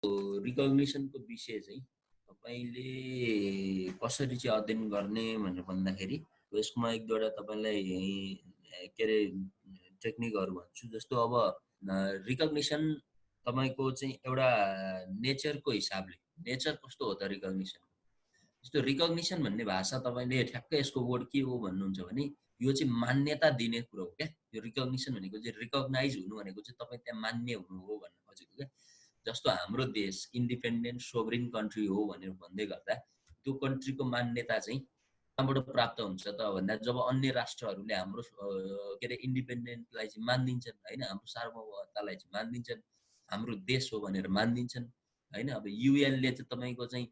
रिकग्निसनको विषय चाहिँ तपाईले कसरी चाहिँ अध्ययन गर्ने भनेर भन्दाखेरि यसमा एक दुईवटा तपाईलाई के रे टेक्निकहरु भन्छु। जस्तो अब रिकग्निसन तपाईको चाहिँ एउटा नेचरको हिसाबले नेचर कस्तो हो त रिकग्निसन। जस्तो रिकग्निसन भन्ने भाषा तपाईले ठ्याक्कै यसको वर्ड के हो भन्नुहुन्छ भने यो चाहिँ मान्यता दिने कुरा हो क्या। यो रिकग्निसन भनेको चाहिँ रिकग्नाइज हुनु भनेको चाहिँ तपाई त्यहाँ मान्य हुनु हो भन्न खोजेको क्या। जस्तो हाम्रो देश इन्डिपेन्डेन्ट सोभरिन कन्ट्री हो भनेर भन्दै गर्दा त्यो कन्ट्रीको मान्यता चाहिँ कहाँबाट प्राप्त हुन्छ त भन्दा जब अन्य राष्ट्रहरूले हाम्रो के रे इन्डिपेन्डेन्टलाई चाहिँ मानिदिन्छन् हैन, हाम्रो सार्वभौमतालाई चाहिँ मानिदिन्छन्, हाम्रो देश हो भनेर मानिदिन्छन् हैन। अब युएनले चाहिँ तपाईको चाहिँ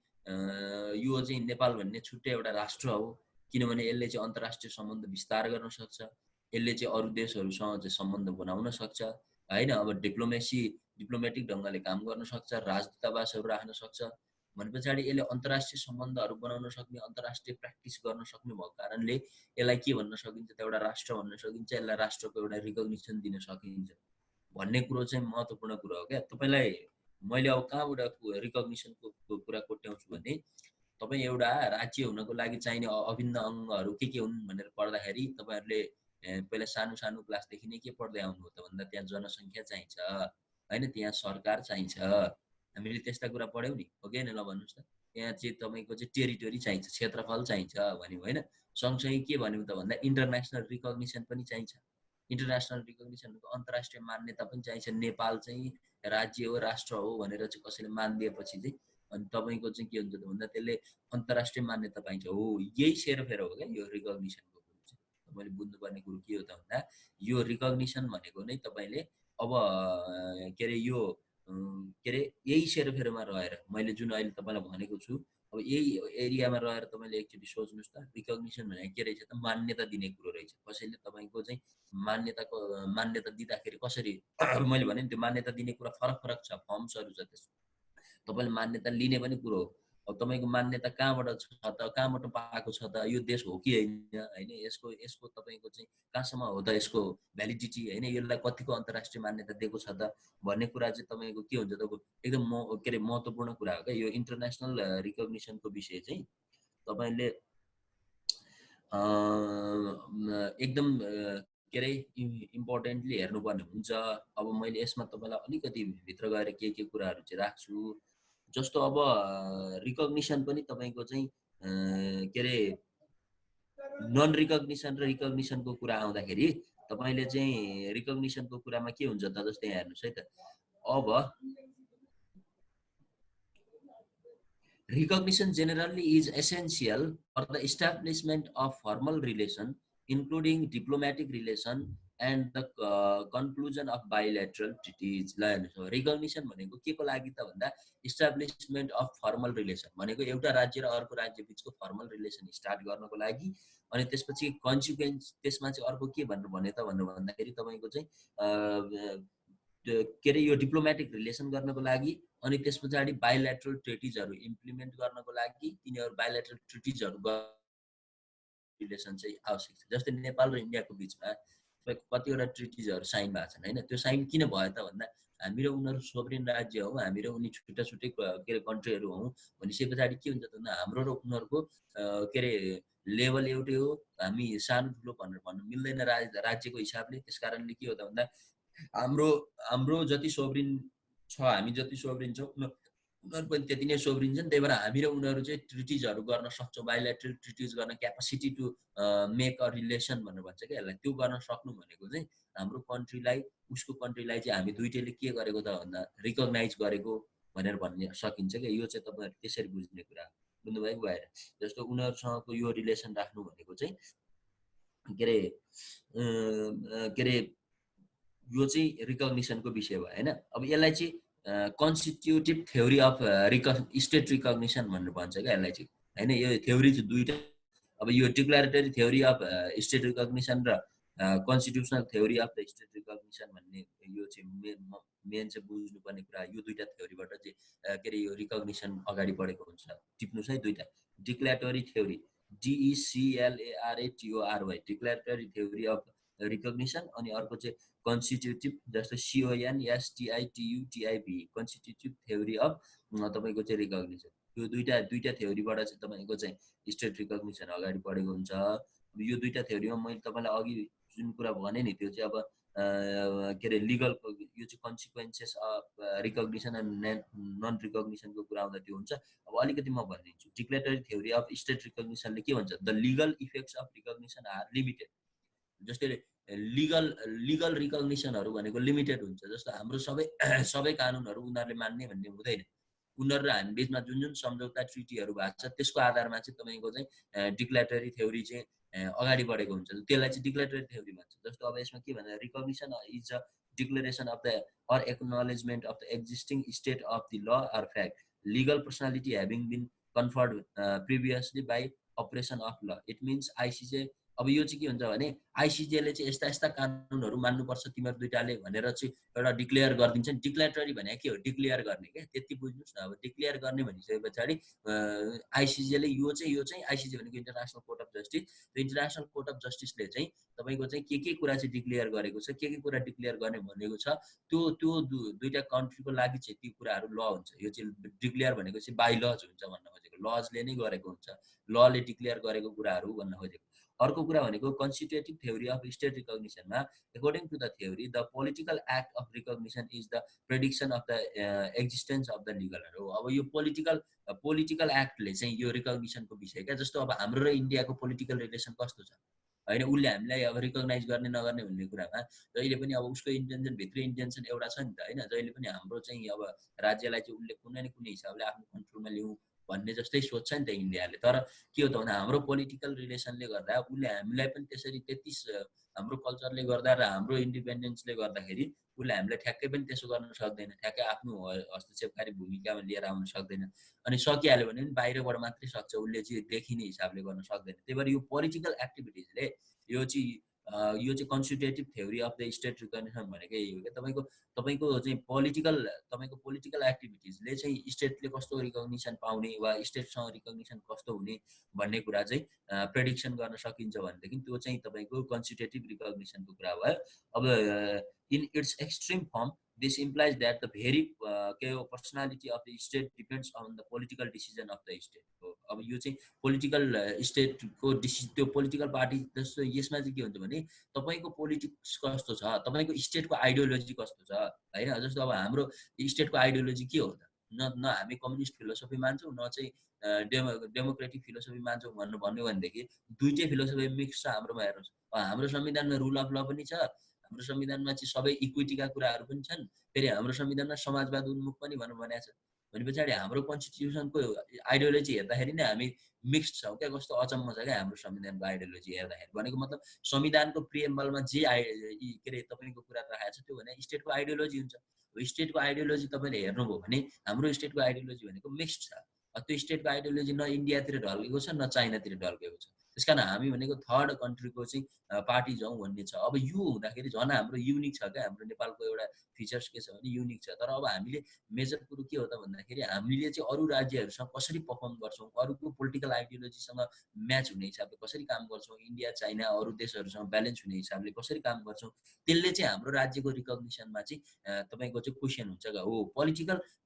यो चाहिँ नेपाल भन्ने छुट्टै एउटा राष्ट्र हो किनभने यसले चाहिँ अन्तर्राष्ट्रिय सम्बन्ध विस्तार गर्न सक्छ, यसले चाहिँ अरु देशहरुसँग चाहिँ सम्बन्ध बनाउन सक्छ हैन। अब डिप्लोमेटिक ढंगले काम गर्न सक्छ, राजदूतावासहरु राख्न सक्छ भनेपछि यसले अन्तर्राष्ट्रिय सम्बन्धहरु बनाउन सक्ने, अन्तर्राष्ट्रिय प्र्याक्टिस गर्न सक्ने भएको कारणले यसलाई के भन्न सकिन्छ त एउटा राष्ट्र भन्न सकिन्छ, यसलाई राष्ट्रको एउटा रिकग्निसन दिन सकिन्छ भन्ने कुरो चाहिँ महत्त्वपूर्ण कुरा हो क्या। तपाईलाई मैले अब कहाँबाट रिकग्निसनको कुरा कोट्याउँछु भने तपाई एउटा राज्य हुनको लागि चाहिने अभिन्न अंगहरु के हुन् भनेर पढ्दाखेरि तपाईहरुले पहिला सानो सानो क्लासदेखि नै के पढ्दै आउनु हो त भन्दा त्यहाँ जनसंख्या चाहिन्छ हैन, त्यहाँ सरकार चाहिन्छ, हामीले त्यस्ता कुरा पढ्यौ नि हो कि हैन ल भन्नुस् त। यहाँ चाहिँ तपाईको चाहिँ टेरिटोरी चाहिन्छ, क्षेत्रफल चाहिन्छ भन्यौ हैन। सँगसँगै के भन्यौ त भन्दा इन्टरनेशनल रिकग्निसन पनि चाहिन्छ। इन्टरनेशनल रिकग्निसनको अन्तर्राष्ट्रिय मान्यता पनि चाहिन्छ। नेपाल चाहिँ राज्य हो, राष्ट्र हो भनेर चाहिँ कसैले मानिदिएपछि चाहिँ अनि तपाईको चाहिँ के हुन्छ त भन्दा त्यसले अन्तर्राष्ट्रिय मान्यता पाइन्छ। हो यही सेरोफेरो हो क्या यो रिकग्निसनको कुरो चाहिँ। तपाईले बुझ्नुपर्ने कुरो के हो त भन्दा यो रिकग्निसन भनेको नै तपाईले अब के रे यो के रे यही सेरोफेरोमा रहेर मैले जुन अहिले तपाईलाई भनेको छु अब यही एरियामा रहेर तपाईले एकचोटी सोच्नुस् त रिकग्निसन भनेको के रहेछ त मान्यता दिने कुरो रहेछ। कसैले तपाईको चाहिँ मान्यता दिँदाखेरि कसरी मैले भने नि त्यो मान्यता दिने कुरा फरक फरक छ, फर्म्सहरु छ त्यसमा। तपाईले मान्यता लिने पनि कुरो हो। अब तपाईको मान्यता कहाँबाट छ त, कहाँबाट पाएको छ त, यो देश हो कि हैन हैन, यसको तपाईको चाहिँ कहाँसम्म हो त यसको भ्यालिडिटी हैन, यसलाई कतिको अन्तर्राष्ट्रिय मान्यता दिएको छ त भन्ने कुरा चाहिँ तपाईको के हुन्छ त एकदम के रे महत्त्वपूर्ण कुरा हो क्या। यो इन्टरनेशनल रिकग्निसनको विषय चाहिँ तपाईले एकदम के रे इम्पोर्टेन्टली हेर्नुपर्ने हुन्छ। अब मैले यसमा तपाईलाई अलिकति भित्र गएर के कुराहरु चाहिँ राख्छु। जस्तो अब रिकग्निसन पनि तपाईको चाहिँ के रे नन रिकग्निसन र रिकग्निसनको कुरा आउँदाखेरि तपाईले चाहिँ रिकग्निसनको कुरामा के हुन्छ त जस्तै हेर्नुस् है त। अब recognition generally is essential for the establishment of formal relation including diplomatic relation and the conclusion of bilateral treaties. recognition भनेको के को लागि त भन्दा establishment of formal relation भनेको एउटा राज्य र अर्को राज्य बीचको formal relation स्टार्ट गर्नको लागि अनि त्यसपछि consequence त्यसमा चाहिँ अर्को के भन्नु भने त भन्दाखेरि तपाईको चाहिँ के रे यो डिप्लोमेटिक रिलेसन गर्नको लागि अनि त्यसपछि बाइलेटरल ट्रिटीजहरु इम्प्लिमेन्ट गर्नको लागि तिनीहरु बाइलेटरल ट्रिटीजहरु रिलेसन चाहिँ आवश्यक छ। जस्तै नेपाल र इन्डियाको बीचमा कतिवटा ट्रिटीजहरु साइन भएको छन् हैन। त्यो साइन किन भयो त भन्दा हामी र उनीहरु सोभरिन राज्य हौ, हामी र उनी छुट्टा छुट्टै के रे कन्ट्रीहरु हौ भनिसकेपछि के हुन्छ त भन्दा हाम्रो र उनीहरुको के रे लेभल एउटै हो, हामी सानो ठुलो भनेर भन्नु मिल्दैन राज्यको हिसाबले। त्यसकारणले के हो त भन्दा हाम्रो जति सोभरिन छ, हामी जति सोभरिन छौं उनीहरु पनि त्यति नै सोभरिन छन्। त्यही भएर हामी र उनीहरु चाहिँ ट्रिटीजहरु गर्न सक्छौं, बाइलेटरल ट्रिटीज गर्न capacity to make a relation भनेर भन्छ के यसलाई। त्यो गर्न सक्नु भनेको चाहिँ हाम्रो कन्ट्रीलाई उसको कन्ट्रीलाई चाहिँ हामी दुईटैले के गरेको त भन्दा रिकग्नाइज गरेको भनेर भन्न सकिन्छ के। यो चाहिँ तपाईहरु त्यसरी बुझ्ने कुरा हो। बुझ्नु भएको भएर जस्तो उनीहरुसँगको यो रिलेसन राख्नु भनेको चाहिँ के रे यो चाहिँ रिकग्निसनको विषय भयो हैन। अब यसलाई चाहिँ constitutive theory of state recognition भनेर भन्छ क्या यसलाई चाहिँ हैन। यो थ्योरी चाहिँ दुईटा, अब यो declaratory theory of state recognition र constitutional theory of the state recognition भन्ने यो चाहिँ मेन चाहिँ बुझ्नुपर्ने कुरा। यो दुईटा थ्योरीबाट चाहिँ के रे यो रिकग्निसन अगाडि बढेको हुन्छ। टिप्नुस् है दुईटा। Declaratory theory DECLARATORY declaratory theory of recognition, अनि अर्को चाहिँ कन्स्टिट्युटिभ, जस्तो CONSTITUTIV कन्स्टिट्युटिभ थ्योरी अफ तपाईँको चाहिँ रिकग्निसन। यो दुईटा थ्योरीबाट चाहिँ तपाईँको चाहिँ स्टेट रिकग्निसन अगाडि बढेको हुन्छ। यो दुईटा थ्योरीमा मैले तपाईँलाई अघि जुन कुरा भने नि, त्यो चाहिँ अब के अरे लिगल, यो चाहिँ consequences of recognition and non रिकग्निसनको कुरा आउँदा त्यो हुन्छ। अब अलिकति म भनिदिन्छु, डिक्लेरेटरी थ्योरी अफ स्टेट रिकग्निसनले के भन्छ, the legal effects of recognition are limited. जस्तै लिगल रिकग्निसनहरू भनेको लिमिटेड हुन्छ। जस्तो हाम्रो सबै कानुनहरू उनीहरूले मान्ने भन्ने हुँदैन। उनीहरू र हामी बिचमा जुन जुन सम्झौता ट्रिटीहरू भएको छ त्यसको आधारमा चाहिँ तपाईँको चाहिँ डिक्लेरेटरी थ्योरी चाहिँ अगाडि बढेको हुन्छ। त्यसलाई चाहिँ डिक्लेरेटरी थ्योरी भन्छ। जस्तो अब यसमा के भन्छ, recognition is a declaration of the or acknowledgement of the existing state of the law or fact, legal personality having been conferred previously by operation of law. It means ICJ, अब यो चाहिँ के हुन्छ भने आइसिजेले चाहिँ यस्ता यस्ता कानुनहरू मान्नुपर्छ तिमीहरू दुईटाले भनेर चाहिँ एउटा डिक्लेयर गरिदिन्छ नि। डिक्लेरेटरी भने के हो, डिक्लेयर गर्ने क्या, त्यति बुझ्नुहोस् न। अब डिक्लेयर गर्ने भनिसके पछाडि आइसिजेले यो चाहिँ आइसिजे भनेको इन्टरनेसनल कोर्ट अफ जस्टिस, त्यो इन्टरनेसनल कोर्ट अफ जस्टिसले चाहिँ तपाईँको चाहिँ के कुरा चाहिँ डिक्लेयर गरेको छ, के कुरा डिक्लेयर गर्ने भनेको छ, त्यो दुईटा कन्ट्रीको लागि चाहिँ ती कुराहरू ल हुन्छ। यो चाहिँ डिक्लेयर भनेको चाहिँ बाई लज हुन्छ भन्न खोजेको, लजले नै गरेको हुन्छ, लले डिक्लेयर गरेको कुराहरू भन्न खोजेको। अर्को कुरा भनेको कन्स्टिट्युटिभ थ्योरी अफ स्टेट रिकग्निसनमा, according to the theory the political act of recognition is the prediction of the existence of the legal. अब यो पोलिटिकल एक्टले चाहिँ यो रिकग्निसनको विषय क्या। जस्तो अब हाम्रो र इन्डियाको पोलिटिकल रिलेसन कस्तो छ होइन, उसले हामीलाई अब रिकग्नाइज गर्ने नगर्ने भन्ने कुरामा जहिले पनि अब उसको इन्टेन्सन, भित्री इन्टेन्सन एउटा छ नि त होइन। जहिले पनि हाम्रो चाहिँ अब राज्यलाई चाहिँ उसले कुनै न कुनै हिसाबले आफ्नो कन्ट्रोलमा ल्याउँ भन्ने जस्तै सोध्छ नि त इन्डियाले। तर के हो त भने हाम्रो पोलिटिकल रिलेसनले गर्दा उसले हामीलाई पनि त्यसरी त्यति हाम्रो कल्चरले गर्दा र हाम्रो इन्डिपेन्डेन्सले गर्दाखेरि उसले हामीलाई ठ्याक्कै पनि त्यसो गर्न सक्दैन, ठ्याक्कै आफ्नो हस्तक्षेपकारी भूमिकामा लिएर आउन सक्दैन। अनि सकिहाल्यो भने पनि बाहिरबाट मात्रै सक्छ, उसले चाहिँ देखिने हिसाबले गर्न सक्दैन। त्यही भएर यो पोलिटिकल एक्टिभिटिजले यो चाहिँ constitutive theory of the state recognition भनेको यही हो क्या। तपाईँको चाहिँ पोलिटिकल एक्टिभिटिजले चाहिँ स्टेटले कस्तो रिकग्निसन पाउने वा स्टेटसँग रिकग्निसन कस्तो हुने भन्ने कुरा चाहिँ प्रेडिक्सन गर्न सकिन्छ भनेदेखि त्यो चाहिँ तपाईँको कन्स्टिट्युटिभ रिकग्निसनको कुरा भयो। अब in its extreme form this implies that the very personality of the state depends on the political decision of the state. अब यो चाहिँ पोलिटिकल स्टेटको त्यो पोलिटिकल पार्टी जस्तो यसमा चाहिँ के हुन्छ भने तपाईँको पोलिटिक्स कस्तो छ, तपाईँको स्टेटको आइडियोलोजी कस्तो छ होइन। जस्तो अब हाम्रो स्टेटको आइडियोलोजी के हो त, न हामी कम्युनिस्ट फिलोसफी मान्छौँ, न चाहिँ डेमोक्रेटिक फिलोसफी मान्छौँ भन्यो भनेदेखि दुईटै फिलोसफी मिक्स छ हाम्रोमा। हेर्नुहोस्, हाम्रो संविधानमा रुल अफ ल पनि छ, हाम्रो संविधानमा चाहिँ सबै इक्विटीका कुराहरू पनि छन्, फेरि हाम्रो संविधानमा समाजवाद उन्मुख पनि भनेको छ। भने पछाडि हाम्रो कन्स्टिट्युसनको आइडियोलोजी हेर्दाखेरि नै हामी मिक्स्ड छौँ क्या। कस्तो अचम्म छ क्या हाम्रो संविधानको आइडियोलोजी हेर्दाखेरि। भनेको मतलब संविधानको प्रिएम्बलमा जे के अरे तपाईँको कुरा राखेको छ त्यो भने स्टेटको आइडियोलोजी हुन्छ। स्टेटको आइडियोलोजी तपाईँले हेर्नुभयो भने हाम्रो स्टेटको आइडियोलोजी भनेको मिक्स्ड छ। त्यो स्टेटको आइडियोलोजी न इन्डियातिर ढल्केको छ न चाइनातिर ढल्केको छ। त्यस कारण हामी भनेको थर्ड कन्ट्रीको चाहिँ पार्टी जाउँ भन्ने छ। अब यो हुँदाखेरि झन् हाम्रो युनिक छ क्या, हाम्रो नेपालको एउटा फिचर्स के छ भने युनिक छ। तर अब हामीले मेजर कुरो के हो त भन्दाखेरि हामीले चाहिँ अरू राज्यहरूसँग कसरी पर्फर्म गर्छौँ, अरूको पोलिटिकल आइडियोलोजीसँग म्याच हुने हिसाबले कसरी काम गर्छौँ, इन्डिया चाइना अरू देशहरूसँग ब्यालेन्स हुने हिसाबले कसरी काम गर्छौँ, त्यसले चाहिँ हाम्रो राज्यको रिकग्निसनमा चाहिँ तपाईँको चाहिँ क्वेसन हुन्छ क्या हो।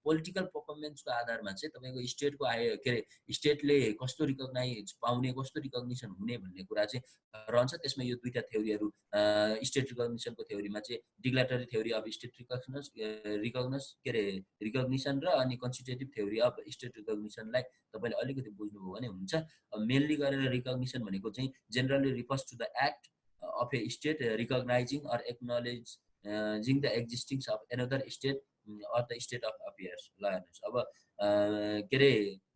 पोलिटिकल पर्फर्मेन्सको आधारमा चाहिँ तपाईँको स्टेटको के अरे स्टेटले कस्तो रिकग्नाइज पाउने, कस्तो रिकग्निसन हुने भन्ने कुरा चाहिँ रहन्छ। त्यसमा यो दुईटा थ्योरीहरू स्टेट रिकग्निसनको थ्योरीमा चाहिँ declaratory theory of state recognition र अनि कन्स्टिट्युटिभ थ्योरी अफ स्टेट रिकग्निसनलाई तपाईँले अलिकति बुझ्नुभयो भने हुन्छ। मेनली गरेर रिकग्निसन भनेको चाहिँ generally refers to the act of a state recognising or acknowledging the existence of another state or the state of affairs. ल हेर्नुहोस्, अब के अरे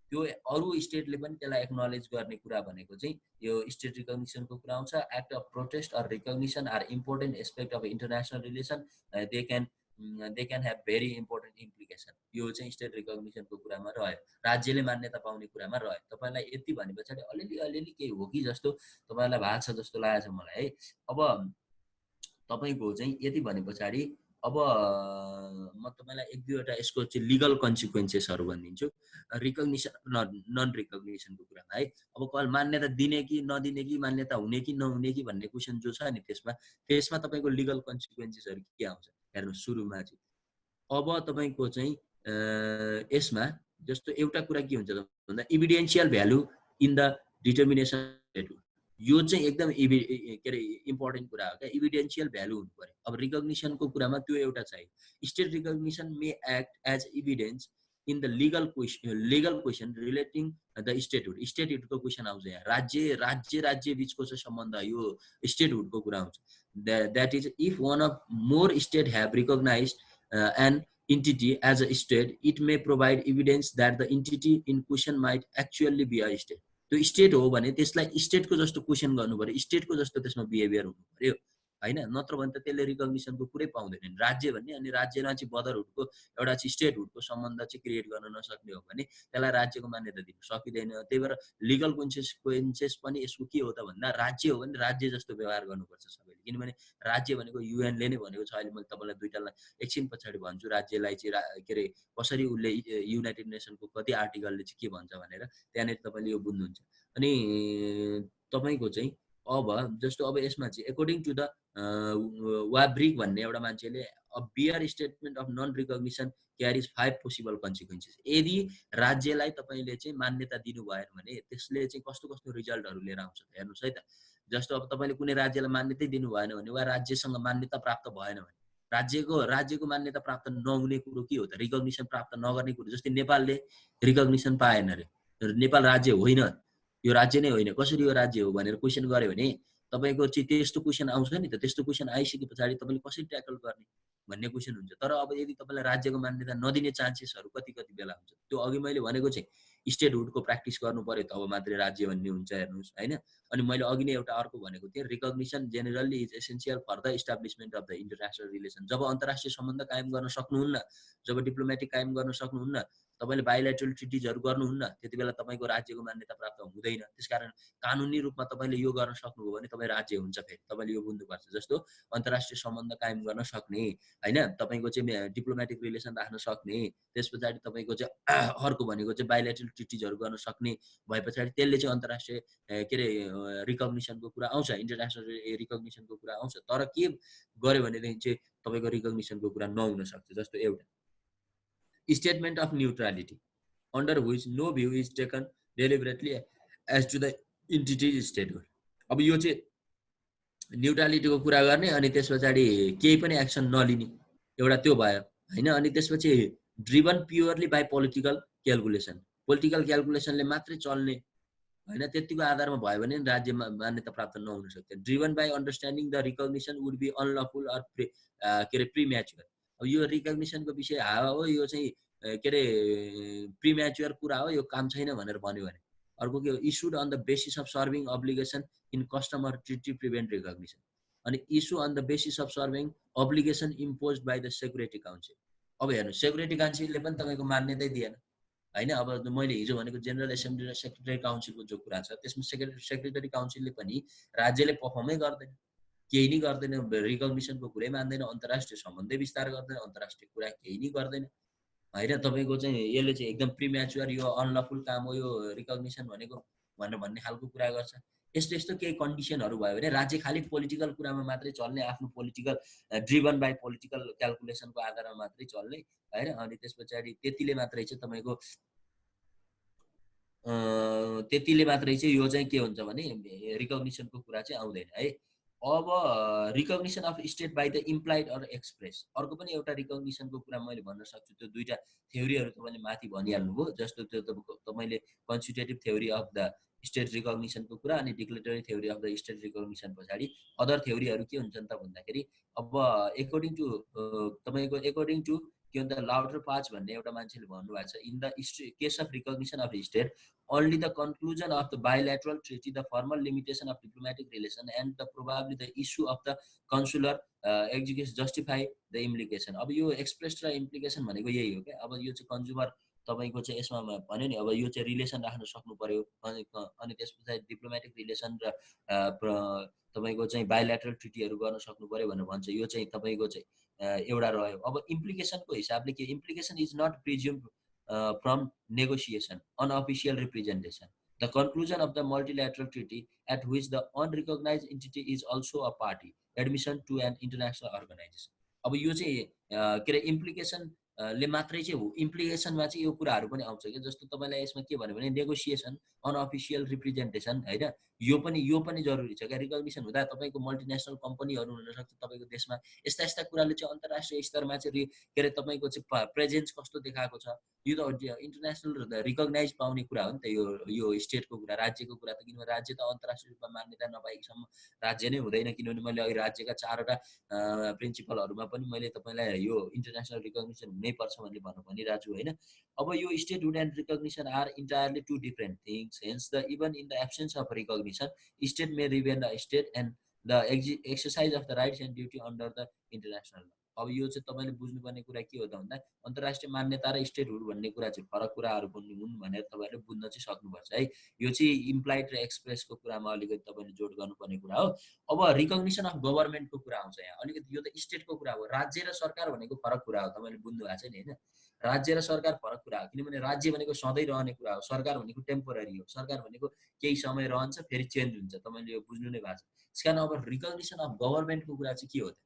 त्यो अरू स्टेटले पनि त्यसलाई एक्नोलेज गर्ने कुरा भनेको चाहिँ यो स्टेट रिकग्निसनको कुरा आउँछ। Act of protest or recognition are important aspect of international relation, they can have very important implication. यो चाहिँ स्टेट रिकग्निसनको कुरामा रह्यो, राज्यले मान्यता पाउने कुरामा रह्यो। तपाईँलाई यति भने पछाडि अलिअलि केही हो कि जस्तो तपाईँलाई भएको छ जस्तो लागेको छ मलाई है। अब तपाईँको चाहिँ यति भने पछाडि अब म तपाईँलाई एक दुईवटा यसको चाहिँ लिगल कन्सिक्वेन्सेसहरू भनिदिन्छु रिकग्निसन नन रिकग्निसनको कुरामा है। अब मान्यता दिने कि नदिने कि मान्यता हुने कि नहुने कि भन्ने क्वेसन जो छ नि त्यसमा तपाईँको लिगल कन्सिक्वेन्सेसहरू के आउँछ हेर्नुहोस्। सुरुमा चाहिँ अब तपाईँको चाहिँ यसमा जस्तो एउटा कुरा के हुन्छ भन्दा इभिडेन्सियल भ्यालु इन द डिटर्मिनेसन, यो चाहिँ एकदम के अरे इम्पोर्टेन्ट कुरा हो क्या। इभिडेन्सियल भ्यालु हुनु पर्यो। अब रिकग्निसनको कुरामा त्यो एउटा चाहियो। State recognition may act as evidence in the legal question relating the statehood. स्टेटहुडको क्वेसन आउँछ यहाँ। राज्य बिचको चाहिँ सम्बन्ध यो स्टेटहुडको कुरा आउँछ। That is if one of more state have recognise an entity as a state, it may provide evidence that the entity in question might actually be a state. त्यो स्टेट हो भने त्यसलाई स्टेटको जस्तो क्वेसन गर्नु पर्यो, स्टेटको जस्तो त्यसमा बिहेभियर हुनु पर्यो हैन। नत्र भने त त्यसले रिकग्निसनको कुरै पाउँदैन। राज्य भन्ने अनि राज्यमा चाहिँ बदरहुडको एउटा चाहिँ स्टेटहुडको सम्बन्ध चाहिँ क्रिएट गर्न नसक्ने हो भने त्यसलाई राज्यको मान्यता दिन सकिँदैन। त्यही भएर लिगल कन्सिक्वेन्सेस पनि यसको के हो त भन्दा राज्य हो भने राज्य जस्तो व्यवहार गर्नुपर्छ सबैले। किनभने राज्य भनेको युएनले नै भनेको छ। अहिले मैले तपाईँलाई दुईटालाई एकछिन पछाडि भन्छु राज्यलाई चाहिँ के अरे कसरी उसले युनाइटेड नेसनको कति आर्टिकलले चाहिँ के भन्छ भनेर, त्यहाँनिर तपाईँले यो बुझ्नुहुन्छ। अनि तपाईँको चाहिँ अब जस्तो अब यसमा चाहिँ एकोर्डिङ टु द वाब्रिक भन्ने एउटा मान्छेले a bare statement of non recognition carries 5 possible consequences. यदि राज्यलाई तपाईँले चाहिँ मान्यता दिनु भएन भने त्यसले चाहिँ कस्तो कस्तो रिजल्टहरू लिएर आउँछ हेर्नुहोस् है त। जस्तो अब तपाईँले कुनै राज्यलाई मान्यतै दिनु भएन भने वा राज्यसँग मान्यता प्राप्त भएन भने राज्यको मान्यता प्राप्त नहुने कुरो के हो त, रिकग्निसन प्राप्त नगर्ने कुरो। जस्तै नेपालले रिकग्निसन पाएन अरे, नेपाल राज्य होइन, यो राज्य नै होइन, कसरी यो राज्य हो भनेर क्वेसन गर्यो भने तपाईँको चाहिँ त्यस्तो क्वेसन आउँछ नि त। त्यस्तो क्वेसन आइसके पछाडि तपाईँले कसरी ट्याकल गर्ने भन्ने क्वेसन हुन्छ। तर अब यदि तपाईँलाई राज्यको मान्यता नदिने चान्सेसहरू कति बेला हुन्छ, त्यो अघि मैले भनेको चाहिँ स्टेटहुडको प्र्याक्टिस गर्नु पर्यो तब मात्रै राज्य भन्ने हुन्छ हेर्नुहोस् हैन। अनि मैले अघि नै एउटा अर्को भनेको थिएँ, recognition generally is essential for the establishment of the international relation. जब अन्तर्राष्ट्रिय सम्बन्ध कायम गर्न सक्नुहुन्न, जब डिप्लोमेटिक कायम गर्न सक्नुहुन्न, तपाईँले बाइलेटरल ट्रिटिजहरू गर्नुहुन्न, त्यति बेला तपाईँको राज्यको मान्यता प्राप्त हुँदैन। त्यसकारण कानुनी रूपमा तपाईँले यो गर्न सक्नुभयो भने तपाईँ राज्य हुन्छ। फेरि तपाईँले यो बुझ्नुपर्छ। जस्तो अन्तर्राष्ट्रिय सम्बन्ध कायम गर्न सक्ने हैन, तपाईँको चाहिँ डिप्लोमेटिक रिलेसन राख्न सक्ने, त्यस पछाडि तपाईँको चाहिँ अर्को भनेको चाहिँ बाइलेटरल ट्रिटिजहरू गर्न सक्ने भए पछाडि त्यसले चाहिँ अन्तर्राष्ट्रिय के अरे रिकग्निसनको कुरा आउँछ, इन्टरनेसनल रिकग्निसनको कुरा आउँछ। तर के गर्यो भनेदेखि चाहिँ तपाईँको रिकग्निसनको कुरा नहुन सक्छ। जस्तो एउटा statement of neutrality under which no view is taken deliberately as to the entity statehood. अब यो चाहिँ न्युट्रालिटीको कुरा गर्ने अनि त्यस पछाडि केही पनि एक्सन नलिने, एउटा त्यो भयो हैन। अनि त्यसपछि driven purely by political calculation, political क्यालकुलेसनले मात्रै चल्ने हैन, त्यतिको आधारमा भयो भने राज्यमा मान्यता प्राप्त नहुन सक्छ। Driven by understanding the recognition would be unlawful or के अरे प्रिम्याच्योर। अब यो रिकग्निसनको विषय हावा हो, यो चाहिँ के अरे प्रिम्याच्योर कुरा हो, यो काम छैन भनेर भन्यो भने। अर्को के हो, issued on the basis of serving obligation in customer treaty prevent recognition. अनि issue on the basis of serving obligation impose by the security council. अब हेर्नु सेक्युरिटी काउन्सिलले पनि तपाईँको मान्यतै दिएन हैन। अब मैले हिजो भनेको जेनरल एसेम्ब्ली र सेक्रेटरी काउन्सिलको जो कुरा छ त्यसमा सेक्रेटरी काउन्सिलले पनि राज्यले पर्फर्मै गर्दैन, केही नै गर्दैन, रिकग्निसनको कुरै मान्दैन, अन्तर्राष्ट्रिय सम्बन्धै विस्तार गर्दैन, अन्तर्राष्ट्रिय कुरा केही नै गर्दैन हैन। तपाईँको चाहिँ यसले चाहिँ एकदम प्रिम्याच्योर, यो अनलफुल काम हो यो रिकग्निसन भनेको भनेर भन्ने खालको कुरा गर्छ। यस्तो केही कन्डिसनहरू भयो भने राज्य खालि पोलिटिकल कुरामा मात्रै चल्ने, आफ्नो पोलिटिकल ड्रिभन बाई पोलिटिकल क्यालकुलेसनको आधारमा मात्रै चल्ने हैन। अनि त्यस पछाडि त्यतिले मात्रै चाहिँ तपाईँको यो चाहिँ के हुन्छ भने रिकग्निसनको कुरा चाहिँ आउँदैन है। अब recognition of state by the implied or express, अर्को पनि एउटा रिकग्निसनको कुरा मैले भन्न सक्छु। त्यो दुईटा थ्योरीहरू तपाईँले माथि भनिहाल्नुभयो। जस्तो त्यो तपाईँले constitutive theory of the state रिकग्निसनको कुरा अनि declaratory theory of the state recognition पछाडि अदर थ्योरीहरू के हुन्छन् त भन्दाखेरि अब एकोर्डिङ टु के भन्छ लाउडर पाच भन्ने एउटा मान्छेले भन्नुभएको छ, in the case of recognition of state only the conclusion of the bilateral treaty, the formal limitation of diplomatic relation, and probably the issue of the consular execution justify the implication. अब यो express र implication भनेको यही हो क्या। अब यो चाहिँ कन्ज्युमर तपाईँको चाहिँ यसमा भन्यो नि अब यो चाहिँ रिलेसन राख्न सक्नु पर्यो अनि त्यस पछाडि डिप्लोमेटिक रिलेसन र तपाईँको चाहिँ बायोल्याटरल ट्रिटीहरू गर्न सक्नु पर्यो भनेर भन्छ। यो चाहिँ तपाईँको चाहिँ एउटा रह्यो। अब इम्प्लिकेसनको हिसाबले के, implication is not presume from negotiation unofficial representation the conclusion of the multilateral treaty at which the unrecognise entity is also a party admission to an international organisation. अब यो चाहिँ के अरे इम्प्लिकेसन ले मात्रै चाहिँ हो, इम्प्लिकेसनमा चाहिँ यो कुराहरू पनि आउँछ कि जस्तो तपाईँलाई यसमा के भन्यो भने नेगोसिएसन अनअफिसियल रिप्रेजेन्टेसन होइन, यो पनि जरुरी छ क्या। रिकग्निसन हुँदा तपाईँको मल्टिनेसनल कम्पनीहरू हुनसक्छ तपाईँको देशमा, यस्ता यस्ता कुराले चाहिँ अन्तर्राष्ट्रिय स्तरमा चाहिँ के अरे तपाईँको चाहिँ प्रेजेन्स कस्तो देखाएको छ, यो त इन्टरनेसनल रिकग्नाइज पाउने कुरा हो नि त। यो स्टेटको कुरा, राज्यको कुरा त, किनभने राज्य त अन्तर्राष्ट्रिय रूपमा मान्यता नपाएकोसम्म राज्य नै हुँदैन। किनभने मैले अघि राज्यका 4वटा प्रिन्सिपलहरूमा पनि मैले तपाईँलाई यो इन्टरनेसनल रिकग्निसन हुनैपर्छ भनेर भनिरहेको छु होइन। अब यो statehood and recognition are entirely two different things, hence the even in the absence of recognition state may remain the state and the exercise of the rights and duty under the international law. अब यो चाहिँ तपाईँले बुझ्नुपर्ने कुरा के हो त भन्दा अन्तर्राष्ट्रिय मान्यता र स्टेटहुड भन्ने कुरा चाहिँ फरक कुराहरू पनि हुन् भनेर तपाईँहरूले बुझ्न चाहिँ सक्नुपर्छ है। यो चाहिँ इम्प्लाइड र एक्सप्रेसको कुरामा अलिकति तपाईँले जोड गर्नुपर्ने कुरा हो। अब रिकग्निसन अफ गभर्मेन्टको कुरा आउँछ यहाँ अलिकति, यो त स्टेटको कुरा हो। राज्य र सरकार भनेको फरक कुरा हो, तपाईँले बुझ्नु भएको छ नि होइन। राज्य र सरकार फरक कुरा हो, किनभने राज्य भनेको सधैँ रहने कुरा हो, सरकार भनेको टेम्पोररी हो। सरकार भनेको केही समय रहन्छ फेरि चेन्ज हुन्छ, तपाईँले यो बुझ्नु नै भएको छ। त्यस कारण अब रिकग्निसन अफ गभर्मेन्टको कुरा चाहिँ के हो त,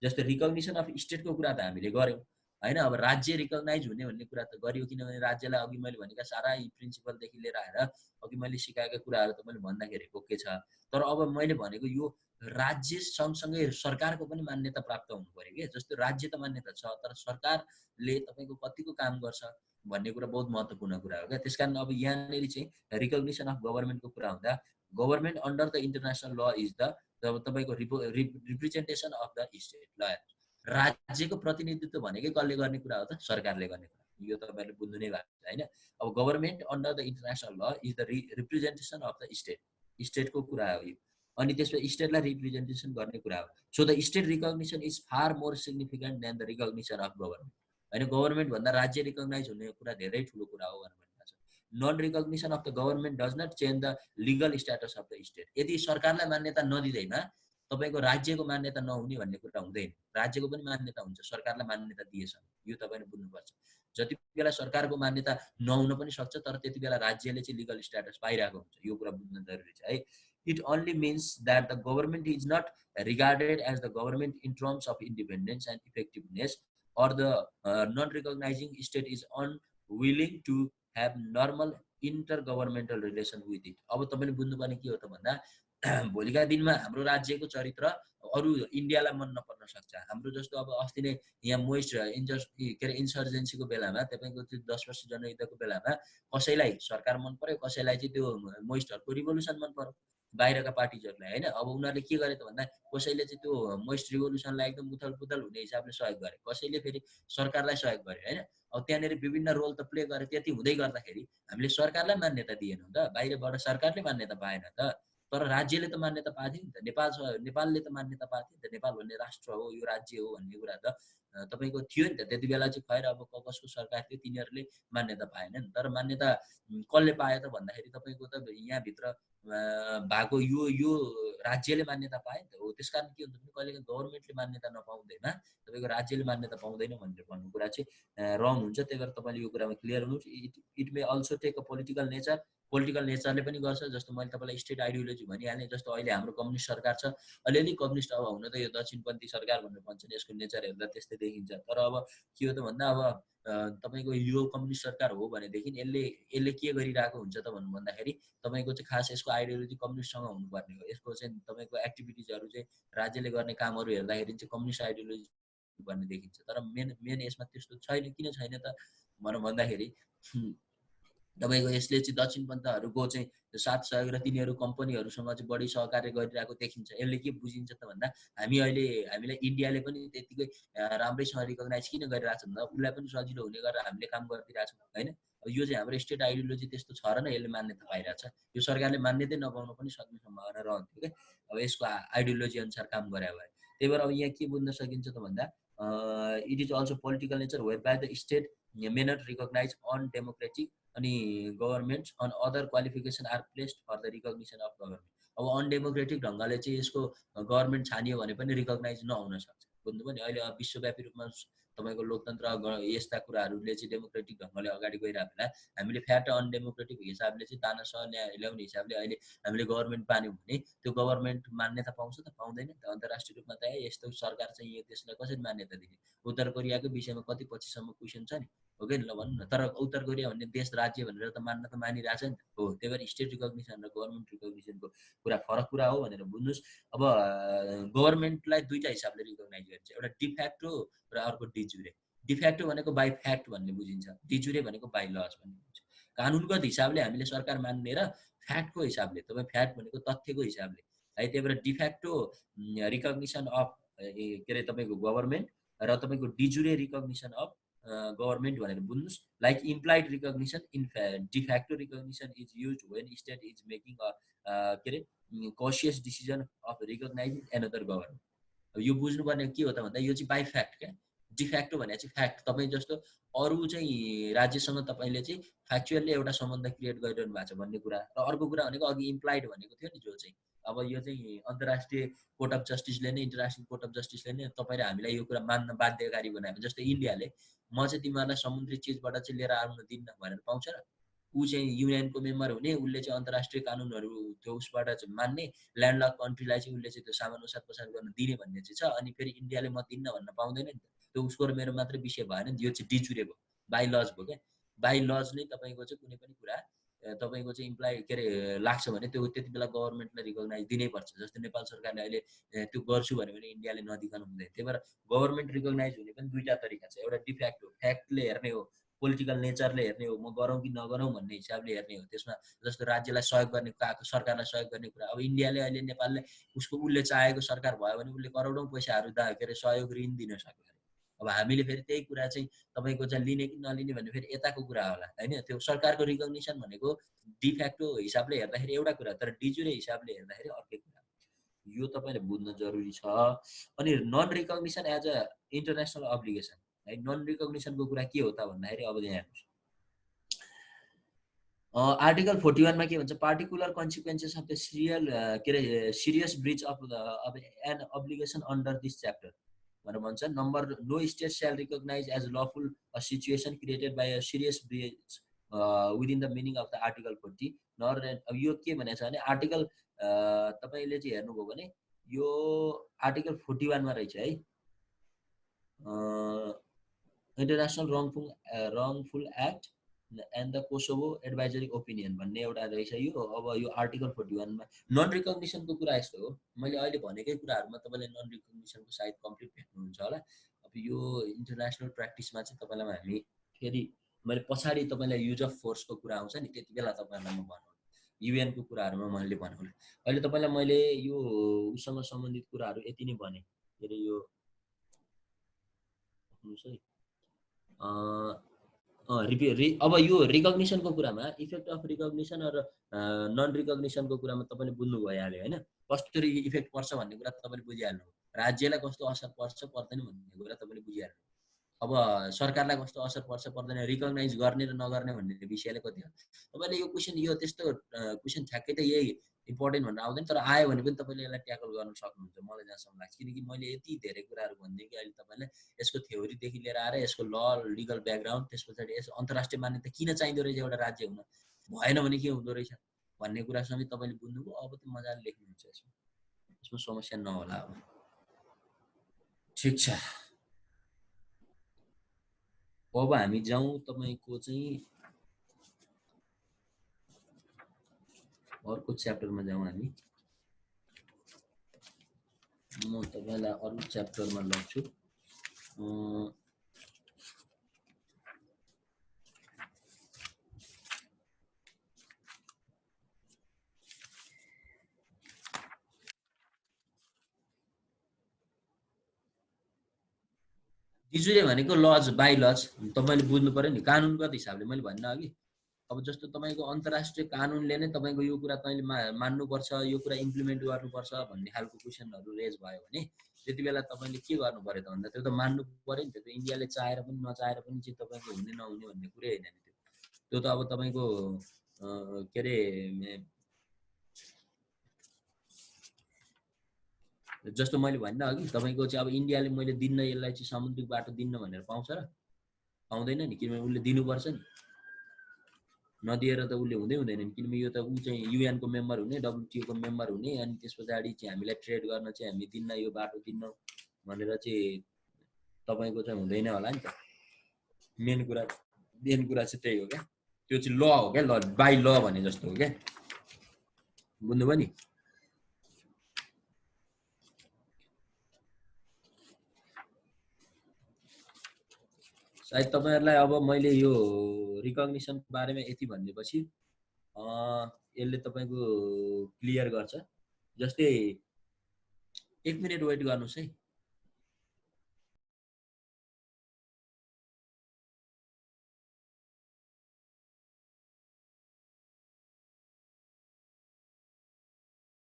जस्तै रिकग्निसन अफ स्टेटको कुरा त हामीले गऱ्यौँ होइन। अब राज्य रिकग्नाइज हुने भन्ने कुरा त गरियो, किनभने राज्यलाई अघि मैले भनेका सारा यी प्रिन्सिपलदेखि लिएर आएर अघि मैले सिकाएका कुराहरू तपाईँले भन्दाखेरि ओके छ। तर अब मैले भनेको यो राज्य सँगसँगै सरकारको पनि मान्यता प्राप्त हुनु पर्यो कि। जस्तो राज्य त मान्यता छ तर सरकारले तपाईँको कतिको काम गर्छ भन्ने कुरा बहुत महत्त्वपूर्ण कुरा हो क्या। त्यस कारण अब यहाँनिर चाहिँ रिकग्निसन अफ गभर्मेन्टको कुरा हुँदा गभर्मेन्ट अन्डर द इन्टरनेसनल ल इज द तपाईँको रिप्रेजेन्टेसन अफ द स्टेट। ल राज्यको प्रतिनिधित्व भनेकै कसले गर्ने कुरा हो त, सरकारले गर्ने कुरा। यो तपाईँहरूले बुझ्नु नै भएको छ होइन। अब गभर्मेन्ट अन्डर द इन्टरनेसनल ल is the representation of the state, स्टेटको कुरा हो यो। अनि त्यसपछि स्टेटलाई रिप्रेजेन्टेसन गर्ने कुरा हो। So the state recognition is far more significant than the recognition of government होइन। गभर्मेन्ट भन्दा राज्य रिकग्नाइज हुने कुरा धेरै ठुलो कुरा हो भनेर भनिरहेको छ। Non recognition of the government does not change the legal status of the state. यदि सरकारलाई मान्यता नदिँदैमा तपाईँको राज्यको मान्यता नहुने भन्ने कुरा हुँदैन। राज्यको पनि मान्यता हुन्छ, सरकारलाई मान्यता दिएसम्म। यो तपाईँले बुझ्नुपर्छ। जति बेला सरकारको मान्यता नहुन पनि सक्छ तर त्यति बेला राज्यले चाहिँ लिगल स्ट्याटस पाइरहेको हुन्छ, यो कुरा बुझ्न जरुरी छ है। It only means that the government is not regarded as the government in terms of independence and effectiveness, or the non-recognizing state is unwilling to have normal intergovernmental relation with it. अब तपाईले बुझ्नुपर्ने के हो त भन्दा भोलिका दिनमा हाम्रो राज्यको चरित्र अरू इन्डियालाई मन नपर्न सक्छ। हाम्रो जस्तो अब अस्ति नै यहाँ मोइस्ट के अरे इन्सर्जेन्सीको बेलामा तपाईँको त्यो 10 वर्ष जनयुद्धको बेलामा कसैलाई सरकार मन पर्यो, कसैलाई चाहिँ त्यो मोइस्टहरूको रिभोल्युसन मन पर्यो, बाहिरका पार्टिजहरूलाई होइन। अब उनीहरूले के गरे त भन्दा कसैले चाहिँ त्यो मोइस्ट रिभोल्युसनलाई एकदम उथलपुथल हुने हिसाबले सहयोग गरे, कसैले फेरि सरकारलाई सहयोग गरे होइन। अब त्यहाँनिर विभिन्न रोल त प्ले गरे। त्यति हुँदै गर्दाखेरि हामीले सरकारलाई मान्यता दिएनौँ त, बाहिरबाट सरकारले मान्यता पाएन त, तर राज्यले त मान्यता पाएको थियो नि त। नेपालले त मान्यता पाएको थियो नि त। नेपाल भन्ने राष्ट्र हो, यो राज्य हो भन्ने कुरा त तपाईँको थियो नि त। त्यति बेला चाहिँ खैर अब कसको सरकार थियो तिनीहरूले मान्यता पाएनन्। तर मान्यता कसले पायो त भन्दाखेरि तपाईँको त यहाँभित्र भएको यो राज्यले मान्यता पाए नि त हो। त्यस कारण के हुन्छ भने कहिलेकाहीँ गभर्मेन्टले मान्यता नपाउँदैमा तपाईँको राज्यले मान्यता पाउँदैन भनेर भन्ने कुरा चाहिँ रङ हुन्छ। त्यही भएर तपाईँले यो कुरामा क्लियर हुनु। It may also take a political nature, political नेचरले पनि गर्छ। जस्तो मैले तपाईँलाई स्टेट आइडियोलोजी भनिहालेँ। जस्तो अहिले हाम्रो कम्युनिस्ट सरकार छ, अलिअलि कम्युनिस्ट अब हुन त यो दक्षिणपन्थी सरकार भनेर भन्छन्, यसको नेचर हेर्दा त्यस्तै देखिन्छ। तर अब के हो त भन्दा अब तपाईँको यो कम्युनिस्ट सरकार हो भनेदेखि यसले के गरिरहेको हुन्छ त भन्दाखेरि तपाईँको चाहिँ खास यसको आइडियोलोजी कम्युनिस्टसँग हुनुपर्ने हो। यसको चाहिँ तपाईँको एक्टिभिटिजहरू चाहिँ राज्यले गर्ने कामहरू हेर्दाखेरि चाहिँ कम्युनिस्ट आइडियोलोजी भन्ने देखिन्छ। तर मेन यसमा त्यस्तो छैन। किन छैन त भन्दाखेरि तपाईँको यसले चाहिँ दक्षिणपन्थीहरूको चाहिँ साथ सहयोग र तिनीहरू कम्पनीहरूसँग चाहिँ बढी सहकार्य गरिरहेको देखिन्छ। यसले के बुझिन्छ त भन्दा हामीलाई इन्डियाले पनि त्यतिकै राम्रैसँग रिकग्नाइज किन गरिरहेको छ भन्दा उसलाई पनि सजिलो हुने गरेर हामीले काम गरिदिरहेको छौँ होइन। यो चाहिँ हाम्रो स्टेट आइडियोलोजी त्यस्तो छ र नै यसले मान्यता पाइरहेको छ। यो सरकारले मान्यतै नपाउन पनि सक्ने सम्भावना रहन्थ्यो क्या अब यसको आइडियोलोजी अनुसार काम गरे भए। त्यही भएर अब यहाँ के बुझ्न सकिन्छ त भन्दा it is also political nature where by the state may not recognize undemocratic अनि governments on other qualification are placed for the recognition of government. अब अनडेमोक्रेटिक ढङ्गले चाहिँ यसको गभर्नमेन्ट छानियो भने पनि रिकग्नाइज नहुन सक्छ। बुझ्नुभयो नि? अहिले विश्वव्यापी रूपमा तपाईँको लोकतन्त्र यस्ता कुराहरूले चाहिँ डेमोक्रेटिक ढङ्गले अगाडि गइरहेको बेला हामीले फ्याट अनडेमोक्रेटिक हिसाबले चाहिँ तानासह ल्याउने हिसाबले अहिले हामीले गभर्नमेन्ट पान्यौँ भने त्यो गभर्नमेन्ट मान्यता पाउँछ त पाउँदैन त? अन्तर्राष्ट्रिय रूपमा त यस्तो सरकार चाहिँ यो देशलाई कसरी मान्यता दिने? उत्तर कोरियाको विषयमा कति पछिसम्म क्वेसन छ नि, हो कि ल भन्नु न। तर उत्तर कोरिया भन्ने देश राज्य भनेर त मान्न त मानिरहेछ नि त। हो, त्यही भएर स्टेट रिकग्निसन र गभर्नमेन्ट रिकग्निसनको कुरा फरक कुरा हो भनेर बुझ्नुहोस्। अब गभर्नमेन्टलाई दुईटा हिसाबले रिकग्नाइज गरिन्छ, एउटा डिफ्याक्टो र अर्को डिजुरे। डिफ्याक्टो भनेको बाई फ्याक्ट भन्ने बुझिन्छ, डिजुरे भनेको बाई लज भन्ने बुझिन्छ। कानुनगत हिसाबले हामीले सरकार मान्ने र फ्याक्टको हिसाबले, तपाईँ फ्याक्ट भनेको तथ्यको हिसाबले है। त्यही भएर डिफ्याक्टो रिकग्निसन अफ के अरे तपाईँको गभर्नमेन्ट र तपाईँको डिजुरे रिकग्निसन अफ गभर्नमेन्ट भनेर बुझ्नुहोस्। Like implied recognition in de facto recognition is use when state is making के अरे conscious decision of recognising another government. यो बुझ्नुपर्ने के हो त भन्दा यो चाहिँ बाई फ्याक्ट क्या। डिफ्याक्टो भने चाहिँ फ्याक्ट, तपाईँ जस्तो अरू चाहिँ राज्यसँग तपाईँले चाहिँ फ्याक्चुअली एउटा सम्बन्ध क्रिएट गरिरहनु भएको छ भन्ने कुरा। र अर्को कुरा भनेको अघि इम्प्लाइड भनेको थियो नि, जो चाहिँ अब यो चाहिँ अन्तर्राष्ट्रिय कोर्ट अफ जस्टिसले नै, इन्टरनेसनल कोर्ट अफ जस्टिसले नै तपाईँ र हामीलाई यो कुरा मान्न बाध्यकारी बनायो। जस्तो इन्डियाले म चाहिँ तिमीहरूलाई समुद्री चिजबाट चाहिँ लिएर आउन दिन्न भनेर पाउँछ र? ऊ चाहिँ युएनको मेम्बर हुने, उसले चाहिँ अन्तर्राष्ट्रिय कानुनहरू त्यो उसबाट चाहिँ मान्ने, ल्यान्डलक कन्ट्रीलाई चाहिँ उसले चाहिँ त्यो सामान ओसार पसार गर्न दिने भन्ने चाहिँ छ। अनि फेरि इन्डियाले म दिन्न भन्न पाउँदैन नि त। त्यो उसको र मेरो मात्रै विषय भएन नि, यो चाहिँ डिजुरे भयो, बाई लज भयो क्या। बाई लज नै तपाईँको चाहिँ कुनै पनि कुरा तपाईँको चाहिँ इम्प्लाइ के अरे लाग्छ भने त्यो त्यति बेला गभर्नमेन्टलाई रिकग्नाइज दिनैपर्छ। जस्तै नेपाल सरकारले अहिले त्यो गर्छु भन्यो भने इन्डियाले नदिकन हुँदैन। त्यही भएर गभर्नमेन्ट रिकग्नाइज हुने पनि दुईटा तरिका छ। एउटा डिफ्याक्टो, फ्याक्टले हेर्ने हो, पोलिटिकल नेचरले हेर्ने हो, म गरौँ कि नगरौँ भन्ने हिसाबले हेर्ने हो। त्यसमा जस्तो राज्यलाई सहयोग गर्ने, सरकारलाई सहयोग गर्ने कुरा। अब इन्डियाले अहिले नेपालले उसले चाहेको सरकार भयो भने उसले करोडौँ पैसाहरू के अरे सहयोग ऋण दिन सक्यो। अब हामीले फेरि त्यही कुरा चाहिँ तपाईँको चाहिँ लिने कि नलिने भन्ने फेरि यताको कुरा होला होइन। त्यो सरकारको रिकग्निसन भनेको डिफ्याक्टो हिसाबले हेर्दाखेरि एउटा कुरा, तर डिजुरे हिसाबले हेर्दाखेरि अर्कै कुरा। यो तपाईँले बुझ्न जरुरी छ। अनि non recognition as a international obligation है। नन रिकग्निसनको कुरा के हो त भन्दाखेरि अब यहाँ हेर्नुहोस्, आर्टिकल 41 मा के भन्छ, particular consequences of the serious breach of an obligation under this chapter भनेर भन्छ। Number no state shall recognise as lawful a situation created by a serious breach within the meaning of the article 40 nor. अब यो के भनेको छ भने article तपाईँले चाहिँ हेर्नुभयो भने यो आर्टिकल 41 मा रहेछ है, international wrongful act and the Kosovo advisory opinion भन्ने एउटा रहेछ यो। अब यो आर्टिकल 41 मा नन रिकग्निसनको कुरा यस्तो हो, मैले अहिले भनेकै कुराहरूमा तपाईँले नन रिकग्निसनको सायद कम्प्लिट भेट्नुहुन्छ होला। अब यो इन्टरनेसनल प्र्याक्टिसमा चाहिँ तपाईँलाई हामी फेरि मैले पछाडि तपाईँलाई युज अफ फोर्सको कुरा आउँछ नि, त्यति बेला तपाईँलाई म भनौँ, युएनको कुराहरूमा मैले भनौँ। अहिले तपाईँलाई मैले यो उसँग सम्बन्धित कुराहरू यति नै भने। के अरे यो अब यो रिकग्निसनको कुरामा इफेक्ट अफ रिकग्निसन र नन रिकग्निसनको कुरामा तपाईँले बुझ्नु भइहाल्यो होइन, कस्तो इफेक्ट पर्छ भन्ने कुरा तपाईँले बुझिहाल्नु, राज्यलाई कस्तो असर पर्छ पर्दैन भन्ने कुरा तपाईँले बुझिहाल्नु। अब सरकारलाई कस्तो असर पर्छ पर्दैन, रिकग्नाइज गर्ने र नगर्ने भन्ने विषयले कति हो तपाईँले यो क्वेसन, यो त्यस्तो क्वेसन ठ्याक्कै त यही इम्पोर्टेन्ट भनेर आउँदैन, तर आयो भने पनि तपाईँले यसलाई ट्याकल गर्न सक्नुहुन्छ मलाई जहाँसम्म लाग्छ। किनकि मैले यति धेरै कुराहरू भनिदिएँ कि अहिले तपाईँलाई यसको थ्योरीदेखि लिएर आएर यसको ल लिगल ब्याकग्राउन्ड, त्यस पछाडि यसो अन्तर्राष्ट्रिय मान्यता किन चाहिँदो रहेछ एउटा राज्य हुन, भएन भने के हुँदो रहेछ भन्ने कुरा समेत तपाईँले बुझ्नुभयो। अब त मजाले लेख्नुहुन्छ, यसमा समस्या नहोला। अब ठिक छ, अब हामी जाउँ तपाईँको चाहिँ अर्को च्याप्टरमा जाउँ हामी। म तपाईँलाई अरू च्याप्टरमा लग्छु। डिजुरे भनेको लज, बाई लज तपाईँले बुझ्नु पर्यो नि, कानुनगत हिसाबले। मैले भन्न अघि अब जस्तो तपाईको अन्तर्राष्ट्रिय कानुनले नै तपाईको यो कुरा तैँले मान्नुपर्छ, यो कुरा इम्प्लिमेन्ट गर्नुपर्छ भन्ने खालको क्वेसनहरू रेज भयो भने त्यति बेला तपाईले के गर्नु पर्यो त भन्दा त्यो त मान्नु पर्यो नि त। त्यो इन्डियाले चाहेर पनि नचाहेर पनि चाहिँ तपाईको हुने नहुने भन्ने कुरै हैन नि त्यो। त्यो त अब तपाईको के अरे जस्तो मैले भन्न अघि तपाईको चाहिँ अब इन्डियाले मैले दिन्न यसलाई चाहिँ समुद्रिक बाटो दिन्न भनेर पाउँछ र? पाउँदैन नि, किनभने उसले दिनुपर्छ नि। नदिएर त उसले हुँदैन नि, किनभने यो त ऊ चाहिँ UN को मेम्बर हुने, WTO को मेम्बर हुने, अनि त्यस पछाडि चाहिँ हामीलाई ट्रेड गर्न चाहिँ हामी दिन्न, यो बाटो दिन्न भनेर चाहिँ तपाईको चाहिँ हुँदैन होला नि त। मेन कुरा चाहिँ त्यही हो क्या। त्यो चाहिँ ल हो क्या, ल बाइ ल भने जस्तो हो क्या। बुझ्नुभयो नि? सायद तपाईहरुलाई अब मैले यो रिकग्निसन बारेमा यति भनेपछि यसले तपाईको क्लियर गर्छ। जस्तै 1 मिनेट वेट गर्नुस् है।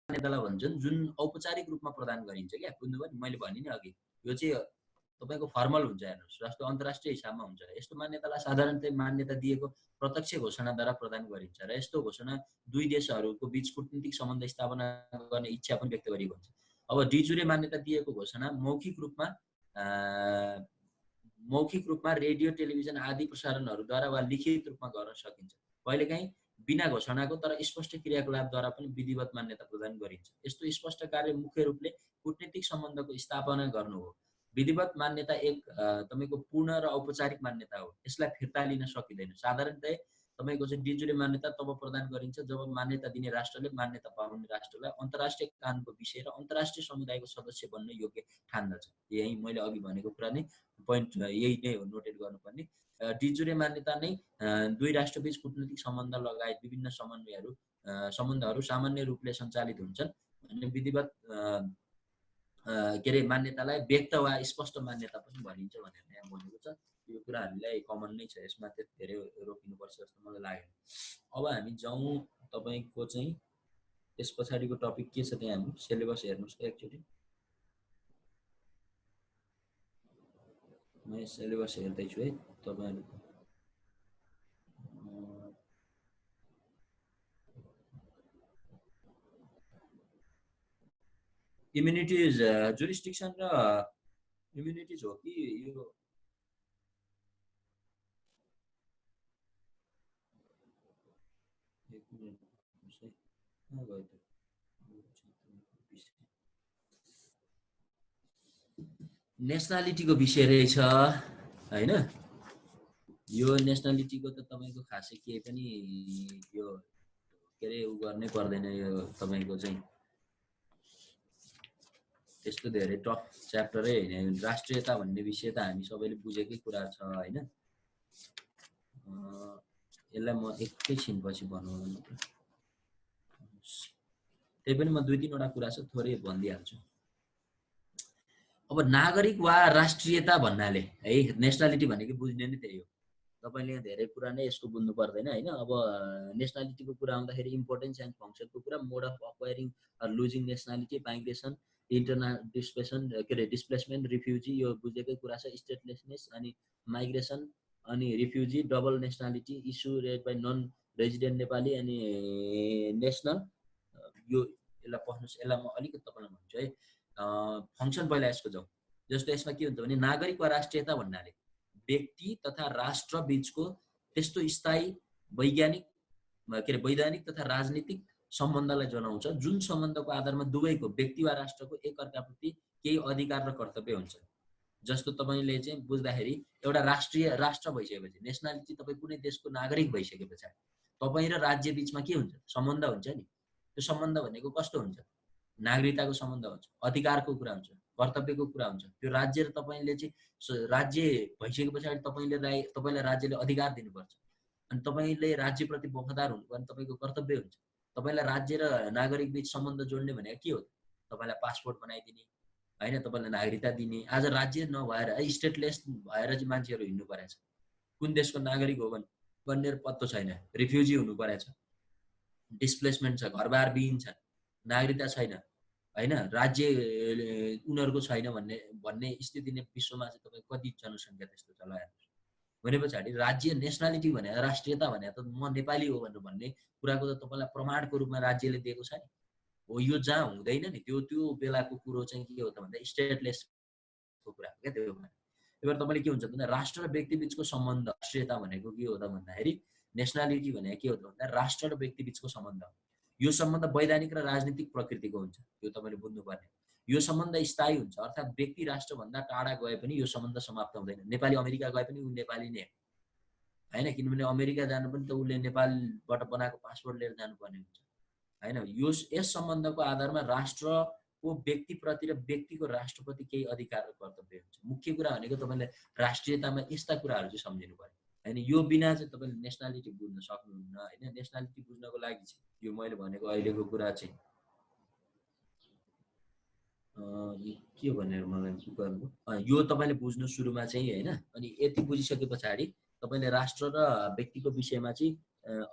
मान्यतालाई भन्छन् जुन औपचारिक रूपमा प्रदान गरिन्छ क्या। बुझ्नुभयो नि? मैले भने नि अघि यो चाहिँ तपाईको फर्मल हुन्छ हेर्नुस्, जस्तो अन्तर्राष्ट्रिय हिसाबमा हुन्छ। यस्तो मान्यतालाई साधारणतया मान्यता दिएको प्रत्यक्ष घोषणाद्वारा प्रदान गरिन्छ र यस्तो घोषणा दुई देशहरूको बीच कूटनीतिक सम्बन्ध स्थापना गर्ने इच्छा पनि व्यक्त गरिएको हुन्छ। अब डिजुरे मान्यता दिएको घोषणा मौखिक रूपमा रेडियो, टेलिभिजन आदि प्रसारणहरूद्वारा वा लिखित रूपमा गर्न सकिन्छ। कहिलेकाहीँ बिना घोषणाको तर स्पष्ट क्रियाकलापद्वारा पनि विधिवत मान्यता प्रदान गरिन्छ। यस्तो स्पष्ट कार्य मुख्य रूपले कूटनीतिक सम्बन्धको स्थापना गर्नु हो। विधिवत मान्यता एक तपाईको पूर्ण र औपचारिक मान्यता हो। यसलाई फिर्ता लिन सकिँदैन। साधारणतया तपाईको चाहिँ डिजुरे मान्यता तब प्रदान गरिन्छ जब मान्यता दिने राष्ट्रले मान्यता पाउने राष्ट्रलाई अन्तर्राष्ट्रिय कानुनको विषय र अन्तर्राष्ट्रिय समुदायको सदस्य बन्न योग्य ठान्दछ। यही मैले अघि भनेको कुरा नै पोइन्ट यही नै हो नोटेट गर्नुपर्ने। डिजुरे मान्यता नै दुई राष्ट्रबीच कूटनीतिक सम्बन्ध लगायत विभिन्न सम्बन्धहरू सामान्य रूपले सञ्चालित हुन्छन्। अनि विधिवत के अरे मान्यतालाई व्यक्त वा स्पष्ट मान्यता पनि भनिन्छ भनेर यहाँ बोलेको छ। यो कुरा हामीलाई कमन नै छ, यसमा त्यति धेरै रोकिनुपर्छ जस्तो मलाई लागेन। अब हामी जाउँ तपाईको चाहिँ त्यस पछाडिको टपिक के छ त्यहाँ हामी सिलेबस हेर्नुस् त एकचोटि। म सिलेबस हेर्दैछु है तपाईहरुको। इम्युनिटिज जुरिस्डिक्सन र इम्युनिटिज हो कि यो नेसनालिटीको विषय रहेछ हैन। यो नेसनालिटीको त तपाईको खासै केही पनि यो के अरे उ गर्नै पर्दैन। यो तपाईको चाहिँ त्यस्तो धेरै टफ च्याप्टरै हैन। राष्ट्रियता भन्ने विषय त हामी सबैले बुझेकै कुरा छ हैन। यसलाई म एकैछिन पछि बनाउनु त। त्यही पनि म 2-3 वटा कुरा छ थोरै भनिदिहाल्छु। अब नागरिक वा राष्ट्रियता भन्नाले है नेसनालिटी भनेको बुझ्ने नै त्यही हो। तपाईले यहाँ धेरै कुरा नै यसको बुझ्नु पर्दैन हैन। अब नेसनालिटीको कुरा आउँदाखेरि इम्पोर्टेन्स एन्ड फंक्सनको कुरा, mode of acquiring or losing nationality, migration, internal displacement, refugee यो बुझेकै कुरा छ। स्टेटलेसनेस अनि माइग्रेसन अनि refugee, double nationality, issue raised by non resident Nepali अनि नेसनल यो यसलाई पढ्नुस्। यसलाई म अलिकति तपाईलाई भन्छु है। फंक्सन पहिला यसको जाउँ। जस्तो यसमा के हुन्छ भने नागरिक वा राष्ट्रियता भन्नाले व्यक्ति तथा राष्ट्र बीचको त्यस्तो स्थायी वैधानिक तथा राजनीतिक सम्बन्धलाई जनाउँछ जुन सम्बन्धको आधारमा दुवैको व्यक्ति वा राष्ट्रको एकअर्काप्रति केही अधिकार र कर्तव्य हुन्छ। जस्तो तपाईले चाहिँ बुझ्दाखेरि एउटा राष्ट्र भइसकेपछि नेसनालिटी तपाई कुनै देशको नागरिक भइसकेपछि तपाई र राज्य बीचमा के हुन्छ? सम्बन्ध हुन्छ नि। त्यो सम्बन्ध भनेको कस्तो हुन्छ? नागरिकताको सम्बन्ध हुन्छ, अधिकारको कुरा हुन्छ, कर्तव्यको कुरा हुन्छ। त्यो राज्य र तपाईले चाहिँ राज्य भइसकेपछि तपाईलाई राज्यले अधिकार दिनुपर्छ अनि तपाईले राज्यप्रति वफादार हुनुपर्ने तपाईको कर्तव्य हुन्छ। तपाईलाई राज्य र नागरिक बीच सम्बन्ध जोड्ने भनेको के हो? तपाईलाई पासपोर्ट बनाइदिने हैन, तपाईलाई नागरिकता दिने। आज राज्य नभएर स्टेटलेस भएर चाहिँ मान्छेहरु हिँड्नु परेछ। कुन देशको नागरिक हो भने भन्ने पत्तो छैन, रिफ्युजी हुनु परेछ, डिस्प्लेसमेन्ट छ, घरबार विहीन छ, नागरिकता छैन हैन, राज्य उनीहरूको छैन भन्ने भन्ने स्थिति नै विश्वमा चाहिँ तपाईँ कति जनसङ्ख्या त्यस्तो छ ल हेर्नुहोस्। भने पछाडि राज्य नेसनालिटी भने राष्ट्रियता भने त म नेपाली हो भनेर भन्ने कुराको त तपाईँलाई प्रमाणको रूपमा राज्यले दिएको छ नि। हो यो जहाँ हुँदैन नि त्यो बेलाको कुरो चाहिँ के हो त भन्दा स्टेटलेसको कुरा हो क्या त्यो बेला। त्यही भएर तपाईँले के हुन्छ भन्दा राष्ट्र र व्यक्ति बिचको सम्बन्ध राष्ट्रियता भनेको के हो त भन्दाखेरि नेसनालिटी भनेको के हो त भन्दा राष्ट्र र व्यक्ति बिचको सम्बन्ध। यो सम्बन्ध वैधानिक र राजनीतिक प्रकृतिको हुन्छ, यो तपाईँले बुझ्नुपर्ने। यो सम्बन्ध स्थायी हुन्छ, अर्थात् व्यक्ति राष्ट्रभन्दा टाढा गए पनि यो सम्बन्ध समाप्त हुँदैन। नेपाली अमेरिका गए पनि ऊ नेपाली नै होइन, किनभने अमेरिका जानु पनि त उसले नेपालबाट बनाएको पासपोर्ट लिएर जानुपर्ने हुन्छ होइन। यस सम्बन्धको आधारमा राष्ट्रको व्यक्तिप्रति र व्यक्तिको राष्ट्रप्रति केही अधिकार र कर्तव्य हुन्छ। मुख्य कुरा भनेको तपाईँले राष्ट्रियतामा यस्ता कुराहरू चाहिँ सम्झिनु पर्यो होइन। यो बिना चाहिँ तपाईँले नेसनालिटी बुझ्न सक्नुहुन्न होइन। नेसनालिटी बुझ्नको लागि चाहिँ यो मैले भनेको अहिलेको कुरा चाहिँ के भनेर मलाई गर्नु यो तपाईँले बुझ्नु सुरुमा चाहिँ होइन। अनि यति बुझिसके पछाडि तपाईँले राष्ट्र र व्यक्तिको विषयमा चाहिँ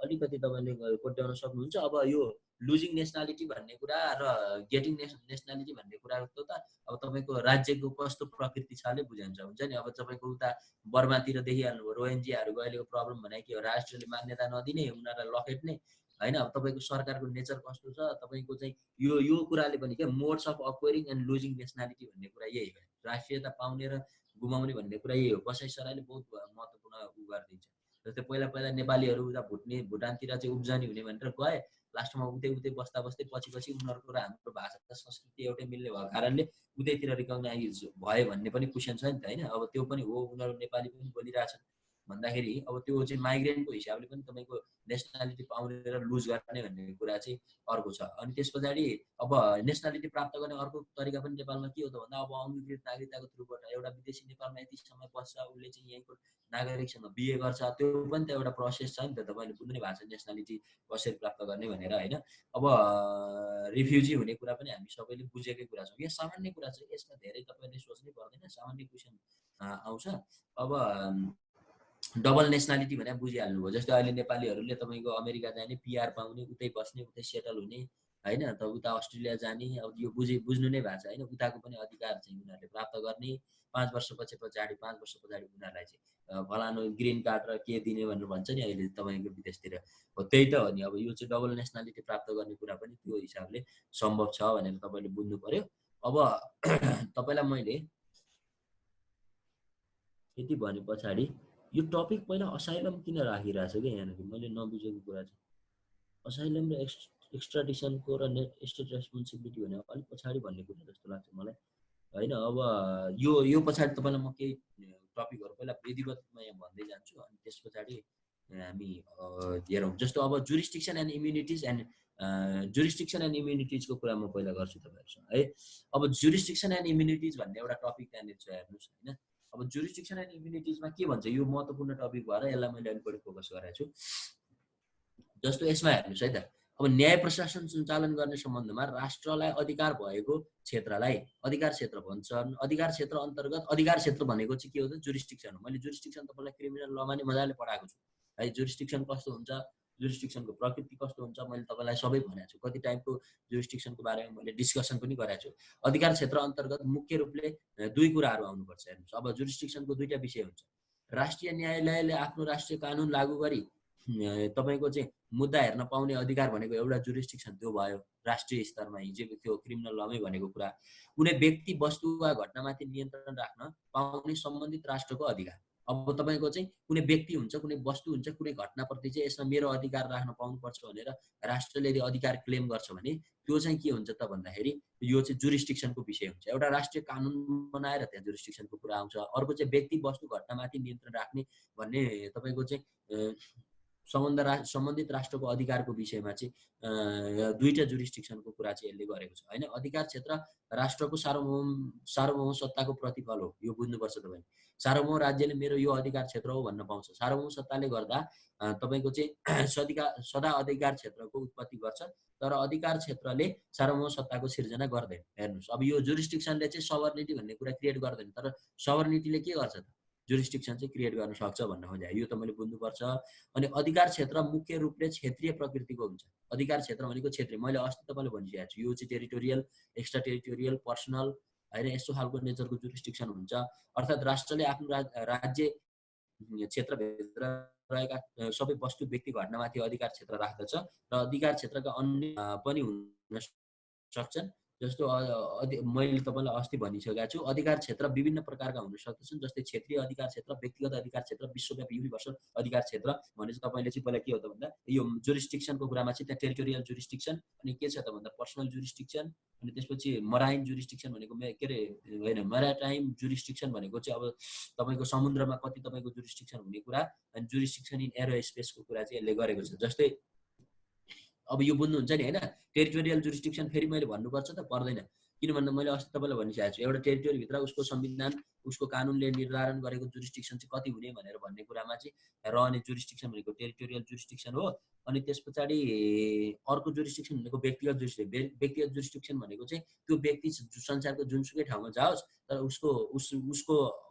अलिकति तपाईँले कोट्याउन सक्नुहुन्छ। अब यो लुजिङ नेसनालिटी भन्ने कुरा र गेटिङ नेसनालिटी भन्ने कुरा त अब तपाईँको राज्यको कस्तो प्रकृति छले बुझाइन्छ हुन्छ नि। अब तपाईँको उता बर्मातिर देखिहाल्नुभयो रोहिङ्जियाहरूको अहिलेको प्रब्लम भने के हो, राष्ट्रले मान्यता नदिने, उनीहरूलाई लखेट्ने होइन। अब तपाईँको सरकारको नेचर कस्तो छ तपाईँको चाहिँ यो कुराले पनि क्या modes of acquiring and losing nationality भन्ने कुरा यही हो। राष्ट्रियता पाउने र गुमाउने भन्ने कुरा यही हो। बसाइ सराईले बहुत महत्त्वपूर्ण गरिदिन्छ। जस्तै पहिला नेपालीहरू उता भुटानतिर चाहिँ उब्जनी हुने भनेर गए, लास्टमा उतै बस्दा पछि उनीहरूको र हाम्रो भाषा संस्कृति एउटै मिल्ने भएको कारणले उतैतिर रिकगनाइज भयो भन्ने पनि क्वेसन छ नि त होइन। अब त्यो पनि हो, उनीहरू नेपाली पनि बोलिरहेछन् भन्दाखेरि अब त्यो चाहिँ माइग्रेन्टको हिसाबले पनि तपाईँको नेसनालिटी पाउने र लुज गर्ने भन्ने कुरा चाहिँ अर्को छ। अनि त्यस पछाडि अब नेसनालिटी प्राप्त गर्ने अर्को तरिका पनि नेपालमा के हो त भन्दा अब अङ्गीकृत नागरिकताको थ्रुबाट एउटा विदेशी नेपालमा यति समय बस्छ, उसले चाहिँ यहीँको नागरिकसँग बिहे गर्छ, त्यो पनि त एउटा प्रोसेस छ नि त। तपाईँले बुझ्नै भएको छ नेसनालिटी कसरी प्राप्त गर्ने भनेर होइन। अब रिफ्युजी हुने कुरा पनि हामी सबैले बुझेकै कुरा छौँ। यहाँ सामान्य कुरा छ, यसमा धेरै तपाईँले सोच्नै पर्दैन, सामान्य क्वेसन आउँछ। अब डबल नेसनालिटी भने बुझिहाल्नुभयो। जस्तै अहिले नेपालीहरूले तपाईँको अमेरिका जाने, पिआर पाउने, उतै बस्ने, उतै सेटल हुने होइन, त उता अस्ट्रेलिया जाने, अब यो बुझ्नु नै भएको छ होइन। उताको पनि अधिकार चाहिँ उनीहरूले प्राप्त गर्ने, 5 वर्ष पछाडि उनीहरूलाई चाहिँ फलानु ग्रिन कार्ड र के दिने भनेर भन्छ नि अहिले तपाईँको विदेशतिर, हो त्यही त हो नि। अब यो चाहिँ डबल नेसनालिटी प्राप्त गर्ने कुरा पनि त्यो हिसाबले सम्भव छ भनेर तपाईँले बुझ्नु पर्यो। अब तपाईँलाई मैले यति भने पछाडि यो टपिक पहिला असाइलम किन राखिरहेछ कि यहाँनिर मैले नबुझेको कुरा चाहिँ असाइलम र एक्स्ट्राडिसनको र स्टेट रेस्पोन्सिबिलिटी भने अलिक पछाडि भन्ने कुरा जस्तो लाग्छ मलाई होइन। अब यो पछाडि तपाईँलाई म केही टपिकहरू पहिला विधिवतमा यहाँ भन्दै जान्छु, अनि त्यस पछाडि हामी हेरौँ। जस्तो अब जुरिस्डिक्सन एन्ड इम्युनिटिजको कुरा म पहिला गर्छु तपाईँहरूसँग है। अब जुरिस्डिक्सन एन्ड इम्युनिटिज भन्ने एउटा टपिक त्यहाँनिर छ हेर्नुहोस् होइन। अब जुरिस्डिक्सन एन्ड इम्युनिटिजमा के भन्छ, यो महत्त्वपूर्ण टपिक भएर यसलाई मैले अलिक बढी फोकस गरेको छु। जस्तो यसमा हेर्नुहोस् है त, अब न्याय प्रशासन सञ्चालन गर्ने सम्बन्धमा राष्ट्रलाई अधिकार भएको क्षेत्रलाई अधिकार क्षेत्र भन्छन्। अधिकार क्षेत्र अन्तर्गत अधिकार क्षेत्र भनेको चाहिँ के हो त, जुरिस्डिक्सन हो। मैले जुरिस्डिक्सन तपाईँलाई क्रिमिनल लमा नै मजाले पढाएको छु है। जुरिस्डिक्सन कस्तो हुन्छ, जुरिस्डिक्सनको प्रकृति कस्तो हुन्छ मैले तपाईँलाई सबै भनेको छु। कति टाइपको जुरिस्डिक्सनको बारेमा मैले डिस्कसन पनि गरेको छु। अधिकार क्षेत्र अन्तर्गत मुख्य रूपले दुई कुराहरू आउनुपर्छ हेर्नुहोस्। अब जुरिस्डिक्सनको दुईटा विषय हुन्छ। राष्ट्रिय न्यायालयले आफ्नो राष्ट्रिय कानुन लागू गरी तपाईँको चाहिँ मुद्दा हेर्न पाउने अधिकार भनेको एउटा जुरिस्डिक्सन त्यो भयो राष्ट्रिय स्तरमा। हिजो त्यो क्रिमिनल लमै भनेको कुरा कुनै व्यक्ति वस्तु वा घटनामाथि नियन्त्रण राख्न पाउने सम्बन्धित राष्ट्रको अधिकार। अब तपाईँको चाहिँ कुनै व्यक्ति हुन्छ, कुनै वस्तु हुन्छ, कुनै घटनाप्रति चाहिँ यसमा मेरो अधिकार राख्न पाउनुपर्छ भनेर राष्ट्रले यदि अधिकार क्लेम गर्छ भने त्यो चाहिँ के हुन्छ त भन्दाखेरि यो चाहिँ जुरिस्डिक्सनको विषय हुन्छ। एउटा राष्ट्रिय कानुन बनाएर त्यहाँ जुरिस्डिक्सनको कुरा आउँछ। अर्को चाहिँ व्यक्ति वस्तु घटनामाथि नियन्त्रण राख्ने भन्ने तपाईँको चाहिँ सम्बन्धित राष्ट्रको अधिकारको विषयमा चाहिँ दुईटा जुरिस्डिक्सनको कुरा चाहिँ यसले गरेको छ होइन। अधिकार क्षेत्र राष्ट्रको सार्वभौम सत्ताको प्रतिफल हो, यो बुझ्नुपर्छ तपाईँले। सार्वभौम राज्यले मेरो यो अधिकार क्षेत्र हो भन्न पाउँछ। सार्वभौम सत्ताले गर्दा तपाईँको चाहिँ सदा अधिकार क्षेत्रको उत्पत्ति गर्छ, तर अधिकार क्षेत्रले सार्वभौम सत्ताको सिर्जना गर्दैन। हेर्नुहोस्, अब यो जुरिस्डिक्सनले चाहिँ सभर्निटी भन्ने कुरा क्रिएट गर्दैन, तर सभर्निटीले के गर्छ त जुरिस्डिक्सन चाहिँ क्रिएट गर्न सक्छ भन्न खोजेँ। यो त मैले बुझ्नुपर्छ। अनि अधिकार क्षेत्र मुख्य रूपले क्षेत्रीय प्रकृतिको हुन्छ। अधिकार क्षेत्र भनेको क्षेत्रीय, मैले अस्ति तपाईँलाई भनिसकेको छु, यो चाहिँ टेरिटोरियल, एक्स्ट्रा टेरिटोरियल, पर्सनल होइन, यस्तो खालको नेचरको जुरिस्डिक्सन हुन्छ। अर्थात् राष्ट्रले आफ्नो राज्य क्षेत्रभित्र रहेका सबै वस्तु, व्यक्ति, घटनामाथि अधिकार क्षेत्र राख्दछ र अधिकार क्षेत्रका अन्य पनि हुन सक्छन्। जस्तो मैले तपाईँलाई अस्ति भनिसकेको छु, अधिकार क्षेत्र विभिन्न प्रकारका हुन सक्दछन्। जस्तै क्षेत्रीय अधिकार क्षेत्र, व्यक्तिगत अधिकार क्षेत्र, विश्वव्यापी युनिभर्सल अधिकार क्षेत्र भनेपछि तपाईँले चाहिँ पहिला के हो त भन्दा यो जुरिस्डिक्सनको कुरामा चाहिँ त्यहाँ टेरिटोरियल जुरिस्डिक्सन, अनि के छ त भन्दा पर्सनल जुरिस्डिक्सन, अनि त्यसपछि मराइन जुरिस्डिक्सन भनेको के अरे होइन, म्याराटाइम जुरिस्डिक्सन भनेको चाहिँ अब तपाईँको समुद्रमा कति तपाईँको जुरिस्डिक्सन हुने कुरा, अनि जुरिस्डिक्सन इन एरो स्पेसको कुरा चाहिँ यसले गरेको छ। जस्तै अब यो बुझ्नुहुन्छ नि होइन, टेरिटोरियल जुरिस्डिक्सन फेरि मैले भन्नुपर्छ त पर्दैन, किन भन्दा मैले अस्ति तपाईँलाई भनिसकेको छु, एउटा टेरिटोरीभित्र उसको संविधान, उसको कानुनले निर्धारण गरेको जुरिस्डिक्सन चाहिँ कति हुने भनेर भन्ने कुरामा चाहिँ रहने जुरिस्डिक्सन भनेको टेरिटोरियल जुरिस्डिक्सन हो। अनि त्यस पछाडि अर्को जुरिस्डिक्सन भनेको व्यक्तिगत जुरिस्डिक्सन। व्यक्तिगत जुरिस्डिक्सन भनेको चाहिँ त्यो व्यक्ति संसारको जुनसुकै ठाउँमा जाओस् तर उसको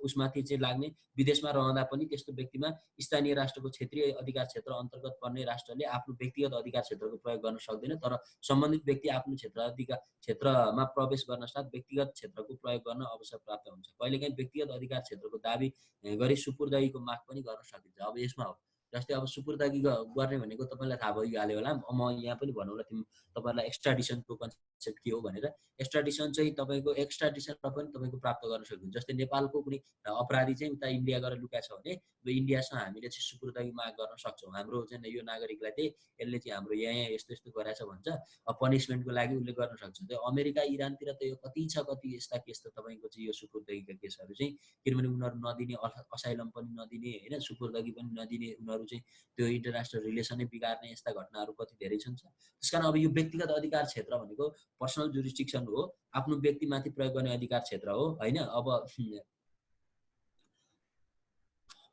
उसमाथि चाहिँ लाग्ने, विदेशमा रहँदा पनि त्यस्तो व्यक्तिमा स्थानीय राष्ट्रको क्षेत्रीय अधिकार क्षेत्र अन्तर्गत पर्ने राष्ट्रले आफ्नो व्यक्तिगत अधिकार क्षेत्रको प्रयोग गर्न सक्दैन, तर सम्बन्धित व्यक्ति आफ्नो क्षेत्रमा प्रवेश गर्न साथ व्यक्तिगत क्षेत्रको प्रयोग गर्न अवसर प्राप्त हुन्छ। कहिलेकाहीँ व्यक्तिगत अधिकार क्षेत्रको दाबी गरी सुपुर्दगीको माग पनि गर्न सकिन्छ। अब यसमा हो जस्तै अब सुपुर्दगी गर्ने भनेको तपाईँलाई थाहा भइहाल्यो होला, म यहाँ पनि भनौँला तपाईँलाई एक्स्ट्राडिसनको कन्सेप्ट के हो भनेर। एक्स्ट्राडिसन चाहिँ तपाईँको एक्स्ट्राडिसनमा पनि तपाईँको प्राप्त गर्न सकिन्छ। जस्तै नेपालको कुनै अपराधी चाहिँ उता इन्डिया गएर लुकाएको छ भने इन्डियासँग हामीले चाहिँ सुपुर्दगी माग गर्न सक्छौँ। हाम्रो चाहिँ यो नागरिकलाई चाहिँ यसले चाहिँ हाम्रो यहाँ यस्तो यस्तो गराएछ भन्छ, पनिसमेन्टको लागि उसले गर्न सक्छ। त्यो अमेरिका, इरानतिर त यो कति छ, कति यस्ता केस त तपाईँको चाहिँ यो सुपुर्दगीका केसहरू चाहिँ, किनभने उनीहरू नदिने, असाइलम पनि नदिने होइन, सुपुर्दगी पनि नदिने, उनीहरू चाहिँ त्यो इन्टरनेसनल रिलेसनै बिगार्ने यस्ता घटनाहरू कति धेरै छन्। त्यस कारण अब यो व्यक्तिगत अधिकार क्षेत्र भनेको पर्सनल जुरिस्डिक्सन हो, आफ्नो व्यक्तिमाथि प्रयोग गर्ने अधिकार क्षेत्र हो होइन। अब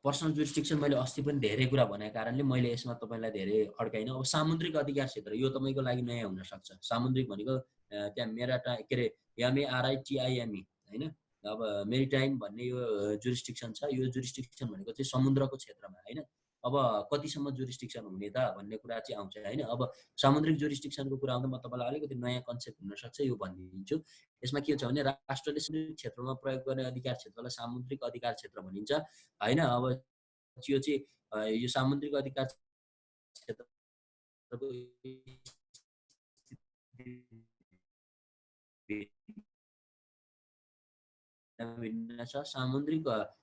पर्सनल जुरिस्डिक्सन मैले अस्ति पनि धेरै कुरा भनेको कारणले मैले यसमा तपाईँलाई धेरै अड्काइन। अब सामुद्रिक अधिकार क्षेत्र यो तपाईँको लागि नयाँ हुनसक्छ। सामुद्रिक भनेको त्यहाँ के अरे MARITIME होइन, अब मेरिटाइम भन्ने यो जुरिस्डिक्सन छ। यो जुरिस्डिक्सन भनेको चाहिँ समुद्रको क्षेत्रमा होइन। अब कतिसम्म जुरिस्डिक्सन हुने त भन्ने कुरा चाहिँ आउँछ होइन। अब सामुद्रिक जुरिस्डिक्सनको कुरा आउँदा म तपाईँलाई अलिकति नयाँ कन्सेप्ट हुनसक्छ, यो भनिदिन्छु। यसमा के छ भने राष्ट्रले समुद्री क्षेत्रमा प्रयोग गर्ने अधिकार क्षेत्रलाई सामुद्रिक अधिकार क्षेत्र भनिन्छ होइन। अब यो चाहिँ यो सामुद्रिक अधिकार क्षेत्रको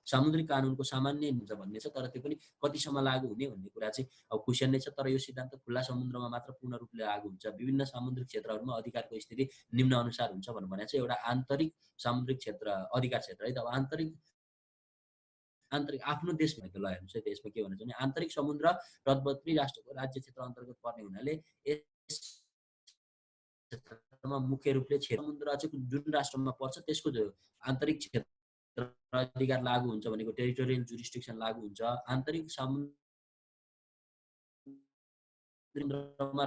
सामुद्रिक कानुनको सामान्य हुन्छ भन्ने छ, तर त्यो पनि कतिसम्म लागू हुने भन्ने कुरा चाहिँ अब क्वेसन नै छ। तर यो सिद्धान्त खुल्ला समुद्रमा मात्र पूर्ण रूपले लागू हुन्छ। विभिन्न सामुद्रिक क्षेत्रहरूमा अधिकारको स्थिति निम्न अनुसार हुन्छ भनेर चाहिँ एउटा आन्तरिक सामुद्रिक क्षेत्र अधिकार क्षेत्र है त। अब आन्तरिक आफ्नो देश भनेको ल हेर्नुहोस् है, त्यसमा के भन्छ भने आन्तरिक समुद्र रदबत्री राष्ट्रको राज्य क्षेत्र अन्तर्गत पर्ने हुनाले यस क्षेत्रमा मुख्य रूपले समुद्र चाहिँ जुन राष्ट्रमा पर्छ त्यसको आन्तरिक क्षेत्र अधिकार लागू हुन्छ भनेको टेरिटोरियल जुरिस्डिक्सन लागू हुन्छ। आन्तरिक समुद्रमा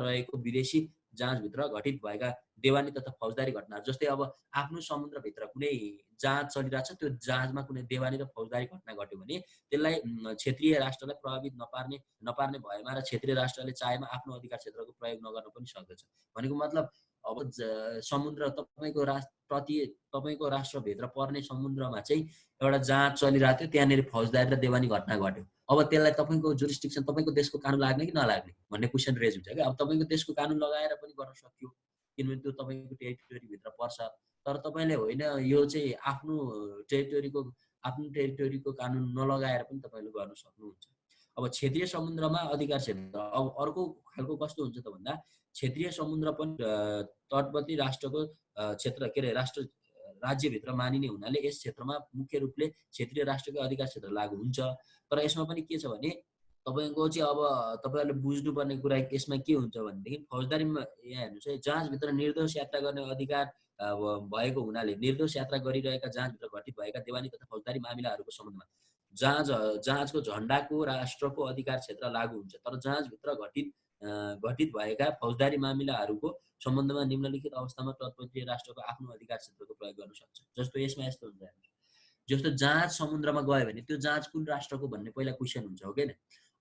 रहेको विदेशी जहाजभित्र घटित भएका देवानी तथा फौजदारी घटनाहरू, जस्तै अब आफ्नो समुद्रभित्र कुनै जहाज चलिरहेछ, त्यो जहाजमा कुनै देवानी र फौजदारी घटना घट्यो भने त्यसलाई क्षेत्रीय राष्ट्रलाई प्रभावित नपार्ने भएमा र क्षेत्रीय राष्ट्रले चाहेमा आफ्नो अधिकार क्षेत्रको प्रयोग नगर्न पनि सक्दछ। भनेको मतलब अब समुद्र तपाईँको राष्ट्रभित्र पर्ने समुद्रमा चाहिँ एउटा जहाज चलिरहेको थियो, त्यहाँनिर फौजदारी र देवानी घटना घट्यो। अब त्यसलाई तपाईँको जुरिस्डिक्सन तपाईँको देशको कानुन लाग्ने कि नलाग्ने भन्ने क्वेसन रेज हुन्छ क्या। अब तपाईँको देशको कानुन लगाएर पनि गर्न सकियो किनभने त्यो तपाईँको टेरिटोरीभित्र पर्छ, तर तपाईँले होइन यो चाहिँ आफ्नो टेरिटोरीको कानुन नलगाएर पनि तपाईँले गर्न सक्नुहुन्छ। अब क्षेत्रीय समुद्रमा अधिकार क्षेत्र अब अर्को खालको कस्तो हुन्छ त भन्दा क्षेत्रीय समुद्र पनि तटवर्ती राष्ट्रको क्षेत्र के अरे राज्यभित्र मानिने हुनाले यस क्षेत्रमा मुख्य रूपले क्षेत्रीय राष्ट्रको अधिकार क्षेत्र लागू हुन्छ। तर यसमा पनि के छ भने तपाईँको चाहिँ अब तपाईँहरूले बुझ्नुपर्ने कुरा यसमा के हुन्छ भनेदेखि फौजदारीमा यहाँ हेर्नुहोस् है, जहाजभित्र निर्दोष यात्रा गर्ने अधिकार भएको हुनाले निर्दोष यात्रा गरिरहेका जहाजभित्र घटित भएका देवानी तथा फौजदारी मामिलाहरूको सम्बन्धमा जहाजको झण्डाको राष्ट्रको अधिकार क्षेत्र लागू हुन्छ। तर जहाजभित्र घटित भएका फौजदारी मामिलाहरूको सम्बन्धमा निम्नलिखित अवस्थामा तटवर्ती राष्ट्रको आफ्नो अधिकार क्षेत्रको प्रयोग गर्न सक्छ। जस्तो यसमा यस्तो हुन्छ, जस्तो जहाज समुद्रमा गयो भने त्यो जहाज कुन राष्ट्रको भन्ने पहिला क्वेसन हुन्छ हो किन।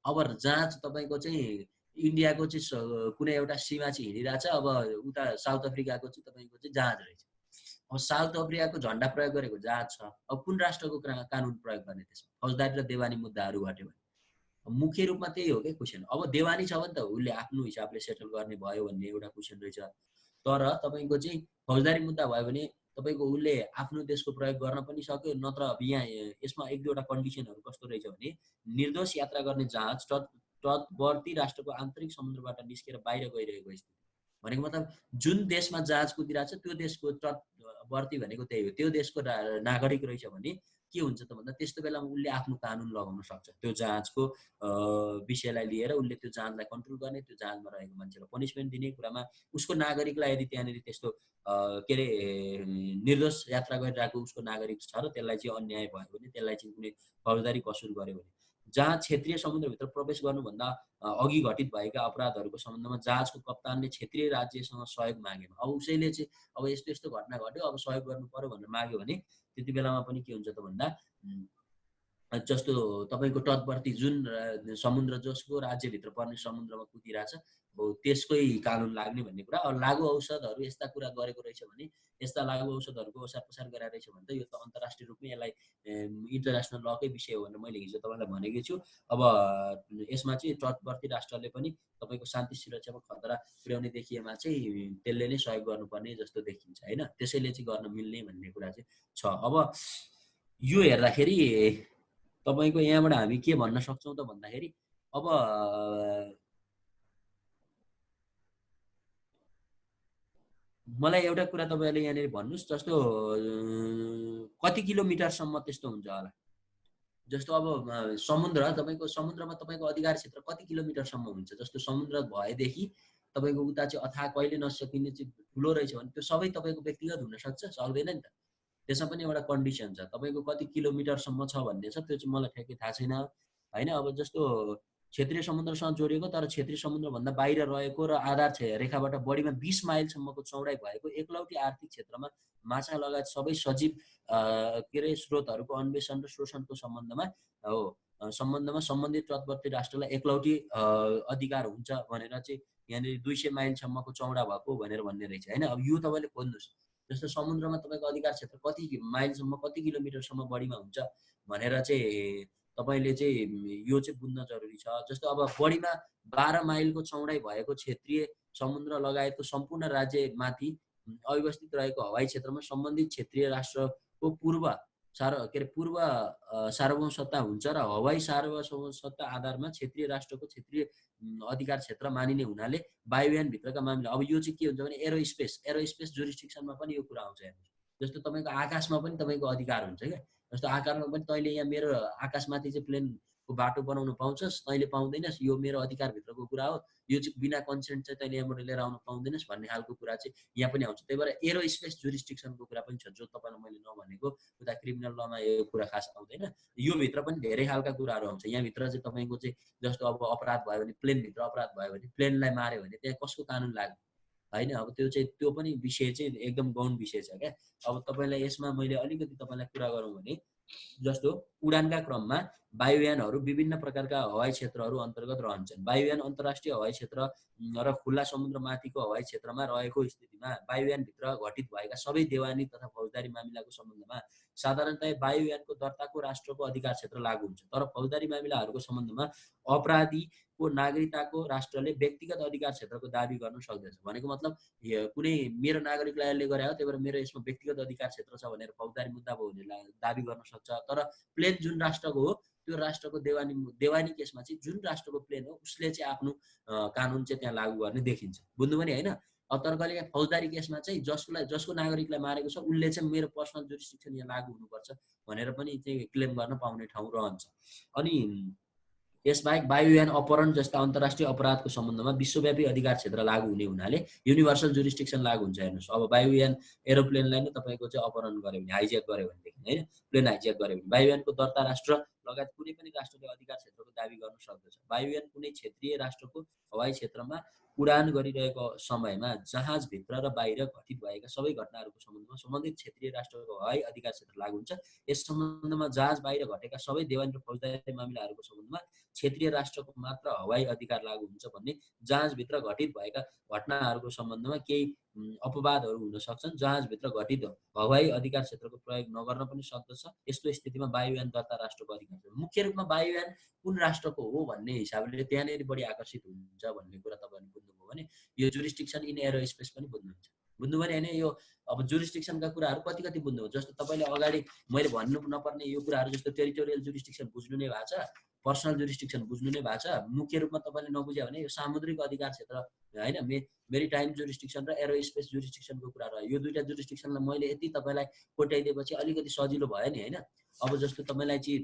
अब जहाज तपाईँको चाहिँ इन्डियाको चाहिँ कुनै एउटा सीमा चाहिँ हिँडिरहेछ, अब उता साउथ अफ्रिकाको चाहिँ तपाईँको चाहिँ जहाज रहेछ। अब साउथ अफ्रिकाको झन्डा प्रयोग गरेको जहाज छ, अब कुन राष्ट्रको कानुन प्रयोग गर्ने त्यसमा? फौजदारी र देवानी मुद्दाहरू घट्यो भने मुख्य रूपमा त्यही हो क्या क्वेसन। अब देवानी छ भने त उसले आफ्नो हिसाबले सेटल गर्ने भयो भन्ने एउटा क्वेसन रहेछ। तर तपाईँको चाहिँ फौजदारी मुद्दा भयो भने तपाईँको उसले आफ्नो देशको प्रयोग गर्न पनि सक्यो, नत्र यहाँ यसमा एक दुईवटा कन्डिसनहरू कस्तो रहेछ भने निर्दोष यात्रा गर्ने जहाज तटवर्ती राष्ट्रको आन्तरिक समुद्रबाट निस्केर बाहिर गइरहेको स्थिति भनेको मतलब जुन देशमा जहाज कुदिरहेको छ त्यो देशको तटवर्ती भनेको त्यही हो, त्यो देशको नागरिक रहेछ भने के हुन्छ त भन्दा त्यस्तो बेलामा उसले आफ्नो कानुन लगाउन सक्छ। त्यो जहाजको विषयलाई लिएर उसले त्यो जहाजलाई कन्ट्रोल गर्ने, त्यो जहाजमा रहेको मान्छेलाई पनिसमेन्ट दिने कुरामा उसको नागरिकलाई यदि त्यहाँनिर त्यस्तो के अरे निर्दोष यात्रा गरिरहेको उसको नागरिक छ र त्यसलाई चाहिँ अन्याय भयो भने, त्यसलाई चाहिँ कुनै फौजदारी कसुर गर्यो भने, जहाँ क्षेत्रीय समुद्रभित्र प्रवेश गर्नुभन्दा अघि घटित भएका अपराधहरूको सम्बन्धमा जहाजको कप्तानले क्षेत्रीय राज्यसँग सहयोग मागेन, अब उसैले चाहिँ अब यस्तो यस्तो घटना घट्यो अब सहयोग गर्नु पर्यो भनेर माग्यो भने त्यति बेलामा पनि के हुन्छ त भन्दा जस्तो तपाईँको तटवर्ती जुन समुद्र जसको राज्यभित्र पर्ने समुद्रमा कुदिरहेछ हो त्यसकै कानुन लाग्ने भन्ने कुरा। अब लागु औषधहरू यस्ता कुरा गरेको रहेछ भने, यस्ता लागु औषधहरूको ओसार पसार गराएको रहेछ भने त यो त अन्तर्राष्ट्रिय रूपमै यसलाई इन्टरनेसनल लकै विषय हो भनेर मैले हिजो तपाईँलाई भनेकै छु। अब यसमा चाहिँ तटवर्ती राष्ट्रले पनि तपाईँको शान्ति सुरक्षामा खतरा पुर्याउने देखिएमा चाहिँ त्यसले नै सहयोग गर्नुपर्ने जस्तो देखिन्छ होइन, त्यसैले चाहिँ गर्न मिल्ने भन्ने कुरा चाहिँ छ। अब यो हेर्दाखेरि तपाईँको यहाँबाट हामी के भन्न सक्छौँ त भन्दाखेरि अब मलाई एउटा कुरा तपाईँले यहाँनिर भन्नुहोस्, जस्तो कति किलोमिटरसम्म त्यस्तो हुन्छ होला? जस्तो अब समुद्र तपाईँको समुद्रमा तपाईँको अधिकार क्षेत्र कति किलोमिटरसम्म हुन्छ? जस्तो समुद्र भएदेखि तपाईँको उता चाहिँ अथाह कहिले नसकिने चाहिँ ठुलो रहेछ भने त्यो सबै तपाईँको व्यक्तिगत हुनसक्छ, सक्दैन नि त। त्यसमा पनि एउटा कन्डिसन छ, तपाईँको कति किलोमिटरसम्म छ भन्ने छ, त्यो चाहिँ मलाई ठ्याक्कै थाहा छैन होइन। अब जस्तो क्षेत्रीय समुद्रसँग जोडिएको तर क्षेत्रीय समुद्रभन्दा बाहिर रहेको र आधार रेखाबाट बढीमा 20 माइलसम्मको चौडाइ भएको एकलौटी आर्थिक क्षेत्रमा माछा लगायत सबै सजीव के अरे स्रोतहरूको अन्वेषण र शोषणको सम्बन्धमा सम्बन्धित तटवर्ती राष्ट्रलाई एकलौटी अधिकार हुन्छ भनेर चाहिँ यहाँनिर 200 माइलसम्मको चौडा भएको भनेर भन्ने रहेछ होइन। अब यो तपाईँले खोज्नुहोस्, जस्तो समुद्रमा तपाईँको अधिकार क्षेत्र कति माइलसम्म कति किलोमिटरसम्म बढीमा हुन्छ भनेर चाहिँ तपाईँले चाहिँ यो चाहिँ बुझ्न जरुरी छ। जस्तो अब बढीमा 12 माइलको चौडाइ भएको क्षेत्रीय समुद्र लगायतको सम्पूर्ण राज्यमाथि अव्यवस्थित रहेको हवाई क्षेत्रमा सम्बन्धित क्षेत्रीय राष्ट्रको पूर्व सार्वभौमसत्ता हुन्छ र हवाई सार्वभौमसत्ता आधारमा क्षेत्रीय राष्ट्रको क्षेत्रीय अधिकार क्षेत्र मानिने हुनाले वायुयानभित्रका मामिला, अब यो चाहिँ के हुन्छ भने एरोस्पेस जुरिस्डिक्सनमा पनि यो कुरा आउँछ। जस्तो तपाईँको आकाशमा पनि तपाईँको अधिकार हुन्छ क्या, जस्तो आकाशमा पनि तैँले यहाँ मेरो आकाशमाथि चाहिँ प्लेनको बाटो बनाउन पाउँछस्, तैँले पाउँदैनस्, यो मेरो अधिकारभित्रको कुरा हो, यो चाहिँ बिना कन्सेन्ट चाहिँ तैँले यहाँबाट लिएर आउन पाउँदैनस् भन्ने खालको कुरा चाहिँ यहाँ पनि आउँछ। त्यही भएर एरोस्पेस जुरिस्डिक्सनको कुरा पनि छ, जो तपाईँलाई मैले नभनेको उता क्रिमिनल लमा यो कुरा खास आउँदैन। यो भित्र पनि धेरै खालका कुराहरू आउँछ। यहाँभित्र चाहिँ तपाईँको चाहिँ जस्तो अब अपराध भयो भने, प्लेनभित्र अपराध भयो भने प्लेनलाई मार्यो भने त्यहाँ कसको कानुन लाग्यो होइन। अब त्यो पनि विषय चाहिँ एकदम गौण विषय छ क्या। अब तपाईँलाई यसमा मैले अलिकति तपाईँलाई कुरा गरौँ भने जस्तो उडानका क्रममा वायुयानहरू विभिन्न प्रकारका हवाई क्षेत्रहरू अन्तर्गत रहन्छन्। वायुयान अन्तर्राष्ट्रिय हवाई क्षेत्र र खुल्ला समुद्रमाथिको हवाई क्षेत्रमा रहेको स्थितिमा वायुयानभित्र घटित भएका सबै देवानी तथा फौजदारी मामिलाको सम्बन्धमा साधारणतया वायुयानको दर्ताको राष्ट्रको अधिकार क्षेत्र लागू हुन्छ। तर फौजदारी मामिलाहरूको सम्बन्धमा अपराधीको नागरिकताको राष्ट्रले व्यक्तिगत अधिकार क्षेत्रको दाबी गर्न सक्दछ। भनेको मतलब कुनै मेरो नागरिकलाई यसले गरे हो त्यही भएर मेरो यसमा व्यक्तिगत अधिकार क्षेत्र छ भनेर फौजदारी मुद्दा भयो भने दाबी गर्न सक्छ। तर प्लेन जुन राष्ट्रको हो त्यो राष्ट्रको देवानी केसमा चाहिँ जुन राष्ट्रको प्लेन हो उसले चाहिँ आफ्नो कानुन चाहिँ त्यहाँ लागू गर्ने देखिन्छ। बुझ्नु पनि होइन। तर कहिले फौजदारी केसमा चाहिँ जसको नागरिकलाई मारेको छ उसले चाहिँ मेरो पर्सनल जुरिस्डिक्सन यहाँ लागू हुनुपर्छ भनेर पनि चाहिँ क्लेम गर्न पाउने ठाउँ रहन्छ। अनि यसबाहेक वायुयान अपहरण जस्ता अन्तर्राष्ट्रिय अपराधको सम्बन्धमा विश्वव्यापी अधिकार क्षेत्र लागू हुने हुनाले युनिभर्सल जुरिस्डिक्सन लागू हुन्छ। हेर्नुहोस्, अब वायुयान एरोप्लेनलाई नै तपाईँको चाहिँ अपहरण गर्यो भने, हाइज्याक गर्यो भनेदेखि होइन, प्लेन हाइज्याक गर्यो भने वायुयानको दर्ता राष्ट्र लगायत कुनै पनि राष्ट्रले अधिकार क्षेत्रको दाबी गर्न सक्दछ। वायुयान कुनै क्षेत्रीय राष्ट्रको हवाई क्षेत्रमा उडान गरिरहेको समयमा जहाजभित्र र बाहिर घटित भएका सबै घटनाहरूको सम्बन्धमा सम्बन्धित क्षेत्रीय राष्ट्रको हवाई अधिकार क्षेत्र लागू हुन्छ। यस सम्बन्धमा जहाज बाहिर घटेका सबै देवानी र फौजदारी मामिलाहरूको सम्बन्धमा क्षेत्रीय राष्ट्रको मात्र हवाई अधिकार लागू हुन्छ भने जहाजभित्र घटित भएका घटनाहरूको सम्बन्धमा केही अपवादहरू हुन सक्छन्। जहाजभित्र घटित हवाई अधिकार क्षेत्रको प्रयोग नगर्न पनि सक्दछ। यस्तो स्थितिमा वायुयान दर्ता राष्ट्रको अधिकार छ। मुख्य रूपमा वायुयान कुन राष्ट्रको हो भन्ने हिसाबले त्यहाँनिर बढी आकर्षित हुन्छ भन्ने कुरा तपाईँले बुझ्नुभयो भने यो जुरिस्डिक्सन इन एरो स्पेस पनि बुझ्नुहुन्छ। बुझ्नुभयो नि होइन? यो अब जुरिस्डिक्सनका कुराहरू कति कति बुझ्नुभयो। जस्तो तपाईँले अगाडि मैले भन्नु नपर्ने यो कुराहरू जस्तो टेरिटोरियल जुरिस्डिक्सन बुझ्नु नै भएको छ, पर्सनल जुरिस्डिक्सन बुझ्नु नै भएको छ। मुख्य रूपमा तपाईँले नबुझ्यो भने यो सामुद्रिक अधिकार क्षेत्र होइन, मेरिटाइम जुरिस्डिक्सन र एरो स्पेस जुरिस्डिक्सनको कुरा रह्यो। यो दुईटा जुरिस्डिक्सनलाई मैले यति तपाईँलाई कोट्याइदिएपछि अलिकति सजिलो भयो नि होइन? अब जस्तो तपाईँलाई चाहिँ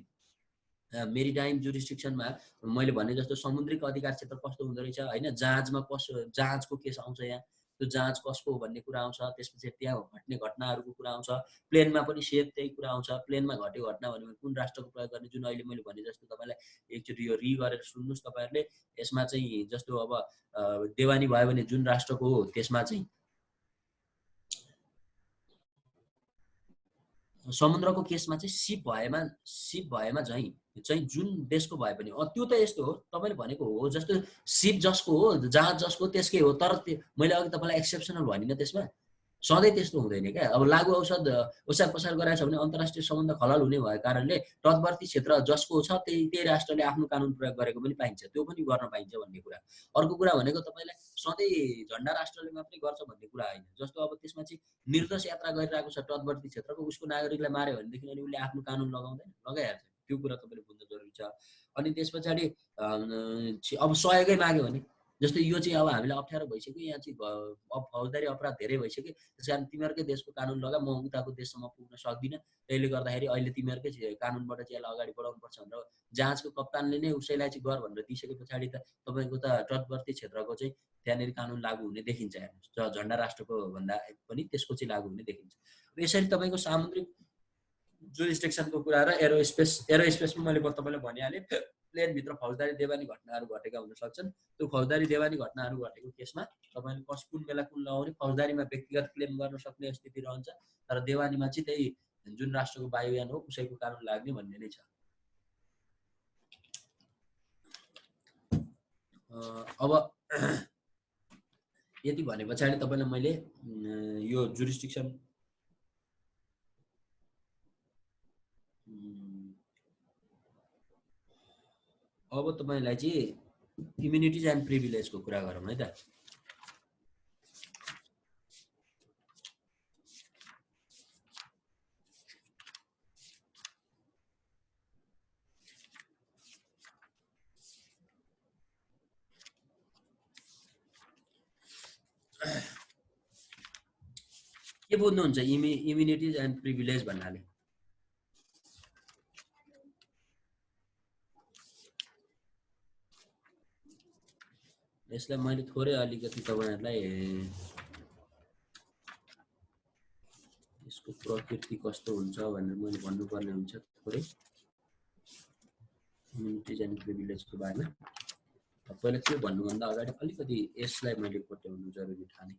मेरिटाइम जुरिस्डिक्सनमा मैले भने जस्तो समुद्रिक अधिकार क्षेत्र कस्तो हुँदो रहेछ होइन, जहाजमा जहाजको केस आउँछ, यहाँ त्यो जहाज कसको हो भन्ने कुरा आउँछ। त्यसपछि त्यहाँ घट्ने घटनाहरूको कुरा आउँछ। प्लेनमा पनि सेम त्यही कुरा आउँछ। प्लेनमा घटेको घटना भन्यो भने कुन राष्ट्रको प्रयोग गर्ने, जुन अहिले मैले भने जस्तो तपाईँलाई एकचोटि यो गरेर सुन्नुहोस् तपाईँहरूले। यसमा चाहिँ जस्तो अब देवानी भयो भने जुन राष्ट्रको हो त्यसमा चाहिँ समुद्रको केसमा चाहिँ सिप भएमा चाहिँ जुन देशको भए पनि त्यो त यस्तो हो तपाईँले भनेको हो। जस्तो सिप जसको हो, जहाज जसको त्यसकै हो। तर मैले अघि तपाईँलाई एक्सेप्सनल भनिनँ, त्यसमा सधैँ त्यस्तो हुँदैन क्या। अब लागु औषध ओसार पसार गराएछ भने अन्तर्राष्ट्रिय सम्बन्ध खलल हुने भएको कारणले तटवर्ती क्षेत्र जसको छ त्यही राष्ट्रले आफ्नो कानुन प्रयोग गरेको पनि पाइन्छ, त्यो पनि गर्न पाइन्छ भन्ने कुरा। अर्को कुरा भनेको तपाईँलाई सधैँ झन्डा राष्ट्रले मात्रै गर्छ भन्ने कुरा होइन। जस्तो अब त्यसमा चाहिँ निर्दोष यात्रा गरिरहेको छ तटवर्ती क्षेत्रको, उसको नागरिकलाई मार्यो भनेदेखि अनि उसले आफ्नो कानुन लगाउँदैन, लगाइहाल्छ। त्यो कुरा तपाईँले बुझ्न जरुरी छ। अनि त्यस पछाडि अब सहयोगै माग्यो भने जस्तै यो चाहिँ अब हामीलाई अप्ठ्यारो भइसक्यो, यहाँ चाहिँ अब फौजदारी अपराध धेरै भइसक्यो, त्यस कारण तिमीहरूकै देशको कानुन लगा, म उताको देशसम्म पुग्न सक्दिनँ, त्यसले गर्दाखेरि अहिले तिमीहरूकै कानुनबाट चाहिँ यसलाई अगाडि बढाउनुपर्छ भनेर जहाजको कप्तानले नै उसैलाई चाहिँ गर भनेर दिइसके पछाडि त तपाईँको त तटवर्ती क्षेत्रको चाहिँ त्यहाँनिर कानुन लागू हुने देखिन्छ। हेर्नुहोस्, झन्डा राष्ट्रको भन्दा पनि त्यसको चाहिँ लागू हुने देखिन्छ। यसरी तपाईँको सामुद्रिक जुरिस्डिक्सनको कुरा र एरो स्पेसमा मैले तपाईँलाई भनिहालेँ। प्लेनभित्र फौजदारी देवानी घटनाहरू घटेका हुन सक्छन्। त्यो फौजदारी देवानी घटनाहरू घटेको केसमा तपाईँले कुन बेला कुन लगाउने, फौजदारीमा व्यक्तिगत क्लेम गर्न सक्ने स्थिति रहन्छ, तर देवानीमा चाहिँ त्यही जुन राष्ट्रको वायुयान हो उसैको कानुन लाग्ने भन्ने नै छ। अब यति भने पछाडि तपाईँलाई मैले यो जुरिस्डिक्सन अब तपाईँलाई चाहिँ इम्युनिटिज एन्ड प्रिभिलेजको कुरा गरौँ है त। के बुझ्नुहुन्छ इम्युनिटिज एन्ड प्रिभिलेज भन्नाले? यसलाई मैले थोरै अलिकति तपाईँहरूलाई यसको प्रकृति कस्तो हुन्छ भनेर मैले भन्नुपर्ने हुन्छ थोरै इम्युनिटिज एन्ड प्रिभिलेजको बारेमा। पहिला के भन्नुभन्दा अगाडि अलिकति यसलाई मैले कोट्याउनु जरुरी ठाने।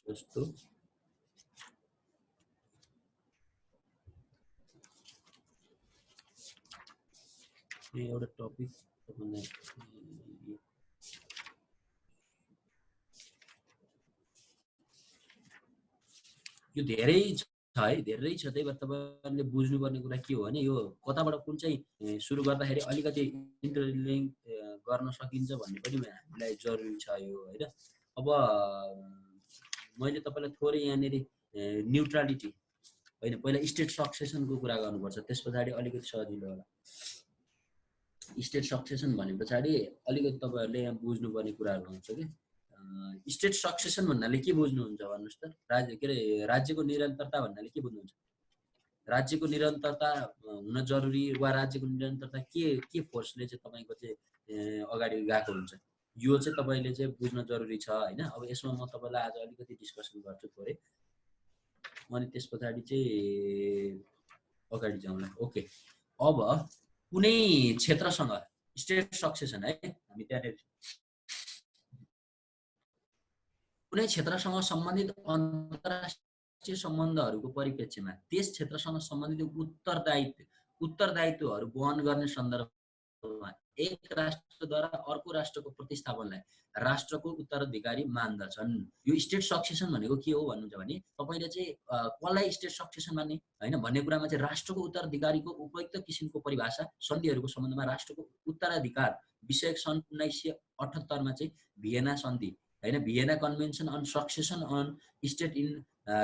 जस्तो एउटा टपिक तपाईँलाई यो धेरै छ है, धेरै छ। त्यही भएर तपाईँले बुझ्नुपर्ने कुरा के हो भने यो कताबाट कुन चाहिँ सुरु गर्दाखेरि अलिकति इन्टरलिङ्क गर्न सकिन्छ भन्ने पनि हामीलाई जरुरी छ यो होइन। अब मैले तपाईँलाई थोरै यहाँनिर न्युट्रालिटी होइन, पहिला स्टेट सक्सेसनको कुरा गर्नुपर्छ, त्यस पछाडि अलिकति सजिलो होला। स्टेट सक्सेसन भने पछाडि अलिकति तपाईँहरूले यहाँ बुझ्नुपर्ने कुराहरू हुन्छ कि स्टेट सक्सेसन भन्नाले के बुझ्नुहुन्छ भन्नुहोस् त? राज्यको निरन्तरता भन्नाले के बुझ्नुहुन्छ? राज्यको निरन्तरता हुन जरुरी वा राज्यको निरन्तरता के फोर्सले चाहिँ तपाईँको चाहिँ अगाडि गएको हुन्छ, यो चाहिँ तपाईँले चाहिँ बुझ्न जरुरी छ होइन। अब यसमा म तपाईँलाई आज अलिकति डिस्कसन गर्छु थोरै, अनि त्यस पछाडि चाहिँ अगाडि जाउँला। ओके, अब कुनै क्षेत्रसँग स्टेट सक्सेसन है, हामी त्यहाँनिर कुनै क्षेत्रसँग सम्बन्धित अन्तर्राष्ट्रिय सम्बन्धहरूको परिप्रेक्ष्यमा त्यस क्षेत्रसँग सम्बन्धित उत्तरदायित्वहरू वहन गर्ने सन्दर्भमा एक राष्ट्रद्वारा अर्को राष्ट्रको प्रतिस्थापनलाई राष्ट्रको उत्तराधिकारी मान्दछन्। यो स्टेट सक्सेसन भनेको के हो भन्नुहुन्छ भने तपाईँले चाहिँ कसलाई स्टेट सक्सेसन मान्ने होइन भन्ने कुरामा चाहिँ राष्ट्रको उत्तराधिकारीको उपयुक्त किसिमको परिभाषा सन्धिहरूको सम्बन्धमा राष्ट्रको उत्तराधिकार विषयक सन् 1978 चाहिँ भियना सन्धि होइन Vienna convention on succession on state in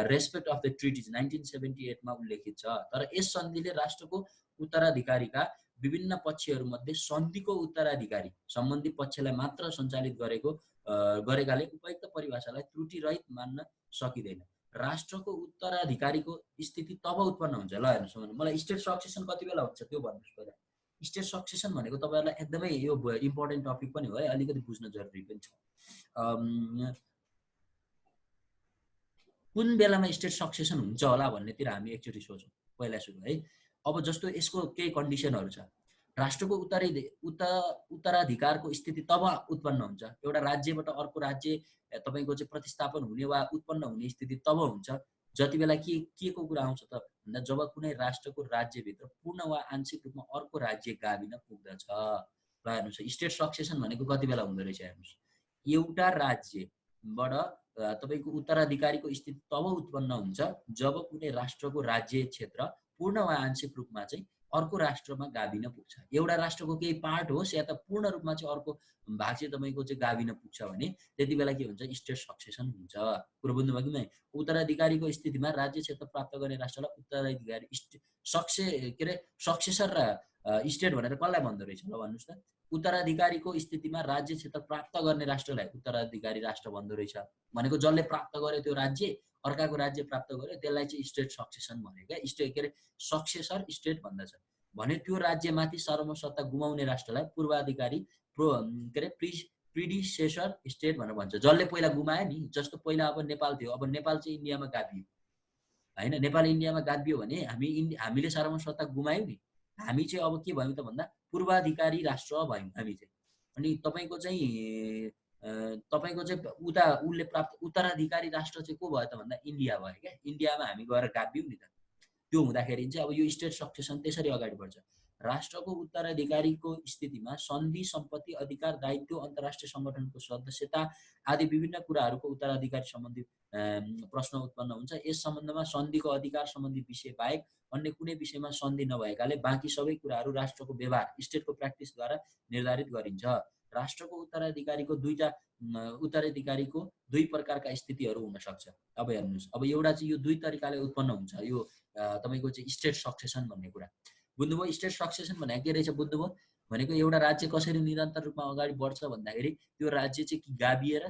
respect of the treaties 1978 मा उल्लेखित छ। तर यस सन्धिले राष्ट्रको उत्तराधिकारीका विभिन्न पक्षहरूमध्ये सन्धिको उत्तराधिकारी सम्बन्धी पक्षलाई मात्र सञ्चालित गरेकाले उपयुक्त परिभाषालाई त्रुटिरहित मान्न सकिँदैन। राष्ट्रको उत्तराधिकारीको स्थिति तब उत्पन्न हुन्छ। ल हेर्नुहोस् मलाई स्टेट सक्सेसन कति बेला हुन्छ त्यो भन्नुहोस् पहिला। स्टेट सक्सेसन भनेको तपाईँहरूलाई एकदमै यो इम्पोर्टेन्ट टपिक पनि हो है, अलिकति बुझ्न जरुरी पनि छ। कुन बेलामा स्टेट सक्सेसन हुन्छ होला भन्नेतिर हामी एकचोटि सोचौँ पहिला सुरु है। अब जस्तो यसको केही कन्डिसनहरू छ। राष्ट्रको उत्तराधिकारको स्थिति तब उत्पन्न हुन्छ, एउटा राज्यबाट अर्को राज्य तपाईँको चाहिँ प्रतिस्थापन हुने वा उत्पन्न हुने स्थिति तब हुन्छ जति बेला के को कुरा आउँछ त भन्दा जब कुनै राष्ट्रको राज्यभित्र पूर्ण वा आंशिक रूपमा अर्को राज्य गाभिन पुग्दछ। ल हेर्नुहोस् स्टेट सक्सेसन भनेको कति बेला हुँदो रहेछ हेर्नुहोस्। एउटा राज्यबाट तपाईँको उत्तराधिकारीको स्थिति तब उत्पन्न हुन्छ जब कुनै राष्ट्रको राज्य क्षेत्र पूर्ण वा आंशिक रूपमा चाहिँ अर्को राष्ट्रमा गाभिन पुग्छ। एउटा राष्ट्रको केही पार्ट होस् या त पूर्ण रूपमा चाहिँ अर्को भाग चाहिँ तपाईँको चाहिँ गाभिन पुग्छ भने त्यति बेला के हुन्छ स्टेट सक्सेसन हुन्छ। कुरो बुझ्नुभयो कि नै? उत्तराधिकारीको स्थितिमा राज्य क्षेत्र प्राप्त गर्ने राष्ट्रलाई उत्तराधिकारी सक्सेसर र स्टेट भनेर कसलाई भन्दो रहेछ ल भन्नुहोस् त। उत्तराधिकारीको स्थितिमा राज्य क्षेत्र प्राप्त गर्ने राष्ट्रलाई उत्तराधिकारी राष्ट्र भन्दो रहेछ। भनेको जसले प्राप्त गर्यो त्यो राज्य अर्काको राज्य प्राप्त गर्यो त्यसलाई चाहिँ स्टेट सक्सेसन भन्यो क्या। स्टेट सक्सेसर स्टेट भन्दछ भने त्यो राज्यमाथि सार्वभौमसत्ता गुमाउने राष्ट्रलाई पूर्वाधिकारी प्रिडिसेसर स्टेट भनेर भन्छ। जसले पहिला गुमायो नि, जस्तो पहिला अब नेपाल थियो, अब नेपाल चाहिँ इन्डियामा गाभियो होइन, नेपाल इन्डियामा गाभियो भने हामीले सार्वभौमसत्ता गुमायौँ नि, हामी चाहिँ अब के भयौँ त भन्दा पूर्वाधिकारी राष्ट्र भयौँ हामी चाहिँ। अनि तपाईँको चाहिँ उसले प्राप्त उत्तराधिकारी राष्ट्र चाहिँ को भयो त भन्दा इन्डिया भयो क्या। इन्डियामा हामी गएर गाभियौँ नि त। त्यो हुँदाखेरि चाहिँ अब यो स्टेट सक्सेसन त्यसरी अगाडि बढ्छ। राष्ट्रको उत्तराधिकारीको स्थितिमा सन्धि, सम्पत्ति, अधिकार, दायित्व, अन्तर्राष्ट्रिय सङ्गठनको सदस्यता आदि विभिन्न कुराहरूको उत्तराधिकारी सम्बन्धी प्रश्न उत्पन्न हुन्छ। यस सम्बन्धमा सन्धिको अधिकार सम्बन्धी विषय बाहेक अन्य कुनै विषयमा सन्धि नभएकाले बाँकी सबै कुराहरू राष्ट्रको व्यवहार स्टेटको प्र्याक्टिसद्वारा निर्धारित गरिन्छ। राष्ट्रको उत्तराधिकारीको दुई प्रकारका स्थितिहरू हुन सक्छ। अब हेर्नुहोस्, अब एउटा चाहिँ यो दुई तरिकाले उत्पन्न हुन्छ यो तपाईँको चाहिँ स्टेट सक्सेसन भन्ने कुरा बुझ्नुभयो। स्टेट सक्सेसन भनेको के रहेछ बुझ्नुभयो? भनेको एउटा राज्य कसरी निरन्तर रूपमा अगाडि बढ्छ भन्दाखेरि त्यो राज्य चाहिँ गाभिएर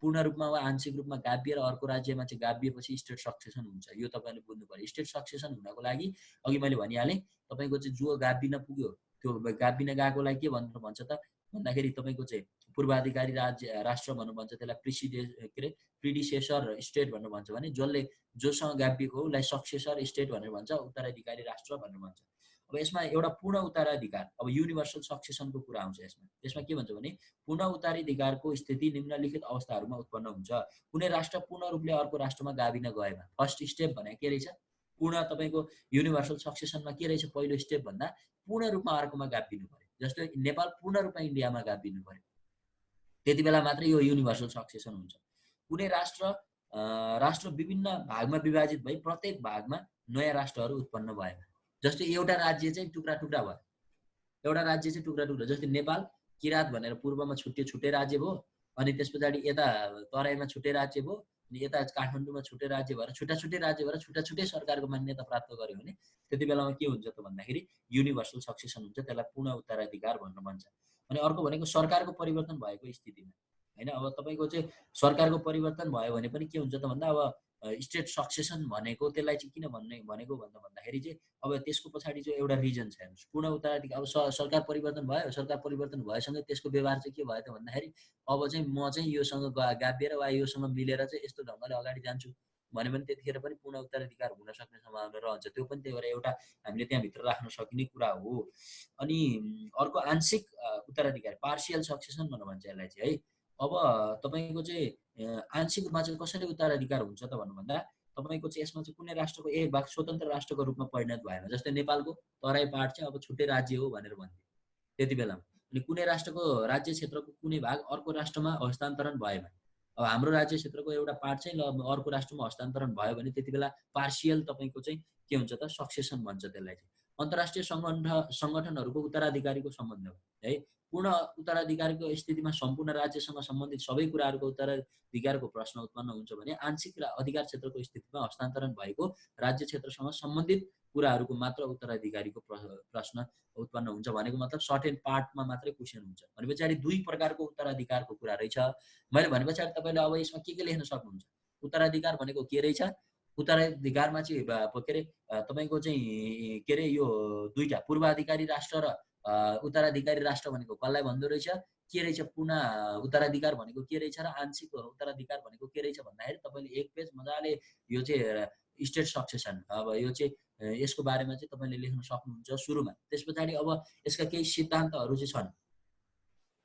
पूर्ण रूपमा वा आंशिक रूपमा गाभिएर अर्को राज्यमा चाहिँ गाभिएपछि स्टेट सक्सेसन हुन्छ। यो तपाईँले बुझ्नु पर्यो। स्टेट सक्सेसन हुनको लागि अघि मैले भनिहालेँ तपाईँको चाहिँ जो गाभिन पुग्यो त्यो गाभिन गएकोलाई के भनेर भन्छ त भन्दाखेरि तपाईँको चाहिँ पूर्वाधिकारी राष्ट्र भन्नु भन्छ, त्यसलाई प्रिडिसेसर स्टेट भनेर भन्छ। भने जोसँग गाभिएको हो उसलाई सक्सेसर स्टेट भनेर भन्छ, उत्तराधिकारी राष्ट्र भनेर भन्छ। अब यसमा एउटा पूर्ण उत्तराधिकार, अब युनिभर्सल सक्सेसनको कुरा आउँछ यसमा के भन्छ भने पूर्ण उत्तराधिकारको स्थिति निम्नलिखित अवस्थाहरूमा उत्पन्न हुन्छ। कुनै राष्ट्र पूर्ण रूपले अर्को राष्ट्रमा गाभिन गएमा फर्स्ट स्टेप भने के रहेछ? पूर्ण तपाईँको युनिभर्सल सक्सेसनमा के रहेछ? पहिलो स्टेप भन्दा पूर्ण रूपमा अर्कोमा गाभिनु पर्यो। जस्तो नेपाल पूर्ण रूपमा इन्डियामा गाभिनु पर्यो, त्यति बेला मात्रै यो युनिभर्सल सक्सेसन हुन्छ। कुनै राष्ट्र विभिन्न भागमा विभाजित भई प्रत्येक भागमा नयाँ राष्ट्रहरू उत्पन्न भएमा, जस्तो एउटा राज्य चाहिँ टुक्रा टुक्रा भयो, एउटा राज्य चाहिँ टुक्रा टुक्रा, जस्तै नेपाल किरात भनेर पूर्वमा छुट्टै राज्य भयो, अनि त्यस पछाडि यता तराईमा छुट्टै राज्य भयो, अनि यता काठमाडौँमा छुट्टै राज्य भएर छुट्टै राज्य भएर छुट्टै सरकारको मान्यता प्राप्त गर्यो भने त्यति बेलामा के हुन्छ त भन्दाखेरि युनिभर्सल सक्सेसन हुन्छ। त्यसलाई पूर्ण उत्तराधिकार भन्न भन्छ। अनि अर्को भनेको सरकारको परिवर्तन भएको स्थितिमा होइन। अब तपाईँको चाहिँ सरकारको परिवर्तन भयो भने पनि के हुन्छ त भन्दा अब स्टेट सक्सेसन भनेको त्यसलाई चाहिँ किन भनेको भन्दाखेरि चाहिँ अब त्यसको पछाडि चाहिँ एउटा रिजन छ हेर्नुहोस्। पूर्ण उत्तराधिकार, अब सरकार परिवर्तन भयो, सरकार परिवर्तन भएसँगै त्यसको व्यवहार चाहिँ के भयो त भन्दाखेरि अब चाहिँ म चाहिँ योसँग गाभिएर वा योसँग मिलेर चाहिँ यस्तो ढङ्गले अगाडि जान्छु भन्यो भने त्यतिखेर पनि पूर्ण उत्तराधिकार हुन सक्ने सम्भावना रहन्छ। त्यो पनि त्यही भएर एउटा हामीले त्यहाँभित्र राख्न सकिने कुरा हो। अनि अर्को आंशिक उत्तराधिकार, पार्सियल सक्सेसन भनेर भन्छ यसलाई चाहिँ है। अब तपाईँको चाहिँ आंशिक रूपमा चाहिँ कसरी उत्तराधिकार हुन्छ त भन्नुभन्दा तपाईँको चाहिँ यसमा चाहिँ कुनै राष्ट्रको एक भाग स्वतन्त्र राष्ट्रको रूपमा परिणत भएन। जस्तै नेपालको तराई पहाड चाहिँ अब छुट्टै राज्य हो भनेर भन्थे त्यति बेलामा। अनि कुनै राष्ट्रको राज्य क्षेत्रको कुनै भाग अर्को राष्ट्रमा हस्तान्तरण भएमा, अब हाम्रो राज्य क्षेत्रको एउटा पार्ट चाहिँ अर्को राष्ट्रमा हस्तान्तरण भयो भने त्यति बेला पार्सियल तपाईँको चाहिँ के हुन्छ त सक्सेसन भन्छ त्यसलाई चाहिँ। अन्तर्राष्ट्रिय सङ्गठनहरूको उत्तराधिकारीको सम्बन्ध है। पूर्ण उत्तराधिकारको स्थितिमा सम्पूर्ण राज्यसँग सम्बन्धित सबै कुराहरूको उत्तराधिकारको प्रश्न उत्पन्न हुन्छ भने आंशिक अधिकार क्षेत्रको स्थितिमा हस्तान्तरण भएको राज्य क्षेत्रसँग सम्बन्धित कुराहरूको मात्र उत्तराधिकारीको प्रश्न उत्पन्न हुन्छ भनेको मतलब सर्टेन पार्टमा मात्रै क्वेसन हुन्छ भने पछाडि दुई प्रकारको उत्तराधिकारको कुरा रहेछ। मैले भने पछाडि तपाईँले अब यसमा के लेख्न सक्नुहुन्छ? उत्तराधिकार भनेको के रहेछ? उत्तराधिकारमा चाहिँ के अरे तपाईँको चाहिँ के अरे यो दुईटा पूर्वाधिकारी राष्ट्र र उत्तराधिकारी राष्ट्र भनेको कसलाई भन्दो रहेछ, के रहेछ पूर्ण उत्तराधिकार भनेको के रहेछ र आंशिक उत्तराधिकार भनेको के रहेछ भन्दाखेरि तपाईँले एक पेज मजाले यो चाहिँ स्टेट सक्सेसन अब यो चाहिँ यसको बारेमा चाहिँ तपाईँले लेख्न सक्नुहुन्छ सुरुमा। त्यस पछाडि अब यसका केही सिद्धान्तहरू चाहिँ छन्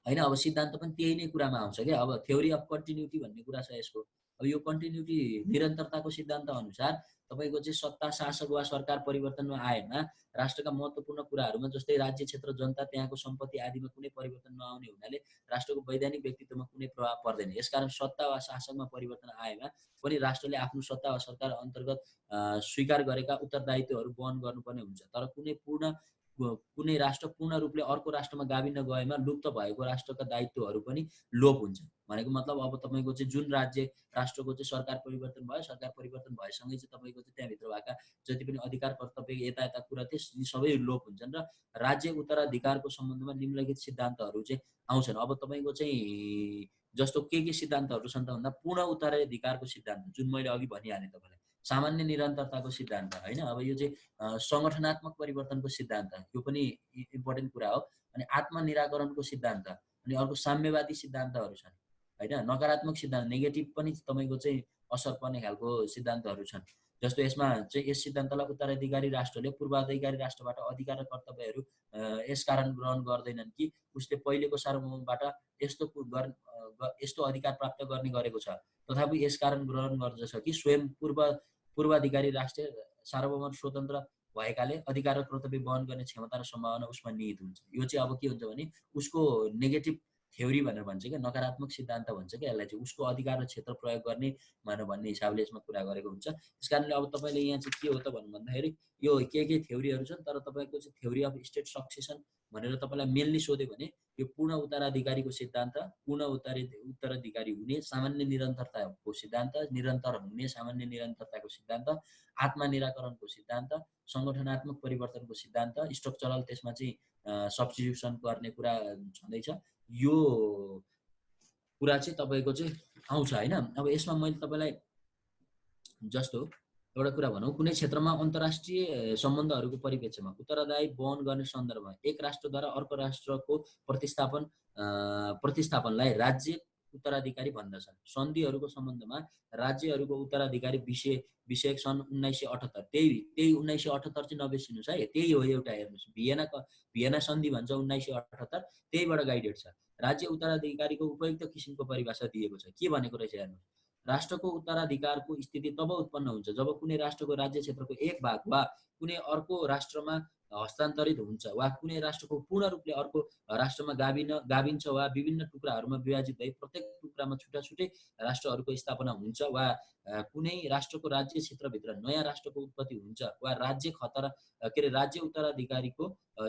होइन। अब सिद्धान्त पनि त्यही नै कुरामा आउँछ क्या। अब थ्योरी अफ कन्टिन्युटी भन्ने कुरा छ यसको। अब यो कन्टिन्युटी निरन्तरताको सिद्धान्त अनुसार तपाईँको चाहिँ सत्ता शासक वा सरकार परिवर्तनमा आएमा राष्ट्रका महत्त्वपूर्ण कुराहरूमा जस्तै राज्य क्षेत्र जनता त्यहाँको सम्पत्ति आदिमा कुनै परिवर्तन नआउने हुनाले राष्ट्रको वैधानिक व्यक्तित्वमा कुनै प्रभाव पर्दैन। यसकारण सत्ता वा शासकमा परिवर्तन आएमा पनि राष्ट्रले आफ्नो सत्ता वा सरकार अन्तर्गत स्वीकार गरेका उत्तरदायित्वहरू वहन गर्नुपर्ने हुन्छ। तर कुनै राष्ट्र पूर्ण रूपले अर्को राष्ट्रमा गाभिन गएमा लुप्त भएको राष्ट्रका दायित्वहरू पनि लोप हुन्छ भनेको मतलब अब तपाईँको चाहिँ जुन राज्य राष्ट्रको चाहिँ सरकार परिवर्तन भयो, सरकार परिवर्तन भएसँगै चाहिँ तपाईँको चाहिँ त्यहाँभित्र भएका जति पनि अधिकार कर्तव्य यता कुरा थिए सबै लोप हुन्छन् र राज्य उत्तराधिकारको सम्बन्धमा निम्नलिखित सिद्धान्तहरू चाहिँ आउँछन्। अब तपाईँको चाहिँ जस्तो के सिद्धान्तहरू छन् त भन्दा पूर्ण उत्तराधिकारको सिद्धान्त जुन मैले अघि भनिहालेँ तपाईँलाई, सामान्य निरन्तरताको सिद्धान्त होइन। अब यो चाहिँ सङ्गठनात्मक परिवर्तनको सिद्धान्त, यो पनि इम्पोर्टेन्ट कुरा हो। अनि आत्मनिराकरणको सिद्धान्त, अनि अर्को साम्यवादी सिद्धान्तहरू छन् होइन। नकारात्मक सिद्धान्त नेगेटिभ पनि तपाईँको चाहिँ असर पर्ने खालको सिद्धान्तहरू छन्। जस्तो यसमा चाहिँ यस सिद्धान्तलाई उत्तराधिकारी राष्ट्रले पूर्वाधिकारी राष्ट्रबाट अधिकार र कर्तव्यहरू यसकारण ग्रहण गर्दैनन् कि उसले पहिलेको सार्वभौमबाट यस्तो अधिकार प्राप्त गर्ने गरेको छ, तथापि यसकारण ग्रहण गर्दछ कि स्वयं पूर्वाधिकारी राष्ट्र सार्वभौम स्वतन्त्र भएकाले अधिकार र कर्तव्य वहन गर्ने क्षमता र सम्भावना उसमा निहित हुन्छ। यो चाहिँ अब के हुन्छ भने उसको नेगेटिभ थ्योरी भनेर भन्छ क्या, नकारात्मक सिद्धान्त भन्छ क्या यसलाई चाहिँ। उसको अधिकार र क्षेत्र प्रयोग गर्ने भनेर भन्ने हिसाबले यसमा कुरा गरेको हुन्छ। त्यस कारणले अब तपाईँले यहाँ चाहिँ के हो त भन्दाखेरि यो के थ्योरीहरू छन्, तर तपाईँको चाहिँ थ्योरी अफ स्टेट सक्सेसन भनेर तपाईँलाई मेनली सोध्यो भने यो पूर्ण उत्तराधिकारीको सिद्धान्त, पूर्ण उत्तराधिकारी हुने, सामान्य निरन्तरताको सिद्धान्त, निरन्तर हुने सामान्य निरन्तरताको सिद्धान्त, आत्मनिराकरणको सिद्धान्त, सङ्गठनात्मक परिवर्तनको सिद्धान्त, स्ट्रक्चरल त्यसमा चाहिँ सब्स्टिट्युसन गर्ने कुरा छँदैछ। यो कुरा चाहिँ तपाईँको चाहिँ आउँछ होइन। अब यसमा मैले तपाईँलाई जस्तो एउटा कुरा भनौँ, कुनै क्षेत्रमा अन्तर्राष्ट्रिय सम्बन्धहरूको परिप्रेक्ष्यमा उत्तरदायी वहन गर्ने सन्दर्भमा एक राष्ट्रद्वारा अर्को राष्ट्रको प्रतिस्थापनलाई राज्य उत्तराधिकारी भन्दछन्। सन्धिहरूको सम्बन्धमा राज्यहरूको उत्तराधिकारी विषयक सन् 1978, त्यही 1978 चाहिँ नबिर्सिनुहोस् है, त्यही हो एउटा हेर्नुहोस्, भियना सन्धि भन्छ 1978, त्यहीबाट गाइडेड छ। राज्य उत्तराधिकारीको उपयुक्त किसिमको परिभाषा दिएको छ। के भनेको रहेछ हेर्नुहोस्, राष्ट्रको उत्तराधिकारको स्थिति तब उत्पन्न हुन्छ जब कुनै राष्ट्रको राज्य क्षेत्रको एक भाग वा कुनै अर्को राष्ट्रमा हस्तान्तरित हुन्छ वा कुनै राष्ट्रको पूर्ण रूपले अर्को राष्ट्रमा गाभिन्छ वा विभिन्न टुक्राहरूमा विभाजित भई प्रत्येक टुक्रामा छुट्टा छुट्टै राष्ट्रहरूको स्थापना हुन्छ वा कुनै राष्ट्रको राज्य क्षेत्रभित्र नयाँ राष्ट्रको उत्पत्ति हुन्छ वा राज्य उत्तराधिकारीको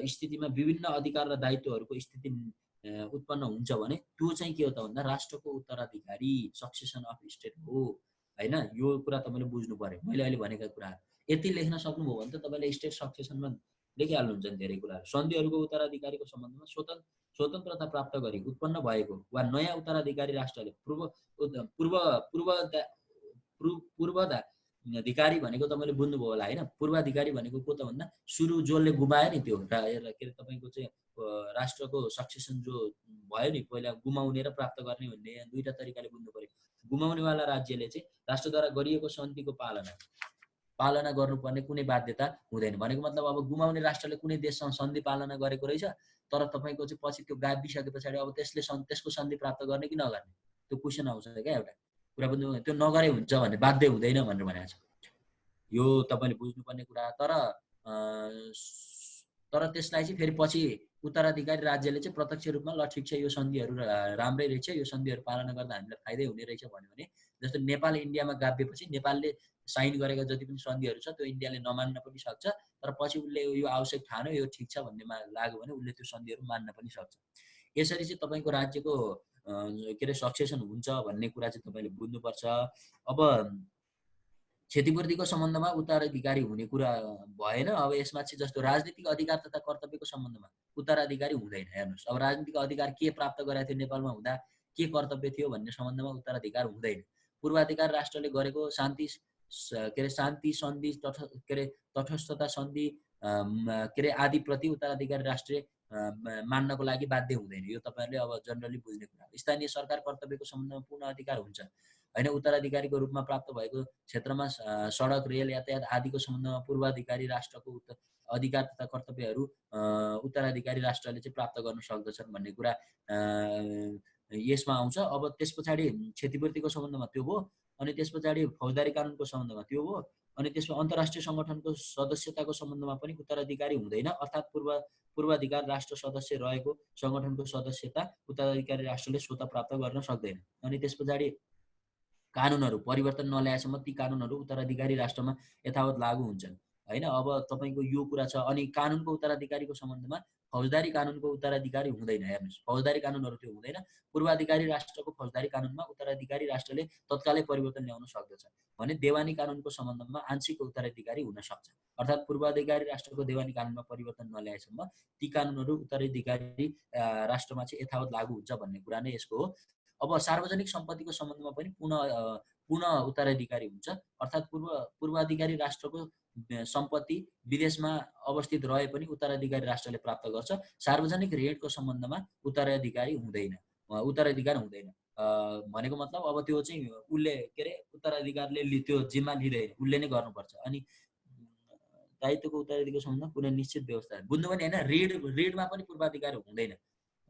स्थितिमा विभिन्न अधिकार र दायित्वहरूको स्थिति उत्पन्न हुन्छ भने त्यो चाहिँ के हो त भन्दा राष्ट्रको उत्तराधिकारी सक्सेसन अफ स्टेट हो होइन। यो कुरा तपाईँले बुझ्नु पर्यो मैले अहिले भनेका कुराहरू। यति लेख्न सक्नुभयो भने त तपाईँले स्टेट सक्सेसनमा लेखिहाल्नुहुन्छ नि धेरै कुराहरू। सन्धिहरूको उत्तराधिकारीको सम्बन्धमा स्वतन्त्रता प्राप्त गरी उत्पन्न भएको वा नयाँ उत्तराधिकारी राष्ट्रले पूर्वाधिकारी भनेको तपाईँले बुझ्नुभयो होला होइन। पूर्वाधिकारी भनेको को त भन्दा सुरु जसले गुमायो नि त्यो के अरे तपाईँको चाहिँ राष्ट्रको सक्सेसन जो भयो नि पहिला गुमाउने र प्राप्त गर्ने भन्ने दुईटा तरिकाले बुझ्नु पर्यो। गुमाउनेवाला राज्यले चाहिँ राष्ट्रद्वारा गरिएको सन्धिको पालना पालना गर्नुपर्ने कुनै बाध्यता हुँदैन। भनेको मतलब अब गुमाउने राष्ट्रले कुनै देशसँग सन्धि पालना गरेको रहेछ, तर तपाईँको चाहिँ पछि त्यो गाभिसके पछाडि अब त्यसले त्यसको सन्धि प्राप्त गर्ने कि नगर्ने, त्यो क्वेसन आउँछ क्या एउटा कुरा बुझ्नु। त्यो नगरे हुन्छ भन्ने बाध्य हुँदैन भनेर भनेको छ। यो तपाईँले बुझ्नुपर्ने कुरा। तर त्यसलाई चाहिँ फेरि पछि उत्तराधिकारी राज्यले चाहिँ प्रत्यक्ष रूपमा ल ठिक छ यो सन्धिहरू राम्रै रहेछ, यो सन्धिहरू पालना गर्दा हामीलाई फाइदै हुने रहेछ भन्यो भने, जस्तो नेपाल इन्डियामा गाभिएपछि नेपालले साइन गरेका जति पनि सन्धिहरू छ त्यो इन्डियाले नमान्न पनि सक्छ, तर पछि उसले यो आवश्यक ठान्यो यो ठिक छ भन्नेमा लाग्यो भने उसले त्यो सन्धिहरू मान्न पनि सक्छ। यसरी चाहिँ तपाईँको राज्यको के अरे सक्सेसन हुन्छ भन्ने कुरा चाहिँ तपाईँले बुझ्नुपर्छ। अब क्षतिपूर्तिको सम्बन्धमा उत्तराधिकारी हुने कुरा भएन। अब यसमा चाहिँ जस्तो राजनीतिक अधिकार तथा कर्तव्यको सम्बन्धमा उत्तराधिकारी हुँदैन। हेर्नुहोस्, अब राजनीतिक अधिकार के प्राप्त गरेको थियो नेपालमा हुँदा, के कर्तव्य थियो भन्ने सम्बन्धमा उत्तराधिकार हुँदैन। पूर्वाधिकार राष्ट्रले गरेको शान्ति के अरे शान्ति सन्धि के अरे तटस्थता सन्धि के अरे आदिप्रति उत्तराधिकारी राष्ट्रले मान्नको लागि बाध्य हुँदैन। यो तपाईँहरूले अब जनरली बुझ्ने कुरा। स्थानीय सरकार कर्तव्यको सम्बन्धमा पूर्ण अधिकार हुन्छ होइन। उत्तराधिकारीको रूपमा प्राप्त भएको क्षेत्रमा सडक रेल यातायात आदिको सम्बन्धमा पूर्वाधिकारी राष्ट्रको अधिकार तथा कर्तव्यहरू उत्तराधिकारी राष्ट्रले चाहिँ प्राप्त गर्न सक्दछन् भन्ने कुरा यसमा आउँछ। अब त्यस पछाडि क्षतिपूर्तिको सम्बन्धमा त्यो भयो, अनि त्यस पछाडि फौजदारी कानुनको सम्बन्धमा त्यो भयो, अनि त्यसमा अन्तर्राष्ट्रिय सङ्गठनको सदस्यताको सम्बन्धमा पनि उत्तराधिकारी हुँदैन। अर्थात् पूर्वाधिकार राष्ट्र सदस्य रहेको सङ्गठनको सदस्यता उत्तराधिकारी राष्ट्रले स्वतः प्राप्त गर्न सक्दैन। अनि त्यस पछाडि कानुनहरू परिवर्तन नल्याएसम्म ती कानुनहरू उत्तराधिकारी राष्ट्रमा यथावत लागू हुन्छन् होइन। अब तपाईँको यो कुरा छ। अनि कानुनको उत्तराधिकारीको सम्बन्धमा फौजदारी कानुनको उत्तराधिकारी हुँदैन। हेर्नुहोस्, फौजदारी कानुनहरू त्यो हुँदैन। पूर्वाधिकारी राष्ट्रको फौजदारी कानुनमा उत्तराधिकारी राष्ट्रले तत्कालै परिवर्तन ल्याउन सक्दछ भने देवानी कानुनको सम्बन्धमा आंशिक उत्तराधिकारी हुन सक्छ। अर्थात् पूर्वाधिकारी राष्ट्रको देवानी कानुनमा परिवर्तन नल्याएसम्म ती कानुनहरू उत्तराधिकारी राष्ट्रमा चाहिँ यथावत लागू हुन्छ भन्ने कुरा नै यसको हो। अब सार्वजनिक सम्पत्तिको सम्बन्धमा पनि पूर्ण उत्तराधिकारी हुन्छ। अर्थात् पूर्वाधिकारी राष्ट्रको सम्पत्ति विदेशमा अवस्थित रहे पनि उत्तराधिकारी राष्ट्रले प्राप्त गर्छ। सार्वजनिक ऋणको सम्बन्धमा उत्तराधिकार हुँदैन। भनेको मतलब अब त्यो चाहिँ उसले के अरे उत्तराधिकारले त्यो जिम्मा लिँदैन, उसले नै गर्नुपर्छ। अनि दायित्वको उत्तराधिकारको सम्बन्धमा कुनै निश्चित व्यवस्था बुझ्नुभयो नि होइन। ऋणमा पनि पूर्वाधिकार हुँदैन,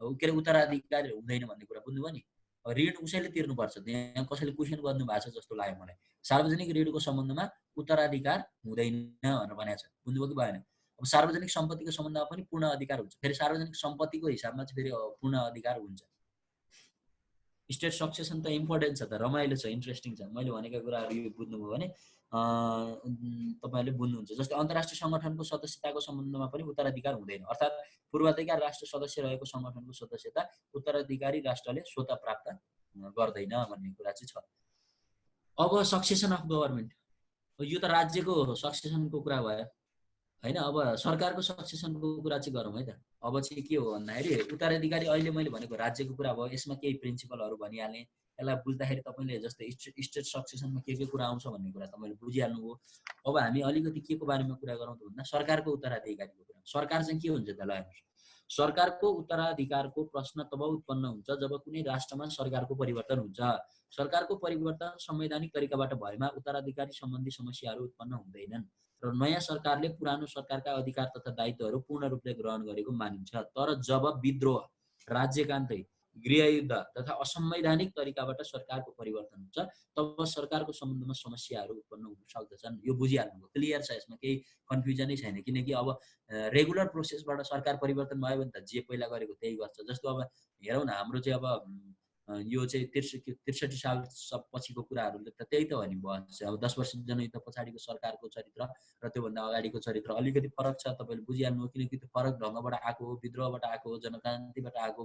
के अरे उत्तराधिकार हुँदैन भन्ने कुरा बुझ्नुभयो नि। ऋण उसैले तिर्नुपर्छ। यहाँ कसैले क्वेसन गर्नु भएको छ जस्तो लाग्यो मलाई। सार्वजनिक ऋणको सम्बन्धमा उत्तराधिकार हुँदैन भनेर भनेको छ, बुझ्नुभयो कि भएन। अब सार्वजनिक सम्पत्तिको सम्बन्धमा पनि पूर्ण अधिकार हुन्छ। फेरि सार्वजनिक सम्पत्तिको हिसाबमा चाहिँ फेरि पूर्ण अधिकार हुन्छ। स्टेट सक्सेसन त इम्पोर्टेन्ट छ, त रमाइलो छ, इन्ट्रेस्टिङ छ। मैले भनेका कुराहरू यो बुझ्नुभयो भने तपाईँहरूले बुझ्नुहुन्छ। जस्तै अन्तर्राष्ट्रिय सङ्गठनको सदस्यताको सम्बन्धमा पनि उत्तराधिकार हुँदैन। अर्थात् पूर्वाधिकार राष्ट्र सदस्य रहेको सङ्गठनको सदस्यता उत्तराधिकारी राष्ट्रले स्वतः प्राप्त गर्दैन भन्ने कुरा चाहिँ छ। अब सक्सेसन अफ गभर्मेन्ट, यो त राज्यको सक्सेसनको कुरा भयो होइन। अब सरकारको सक्सेसनको कुरा चाहिँ गरौँ है त। अब चाहिँ के हो भन्दाखेरि उत्तराधिकारी अहिले मैले भनेको राज्यको कुरा भयो। यसमा केही प्रिन्सिपलहरू भनिहालेँ। यसलाई बुझ्दाखेरि तपाईँले जस्तै स्टेट सक्सेसनमा के कुरा आउँछ भन्ने कुरा तपाईँले बुझिहाल्नुभयो। अब हामी अलिकति के को बारेमा कुरा गरौँ त भन्दा सरकारको उत्तराधिकारीको कुरा। सरकार चाहिँ के हुन्छ त ल हेर्नुहोस्, सरकारको उत्तराधिकारको प्रश्न तब उत्पन्न हुन्छ जब कुनै राष्ट्रमा सरकारको परिवर्तन हुन्छ। सरकारको परिवर्तन संवैधानिक तरिकाबाट भएमा उत्तराधिकारी सम्बन्धी समस्याहरू उत्पन्न हुँदैनन् र नयाँ सरकारले पुरानो सरकारका अधिकार तथा दायित्वहरू पूर्ण रूपले ग्रहण गरेको मानिन्छ। तर जब विद्रोह, राज्यकान्त्रिक, गृहयुद्ध तथा असंवैधानिक तरिकाबाट सरकारको परिवर्तन हुन्छ तब सरकारको सम्बन्धमा समस्याहरू उत्पन्न हुन सक्दछन्। यो बुझिहाल्नुभयो, क्लियर छ, यसमा केही कन्फ्युजनै छैन। किनकि अब रेगुलर प्रोसेसबाट सरकार परिवर्तन भयो भने त जे पहिला गरेको त्यही गर्छ। जस्तो अब हेरौँ न, हाम्रो चाहिँ अब यो चाहिँ 63 साल पछिको कुराहरूले त त्यही त हो नि भयो। अब 10 वर्ष जनयुद्ध पछाडिको सरकारको चरित्र र त्योभन्दा अगाडिको चरित्र अलिकति फरक छ। तपाईँले बुझिहाल्नु हो, किनकि त्यो फरक ढङ्गबाट आएको हो, विद्रोहबाट आएको हो, जनक्रान्तिबाट आएको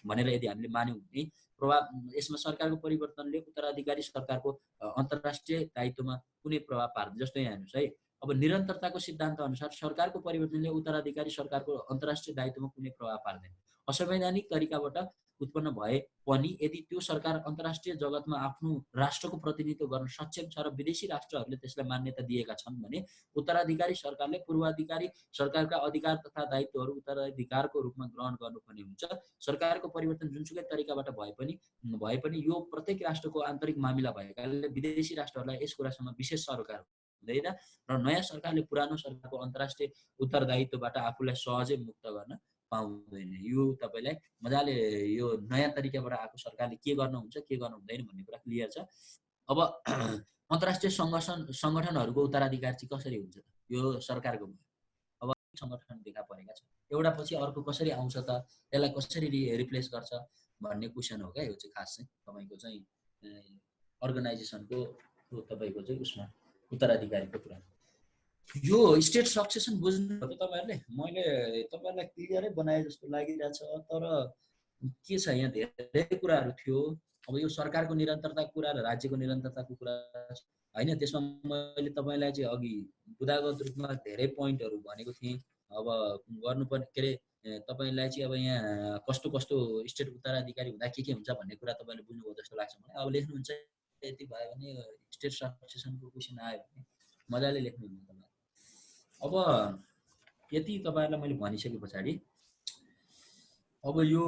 भनेर यदि हामीले मान्यौँ भने प्रभाव यसमा सरकारको परिवर्तनले उत्तराधिकारी सरकारको अन्तर्राष्ट्रिय दायित्वमा कुनै प्रभाव पार्दैन। जस्तो यहाँ हेर्नुहोस् है, अब निरन्तरताको सिद्धान्त अनुसार सरकारको परिवर्तनले उत्तराधिकारी सरकारको अन्तर्राष्ट्रिय दायित्वमा कुनै प्रभाव पार्दैन। असंवैधानिक तरिकाबाट उत्पन्न भए पनि यदि त्यो सरकार अन्तर्राष्ट्रिय जगतमा आफ्नो राष्ट्रको प्रतिनिधित्व गर्न सक्षम छ र विदेशी राष्ट्रहरूले त्यसलाई मान्यता दिएका छन् भने उत्तराधिकारी सरकारले पूर्वाधिकारी सरकारका अधिकार तथा दायित्वहरू उत्तराधिकारको रूपमा ग्रहण गर्नुपर्ने हुन्छ। सरकारको परिवर्तन जुनसुकै तरिकाबाट भए पनि यो प्रत्येक राष्ट्रको आन्तरिक मामिला भएकाले विदेशी राष्ट्रहरूलाई यस कुरासँग विशेष सरोकार हुँदैन र नयाँ सरकारले पुरानो सरकारको अन्तर्राष्ट्रिय उत्तरदायित्वबाट आफूलाई सहजै मुक्त गर्न पाउँदैन। यो तपाईँलाई मजाले यो नयाँ तरिकाबाट आएको सरकारले के गर्न हुन्छ के गर्न हुँदैन भन्ने कुरा क्लियर छ। अब अन्तर्राष्ट्रिय सङ्गठनहरूको उत्तराधिकार चाहिँ कसरी हुन्छ त? यो सरकारको भयो। अब सङ्गठन देखा परेका छन्, एउटा पछि अर्को कसरी आउँछ त, यसलाई कसरी रिप्लेस गर्छ भन्ने क्वेसन हो क्या। यो चाहिँ खास चाहिँ तपाईँको चाहिँ अर्गनाइजेसनको तपाईँको चाहिँ उसमा उत्तराधिकारीको कुरा। यो स्टेट सक्सेसन बुझ्नु तपाईँहरूले, मैले तपाईँहरूलाई क्लियरै बनाए जस्तो लागिरहेछ, तर के छ यहाँ धेरै कुराहरू थियो। अब यो सरकारको निरन्तरताको कुरा र राज्यको निरन्तरताको कुरा होइन, त्यसमा मैले तपाईँलाई चाहिँ अघि बुदागत रूपमा धेरै पोइन्टहरू भनेको थिएँ। अब गर्नुपर्ने के अरे तपाईँलाई चाहिँ अब यहाँ कस्तो कस्तो स्टेट उत्तराधिकारी हुँदा के हुन्छ भन्ने कुरा तपाईँले बुझ्नुभयो जस्तो लाग्छ मलाई। अब लेख्नुहुन्छ यति भयो भने स्टेट सक्सेसनको क्वेसन आयो भने मजाले लेख्नुहुन्छ तपाईँ। अब यति तपाईँहरूलाई मैले भनिसके पछाडि अब यो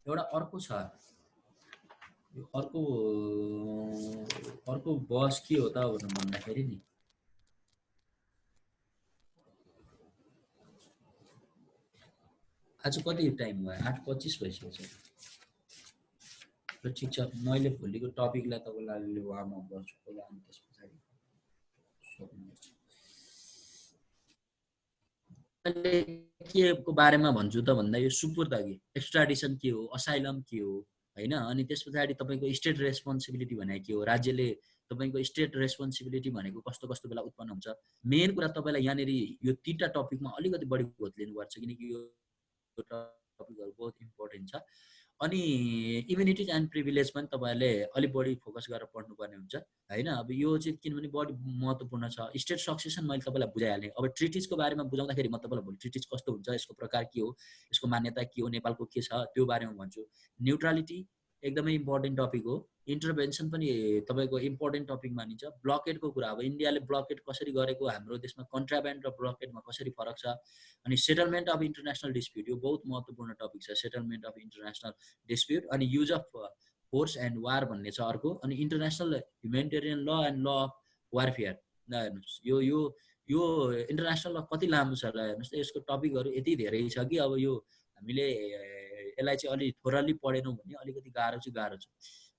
एउटा अर्को छ, यो अर्को बस के हो त भनेर भन्दाखेरि नि आज कति टाइम भयो? 8:25 भइसकेको छ। र ठिक छ, मैले भोलिको टपिकलाई तपाईँलाई वार्म अप गर्छु पहिला, अनि त्यस पछाडि के को बारेमा भन्छु त भन्दा यो सुपुर्दगी, एक्स्ट्राडिसन के हो, असाइलम के हो होइन, अनि त्यस पछाडि तपाईँको स्टेट रेस्पोन्सिबिलिटी भनेको के हो, राज्यले तपाईँको स्टेट रेस्पोन्सिबिलिटी भनेको कस्तो कस्तो बेला उत्पन्न हुन्छ। मेन कुरा तपाईँलाई यहाँनिर यो 3टा टपिकमा अलिकति बढी भोट लिनुपर्छ, किनकि यो टपिकहरू बहुत इम्पोर्टेन्ट छ। अनि इम्युनिटिज एन्ड प्रिभिलेज पनि तपाईँहरूले अलिक बढी फोकस गरेर पढ्नुपर्ने हुन्छ होइन। अब यो चाहिँ किनभने बढी महत्त्वपूर्ण छ। स्टेट सक्सेसन मैले तपाईँलाई बुझाइहालेँ। अब ट्रिटिजको बारेमा बुझाउँदाखेरि म तपाईँलाई भोलि ट्रिटिज कस्तो हुन्छ, यसको प्रकार के हो, यसको मान्यता के हो, नेपालको के छ, त्यो बारेमा भन्छु। न्युट्रलिटी एकदमै इम्पोर्टेन्ट टपिक हो। इन्टरभेन्सन पनि तपाईँको इम्पोर्टेन्ट टपिक मानिन्छ। ब्लकेटको कुरा, अब इन्डियाले ब्लकेट कसरी गरेको, हाम्रो देशमा कन्ट्राब्यान्ड र ब्लकेटमा कसरी फरक छ। अनि सेटलमेन्ट अफ इन्टरनेसनल डिस्प्युट, यो बहुत महत्त्वपूर्ण टपिक छ, सेटलमेन्ट अफ इन्टरनेसनल डिस्प्युट। अनि युज अफ फोर्स एन्ड वार भन्ने छ अर्को। अनि international humanitarian law and law of warfare. ल हेर्नुहोस्, यो यो यो इन्टरनेसनल ल कति लामो छ ल हेर्नुहोस् त, यसको टपिकहरू यति धेरै छ कि अब यो हामीले यसलाई चाहिँ अलिक थोरली पढेनौँ भने अलिकति गाह्रो छ।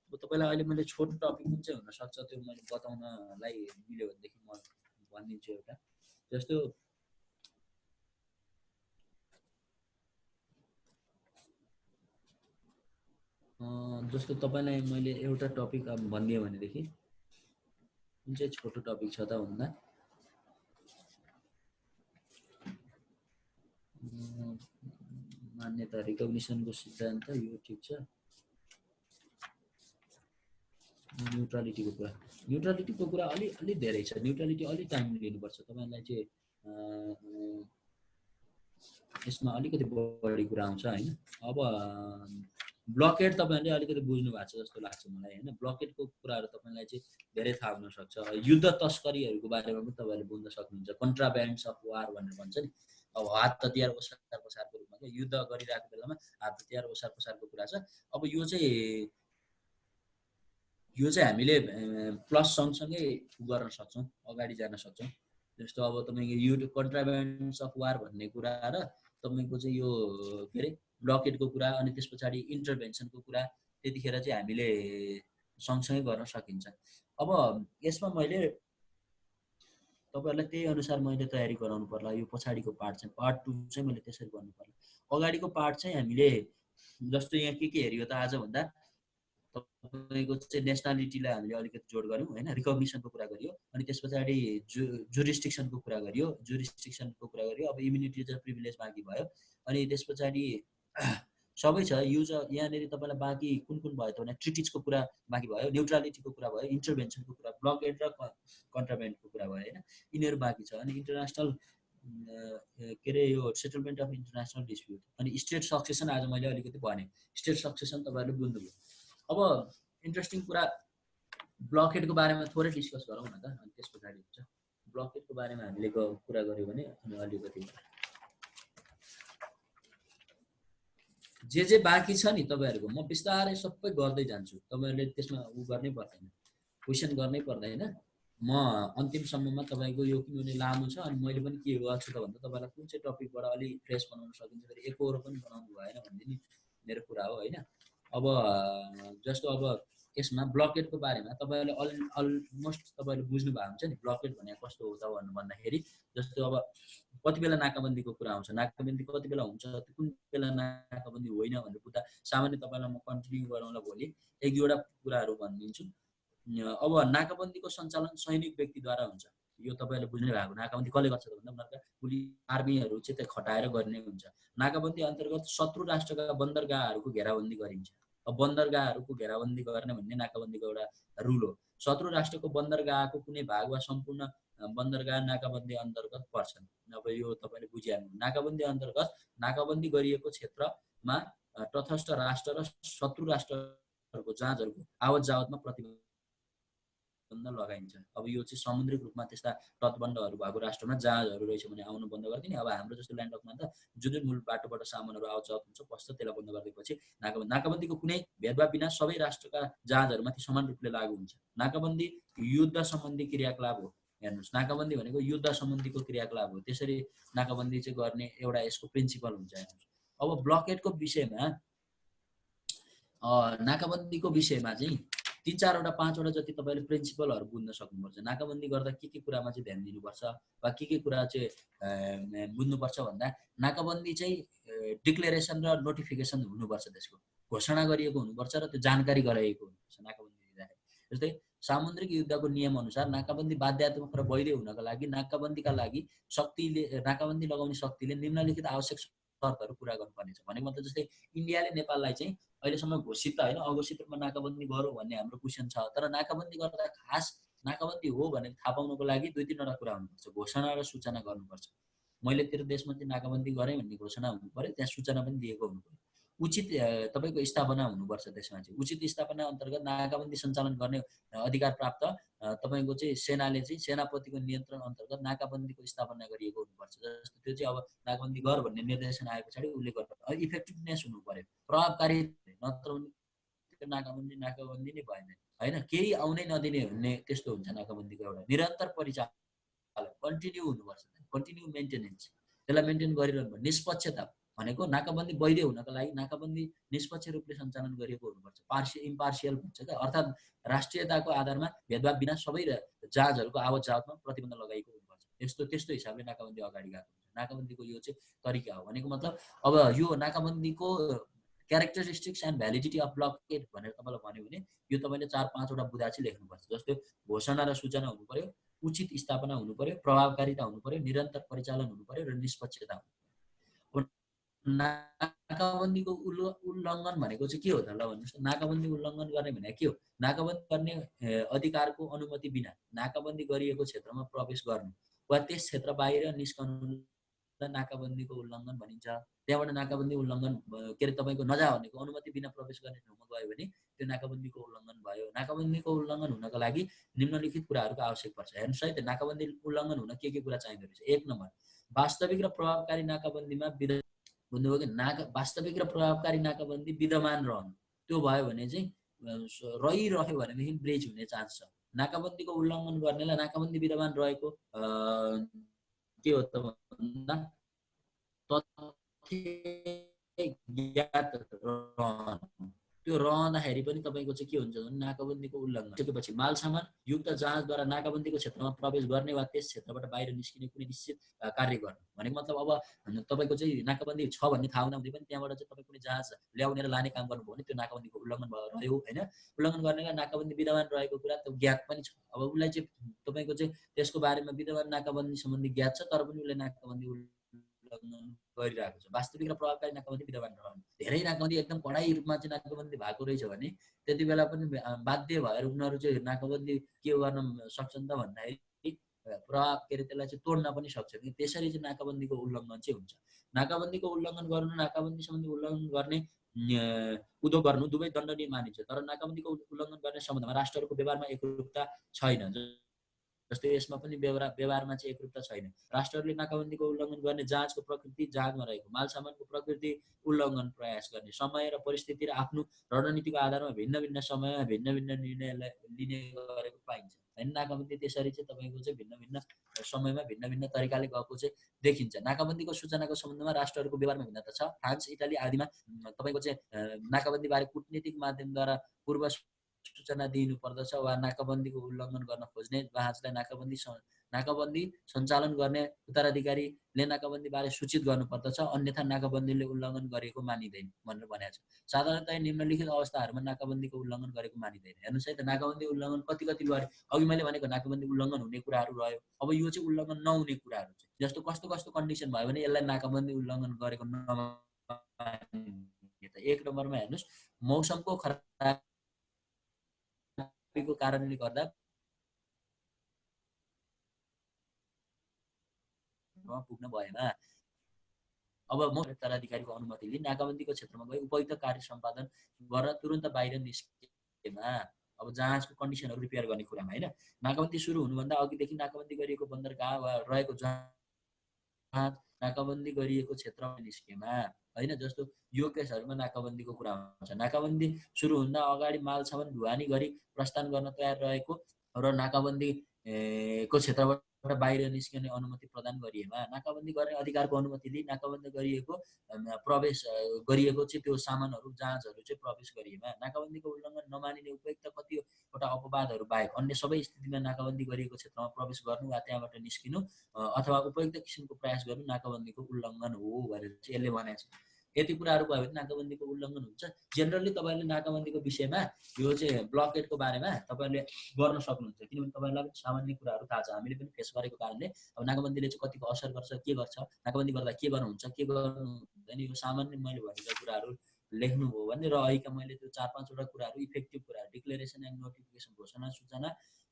अब तपाईँलाई अहिले मैले छोटो टपिक कुन चाहिँ हुनसक्छ त्यो मैले बताउनलाई मिल्यो भनेदेखि म भनिदिन्छु एउटा। जस्तो जस्तो तपाईँलाई मैले एउटा टपिक अब भनिदिएँ भनेदेखि कुन चाहिँ छोटो टपिक छ त भन्दा मान्यता रिकग्निसनको सिद्धान्त, यो ठिक छ। न्युट्रलिटीको कुरा अलि धेरै छ। न्युट्रलिटी अलि टाइम लिनुपर्छ तपाईँलाई चाहिँ, यसमा अलिकति बढी कुरा आउँछ होइन। अब ब्लकेट तपाईँहरूले अलिकति बुझ्नु भएको छ जस्तो लाग्छ मलाई होइन। ब्लकेटको कुराहरू तपाईँलाई चाहिँ धेरै थाहा हुनसक्छ। युद्ध तस्करीहरूको बारेमा पनि तपाईँहरूले बुझ्न सक्नुहुन्छ। कन्ट्राब्यान्ड्स अफ वार भनेर भन्छ नि। अब हात हतियार ओसार पसारको रूपमा क्या, युद्ध गरिरहेको बेलामा हात हतियार ओसार पसारको कुरा छ। अब यो चाहिँ हामीले प्लस सँगसँगै गर्न सक्छौँ, अगाडि जान सक्छौँ। जस्तो अब तपाईँको युद्ध कन्ट्राब्यान्ड्स अफ वार भन्ने कुरा र तपाईँको चाहिँ यो के अरे ब्लकेटको कुरा, अनि त्यस पछाडि इन्टरभेन्सनको कुरा त्यतिखेर चाहिँ हामीले सँगसँगै गर्न सकिन्छ। अब यसमा मैले तपाईँहरूलाई त्यही अनुसार मैले तयारी गराउनु पर्ला। यो पछाडिको पार्ट चाहिँ पार्ट 2 चाहिँ मैले त्यसरी गर्नु पर्ला। अगाडिको पार्ट चाहिँ हामीले जस्तो यहाँ के हेऱ्यो त आज भन्दा तपाईँको चाहिँ नेसनालिटीलाई हामीले अलिकति जोड गऱ्यौँ होइन, रिकग्निसनको कुरा गरियो। अनि त्यस पछाडि जुरिस्टिक्सनको कुरा गरियो, अब इम्युनिटी र प्रिभिलेज बाँकी भयो। अनि त्यस पछाडि सबै छ। युज यहाँनिर तपाईँलाई बाँकी कुन भयो त भने ट्रिटिजको कुरा बाँकी भयो, न्युट्रलिटीको कुरा भयो, इन्टरभेन्सनको कुरा, ब्लकेट र कन्ट्राब्यान्डको कुरा भयो होइन, यिनीहरू बाँकी छ। अनि इन्टरनेसनल के अरे यो सेटलमेन्ट अफ इन्टरनेसनल डिस्प्युट, अनि स्टेट सक्सेसन आज मैले अलिकति भने। स्टेट सक्सेसन तपाईँहरूले बुझ्नुभयो। अब इन्ट्रेस्टिङ कुरा ब्लकेटको बारेमा थोरै डिस्कस गरौँ न त, अनि त्यस पछाडि हुन्छ। ब्लकेटको बारेमा हामीले कुरा गऱ्यौँ भने अनि अलिकति जे बाँकी छ नि तपाईँहरूको म बिस्तारै सबै गर्दै जान्छु। तपाईँहरूले त्यसमा उ गर्नै पर्दैन, क्वेसन गर्नै पर्दैन। म अन्तिमसम्ममा तपाईँको यो किनभने लामो छ अनि मैले पनि के गर्छु त भन्दा तपाईँलाई कुन चाहिँ टपिकबाट अलिक फ्रेस बनाउन सकिन्छ फेरि एकहोरो पनि बनाउनु भएन भन्ने नि मेरो कुरा हो होइन। अब जस्तो अब यसमा ब्लकेटको बारेमा तपाईँले अलमोस्ट तपाईँले बुझ्नु भएको हुन्छ नि ब्लकेट भनेको कस्तो हो त भन्दाखेरि जस्तो अब कति बेला नाकाबन्दीको कुरा आउँछ, नाकाबन्दी कति बेला हुन्छ, कुन बेला नाकाबन्दी होइन भनेर बुझ्दा सामान्य तपाईँलाई म कन्टिन्यू गराउँला भोलि एक दुईवटा कुराहरू भनिदिन्छु। अब नाकाबन्दीको सञ्चालन सैनिक व्यक्तिद्वारा हुन्छ। यो तपाईँले बुझ्नै भएको नाकाबन्दी कसले गर्छ भन्दा उनीहरूका पुलिस आर्मीहरू चाहिँ त्यहाँ खटाएर गर्ने हुन्छ। नाकाबन्दी अन्तर्गत शत्रु राष्ट्रका बन्दरगाहहरूको घेराबन्दी गरिन्छ। अब बन्दरगाहहरूको घेराबन्दी गर्ने भन्ने नाकाबन्दीको एउटा रुल हो। शत्रु राष्ट्रको बन्दरगाहको कुनै भाग वा सम्पूर्ण बन्दरगाह नाकाबन्दी अन्तर्गत पर्छन्। अब यो तपाईँले बुझिहाल्नु। नाकाबन्दी अन्तर्गत नाकाबन्दी गरिएको क्षेत्रमा तटस्थ राष्ट्र र शत्रु राष्ट्रहरूको जहाजहरूको आवत जावतमा प्रतिबन्ध लगाइन्छ। अब यो चाहिँ समुद्रिक रूपमा त्यस्ता तटबन्धहरू भएको राष्ट्रमा जहाजहरू रहेछ भने आउनु बन्द गरिदिने। अब हाम्रो जस्तो ल्यान्ड अफमा त जुन जुन मूल बाटोबाट सामानहरू आवत जावत हुन्छ पस्छ त्यसलाई बन्द गरिदिएपछि नाकाबन्दीको कुनै भेदभाव बिना सबै राष्ट्रका जहाजहरूमाथि समान रूपले लागू हुन्छ। नाकाबन्दी युद्ध सम्बन्धी क्रियाकलाप हो। हेर्नुहोस् नाकाबन्दी भनेको युद्ध सम्बन्धीको क्रियाकलाप हो। त्यसरी नाकाबन्दी चाहिँ गर्ने एउटा यसको प्रिन्सिपल हुन्छ। हेर्नुहोस् अब ब्लकेटको विषयमा नाकाबन्दीको विषयमा चाहिँ 3-4वटा 5वटा जति तपाईँले प्रिन्सिपलहरू बुझ्न सक्नुपर्छ। नाकाबन्दी गर्दा के कुरामा चाहिँ ध्यान दिनुपर्छ वा के कुरा चाहिँ बुझ्नुपर्छ भन्दा नाकाबन्दी चाहिँ डिक्लेरेसन र नोटिफिकेसन हुनुपर्छ। त्यसको घोषणा गरिएको हुनुपर्छ र त्यो जानकारी गराइएको हुनुपर्छ नाकाबन्दी दिँदाखेरि। जस्तै सामुद्रिक युद्धको नियम अनुसार नाकाबन्दी बाध्यात्मक र वैध हुनका लागि नाकाबन्दीका लागि नाकाबन्दी लगाउने शक्तिले निम्नलिखित आवश्यक शर्तहरू पुरा गर्नुपर्नेछ। भनेको मतलब जस्तै इन्डियाले नेपाललाई चाहिँ अहिलेसम्म घोषित त होइन अघोषित रूपमा नाकाबन्दी गरौँ भन्ने हाम्रो क्वेसन छ। तर नाकाबन्दी गर्दा खास नाकाबन्दी हो भनेर थाहा पाउनको लागि 2-3वटा कुरा हुनुपर्छ। घोषणा र सूचना गर्नुपर्छ। मैले तेरो देशमा चाहिँ नाकाबन्दी गरेँ भन्ने घोषणा हुनु पर्यो, त्यहाँ सूचना पनि दिएको हुनु पर्यो। उचित तपाईँको स्थापना हुनुपर्छ। त्यसमा चाहिँ उचित स्थापना अन्तर्गत नाकाबन्दी सञ्चालन गर्ने अधिकार प्राप्त तपाईँको चाहिँ सेनाले चाहिँ सेनापतिको नियन्त्रण अन्तर्गत नाकाबन्दीको स्थापना गरिएको हुनुपर्छ। जस्तो त्यो चाहिँ अब नाकाबन्दी गर भन्ने निर्देशन आए पछाडि उसले गर्नु इफेक्टिभनेस हुनु पर्यो, प्रभावकारी, नत्र नाकाबन्दी नै भएन होइन। केही आउनै नदिने भन्ने त्यस्तो हुन्छ नाकाबन्दीको एउटा निरन्तर परिचालन कन्टिन्यू हुनुपर्छ। कन्टिन्यू मेन्टेनेन्स त्यसलाई मेन्टेन गरिरहनु पर्छ। निष्पक्षता भनेको नाकाबन्दी वैध हुनको लागि नाकाबन्दी निष्पक्ष रूपले सञ्चालन गरिएको हुनुपर्छ। इम्पार्सियल भन्छ क्या, अर्थात् राष्ट्रियताको आधारमा भेदभाव बिना सबै जहाजहरूको आवत जावतमा प्रतिबन्ध लगाइएको हुनुपर्छ। त्यस्तो हिसाबले नाकाबन्दी अगाडि गएको हुन्छ। नाकाबन्दीको यो चाहिँ तरिका हो। भनेको मतलब अब यो नाकाबन्दीको characteristics and validity of blockade भनेर तपाईँलाई भन्यो भने यो तपाईँले 4-5वटा बुँदा चाहिँ लेख्नुपर्छ। जस्तो घोषणा र सूचना हुनु पर्यो, उचित स्थापना हुनु पर्यो, प्रभावकारिता हुनु पर्यो, निरन्तर परिचालन हुनु पर्यो र निष्पक्षता हुनु पर्यो। नाकाबन्दीको उल्लङ्घन भनेको चाहिँ के हो त ल भन्नुहोस् त। नाकाबन्दी उल्लङ्घन गर्ने भनेको के हो? नाकाबन्दी गर्ने अधिकारको अनुमति बिना नाकाबन्दी गरिएको क्षेत्रमा प्रवेश गर्नु वा त्यस क्षेत्र बाहिर निस्कनु नाकाबन्दीको उल्लङ्घन भनिन्छ। त्यहाँबाट नाकाबन्दी उल्लङ्घन के अरे तपाईँको नजा भनेको अनुमति बिना प्रवेश गर्ने ठाउँमा गयो भने त्यो नाकाबन्दीको उल्लङ्घन भयो। नाकाबन्दीको उल्लङ्घन हुनको लागि निम्नलिखित कुराहरूको आवश्यक पर्छ। हेर्नुहोस् है, नाकाबन्दी उल्लङ्घन हुन के कुरा चाहिँदो रहेछ। 1 नम्बर, वास्तविक र प्रभावकारी नाकाबन्दीमा बुझ्नुभयो कि वास्तविक र प्रभावकारी नाकाबन्दी विद्यमान रहनु। त्यो भयो भने चाहिँ रहिरह्यो भनेदेखि ब्रेच हुने चान्स छ। नाकाबन्दीको उल्लङ्घन गर्नेलाई नाकाबन्दी विद्यमान रहेको के हो त भन्दा ज्ञात रहनु। त्यो रहँदाखेरि पनि तपाईँको चाहिँ के हुन्छ भने नाकाबन्दीको उल्लङ्घन सकेपछि माल सामान युक्त जहाजद्वारा नाकाबन्दीको क्षेत्रमा प्रवेश गर्ने वा त्यस क्षेत्रबाट बाहिर निस्किने कुनै निश्चित कार्य गर्नु। भनेको मतलब अब तपाईँको चाहिँ नाकाबन्दी छ भन्ने थाहा हुँदै पनि त्यहाँबाट चाहिँ तपाईँ कुनै जहाज ल्याउने र लाने काम गर्नुभयो भने त्यो नाकाबन्दीको उल्लङ्घन रह्यो होइन। उल्लङ्घन गर्नेलाई नाकाबन्दी विद्यमान रहेको कुरा त्यो ज्ञात पनि छ। अब उसलाई चाहिँ तपाईँको चाहिँ त्यसको बारेमा विद्यमान नाकाबन्दी सम्बन्धी ज्ञात छ तर पनि उसले नाकाबन्दी उल्लङ्घन गरिरहेको छ। वास्तविक र प्रभावकारी नाकाबन्दी विद्यमान रहनु। धेरै नाकाबन्दी एकदम कडाई रूपमा चाहिँ नाकाबन्दी भएको रहेछ भने त्यति बेला पनि बाध्य भएर उनीहरू चाहिँ नाकाबन्दी के गर्न सक्छन् त भन्दाखेरि प्रभाव के अरे त्यसलाई चाहिँ तोड्न पनि सक्छ कि त्यसरी चाहिँ नाकाबन्दीको उल्लङ्घन चाहिँ हुन्छ। नाकाबन्दीको उल्लङ्घन गर्नु, नाकाबन्दी सम्बन्धी उल्लङ्घन गर्ने उद्योग गर्नु दुवै दण्डनीय मानिन्छ। तर नाकाबन्दीको उल्लङ्घन गर्ने सम्बन्धमा राष्ट्रहरूको व्यवहारमा एकरूपता छैन। जस्तो यसमा पनि व्यवहारमा चाहिँ एकरूपता छैन। राष्ट्रहरूले नाकाबन्दीको उल्लङ्घन गर्ने जहाजको प्रकृति, जहाजमा रहेको मालसामानको प्रकृति उल्लङ्घन प्रयास गर्ने समय र परिस्थिति र आफ्नो रणनीतिको आधारमा भिन्न भिन्न समयमा भिन्न भिन्न निर्णयलाई लिने गरेको पाइन्छ होइन। नाकाबन्दी त्यसरी चाहिँ तपाईँको चाहिँ भिन्न भिन्न समयमा भिन्न भिन्न तरिकाले गएको चाहिँ देखिन्छ। नाकाबन्दीको सूचनाको सम्बन्धमा राष्ट्रहरूको व्यवहारमा भिन्नता छ। फ्रान्स, इटाली आदिमा तपाईँको चाहिँ नाकाबन्दीबारे कूटनीतिक माध्यमद्वारा पूर्व सूचना दिनु पर्दछ वा नाकाबन्दीको उल्लङ्घन गर्न खोज्ने जहाजलाई नाकाबन्दी सञ्चालन गर्ने उत्तराधिकारीले नाकाबन्दीबारे सूचित गर्नुपर्दछ, अन्यथा नाकाबन्दीले उल्लङ्घन गरेको मानिँदैन भनेर भनेको छ। साधारणतया निम्नलिखित अवस्थाहरूमा नाकाबन्दीको उल्लङ्घन गरेको मानिँदैन। हेर्नुहोस् है त, नाकाबन्दी उल्लङ्घन कति गरे। अघि मैले भनेको नाकाबन्दी उल्लङ्घन हुने कुराहरू रह्यो। अब यो चाहिँ उल्लङ्घन नहुने कुराहरू चाहिँ जस्तो कस्तो कस्तो कन्डिसन भयो भने यसलाई नाकाबन्दी उल्लङ्घन गरेको नमानिने। एक नम्बरमा हेर्नुहोस्, मौसमको खराबीको कारणले गर्दा पुग्न भएमा अब म उत्तराधिकारीको अनुमति लिई नाकाबन्दीको क्षेत्रमा गई उपयुक्त कार्य सम्पादन गरेर तुरुन्त बाहिर निस्केमा अब जहाजको कन्डिसनहरू रिपेयर गर्ने कुरामा होइन। नाकाबन्दी सुरु हुनुभन्दा अघिदेखि नाकाबन्दी गरिएको बन्दरगाह वा रहेको जहाज नाकाबन्दी गरिएको क्षेत्रमा निस्केमा होइन। जस्तो यो केसहरूमा नाकाबन्दीको कुरा हुन्छ। नाकाबन्दी सुरु हुँदा अगाडि मालसामान ढुवानी गरी प्रस्थान गर्न तयार रहेको र नाकाबन्दी को क्षेत्रबाट बाहिर निस्कने अनुमति प्रदान गरिएमा, नाकाबन्दी गर्ने अधिकारको अनुमति लिई नाकाबन्दी गरिएको प्रवेश गरिएको चाहिँ त्यो सामानहरू जहाजहरू चाहिँ प्रवेश गरिएमा, नाकाबन्दीको उल्लङ्घन नमानिने उपयुक्त कतिवटा अपवादहरू बाहेक अन्य सबै स्थितिमा नाकाबन्दी गरिएको क्षेत्रमा प्रवेश गर्नु वा त्यहाँबाट निस्किनु अथवा उपयुक्त किसिमको प्रयास गर्नु नाकाबन्दीको उल्लङ्घन हो भनेर चाहिँ यसले भनेको छ। यति कुराहरू भयो भने नाकाबन्दीको उल्लङ्घन हुन्छ। जेनरली तपाईँले नाकाबन्दीको विषयमा यो चाहिँ ब्लकेटको बारेमा तपाईँले गर्न सक्नुहुन्छ, किनभने तपाईँलाई पनि सामान्य कुराहरू थाहा छ। हामीले पनि फेस गरेको कारणले अब नाकाबन्दीले चाहिँ कतिको असर गर्छ, के गर्छ, नाकाबन्दी गर्दा के गर्नुहुन्छ, के गर्नु हुँदैन, यो सामान्य मैले भनेका कुराहरू लेख्नुभयो भने र अहिलेका मैले त्यो 4-5 वटा कुराहरू इफेक्टिभ कुराहरू डिक्लेरेसन एन्ड नोटिफिकेसन, घोषणा सूचना,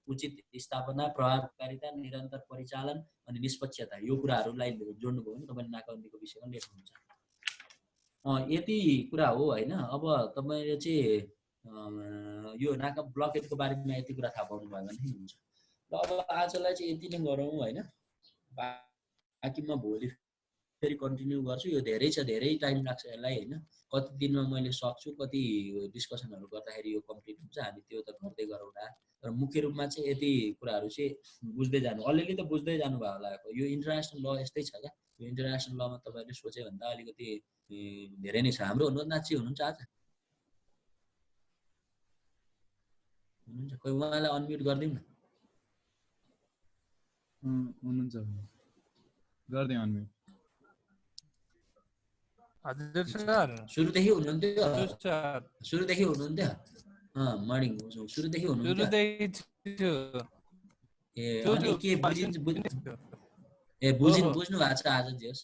उचित स्थापना, प्रभावकारिता, निरन्तर परिचालन अनि निष्पक्षता, यो कुराहरूलाई जोड्नुभयो भने तपाईँले नाकाबन्दीको विषयमा लेख्नुहुन्छ। यति कुरा हो होइन। अब तपाईँले चाहिँ यो नाका ब्लकेटको बारेमा यति कुरा थाहा पाउनु भयो भने हुन्छ। र अब आजलाई चाहिँ यति नै गरौँ होइन। बाँकी म भोलि फेरि कन्टिन्यू गर्छु। यो धेरै छ, धेरै टाइम लाग्छ यसलाई होइन। कति दिनमा मैले सक्छु, कति डिस्कसनहरू गर्दाखेरि यो कम्प्लिट हुन्छ, हामी त्यो त गर्दै गरौँला। तर मुख्य रूपमा चाहिँ यति कुराहरू चाहिँ बुझ्दै जानु, अलिअलि त बुझ्दै जानु भयो होला। यो इन्टरनेसनल ल यस्तै छ क्या। यो इन्टरनेसनल लमा तपाईँले सोचे भन्दा अलिकति धेरै नै छ। हाम्रो अनुरोधनाथजी हुनुहुन्छ आज? हुनुहुन्छ? कोही उहाँलाई अनम्युट गरिदिउँ न। हुनुहुन्छ, गरिदिउँ अनम्युट। हजुर सर, सुरुदेखि हुनुहुन्थ्यो? सुरुदेखि हुनुहुन्थ्यो? मर्निङ सुरुदेखि हुनुहुन्थ्यो? ए अनि के बुझ्नु भएको छ आज जस?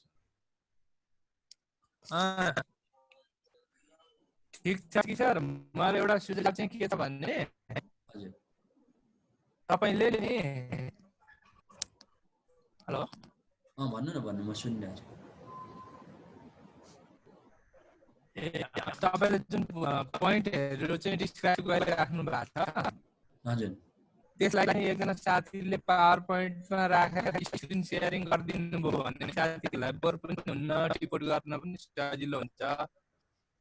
ठिक छ कि सर। मलाई एउटा सुझाव चाहिँ के छ भन्ने, हजुर तपाईले नि हेलो भन्नु न, भन्नु, म सुनिरहेको छु। तपाईले जुन पोइन्टहरु चाहिँ डिस्क्राइब गरिराख्नु भएको छ, हजुर, त्यसलाई चाहिँ एकजना साथीले पावर पोइन्टमा राखेर स्क्रिन शेयरिङ गरिदिनु भयो भने साथीलाई बोर पनि हुन्न, रिपोर्ट गर्न पनि सजिलो हुन्छ।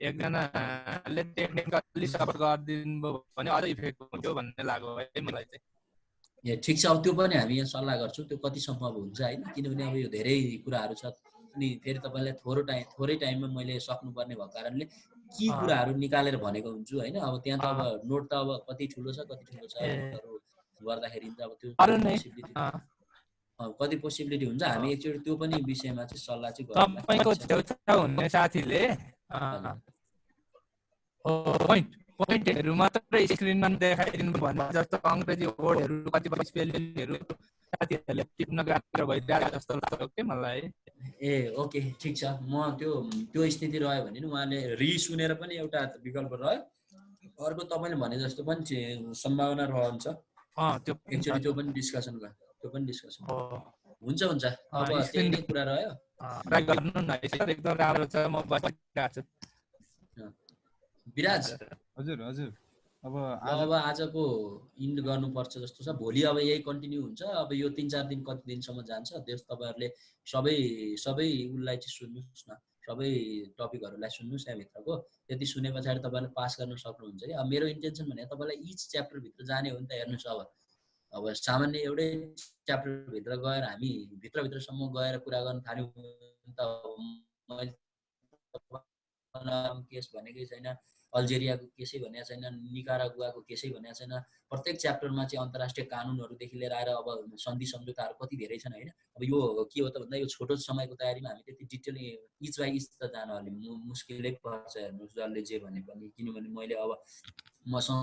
एकजनाले टेक्निकली सपोर्ट गरिदिनु भयो भने अझ इफेक्ट हुन्थ्यो भन्ने लाग्यो है मलाई चाहिँ। ठिक छ, अब त्यो पनि हामी यहाँ सल्लाह गर्छौँ, त्यो कति सम्भव हुन्छ होइन। किनभने अब यो धेरै कुराहरू छ, अनि फेरि तपाईँलाई थोरै टाइममा मैले सक्नुपर्ने भएको कारणले के कुराहरू निकालेर भनेको हुन्छु होइन। अब त्यहाँ त अब नोट त अब कति ठुलो छ गर्दाखेरि अब त्यो कति पोसिबिलिटी हुन्छ, हामी एकचोटि त्यो पनि विषयमा चाहिँ सल्लाह चाहिँ गरौँ। तपाईको छेउछाउ हुने साथीले पोइन्टहरु मात्रै स्क्रिनमा देखाइदिनु भन्दा जस्तो अंग्रेजी वर्डहरु कतिपय स्पेलिङहरु साथीहरुले टिप्न गाह्रो भइरहेको जस्तो लाग्छ के मलाई। ए ओके, ठिक छ। म त्यो स्थिति रह्यो भने नि उहाँले रिसुनेर पनि एउटा विकल्प रह्यो। अर्को तपाईले भने जस्तो पनि सम्भावना रहन्छ। त्यो एक्चुअली त्यो पनि डिस्कसन हुन्छ। अब त्यही नै कुरा रह्यो। ट्राई गर्नु न, एकदम राम्रो छ। म बसिरहेको छु। विराज, हजुर हजुर, अब ल अब आजको इन्ड गर्नुपर्छ जस्तो छ। भोलि अब यही कन्टिन्यू हुन्छ। अब यो 3-4 दिन कति दिनसम्म जान्छ त्यस तपाईँहरूले सबै उसलाई चाहिँ सुन्नुहोस् न, सबै टपिकहरूलाई सुन्नुहोस् त्यहाँभित्रको। त्यति सुने पछाडि तपाईँले पास गर्न सक्नुहुन्छ कि। अब मेरो इन्टेन्सन भने तपाईँलाई इच च्याप्टरभित्र जाने हो नि त। हेर्नुहोस् अब सामान्य एउटै च्याप्टरभित्र गएर हामी भित्रसम्म गएर कुरा गर्न थाल्यौँ त मैले केस भनेकै छैन, अल्जेरियाको केसै भनेको छैन, निकारागुवाको केसै भनेको छैन। प्रत्येक च्याप्टरमा चाहिँ अन्तर्राष्ट्रिय कानुनहरूदेखि लिएर आएर अब सन्धि सम्झौताहरू कति धेरै छन् होइन। अब यो के हो त भन्दा यो छोटो समयको तयारीमा हामी त्यति डिटेल इच बाई इच त जान अलि मुस्किलै पर्छ। हेर्नुहोस् जसले जे भने पनि, किनभने मैले अब मसँग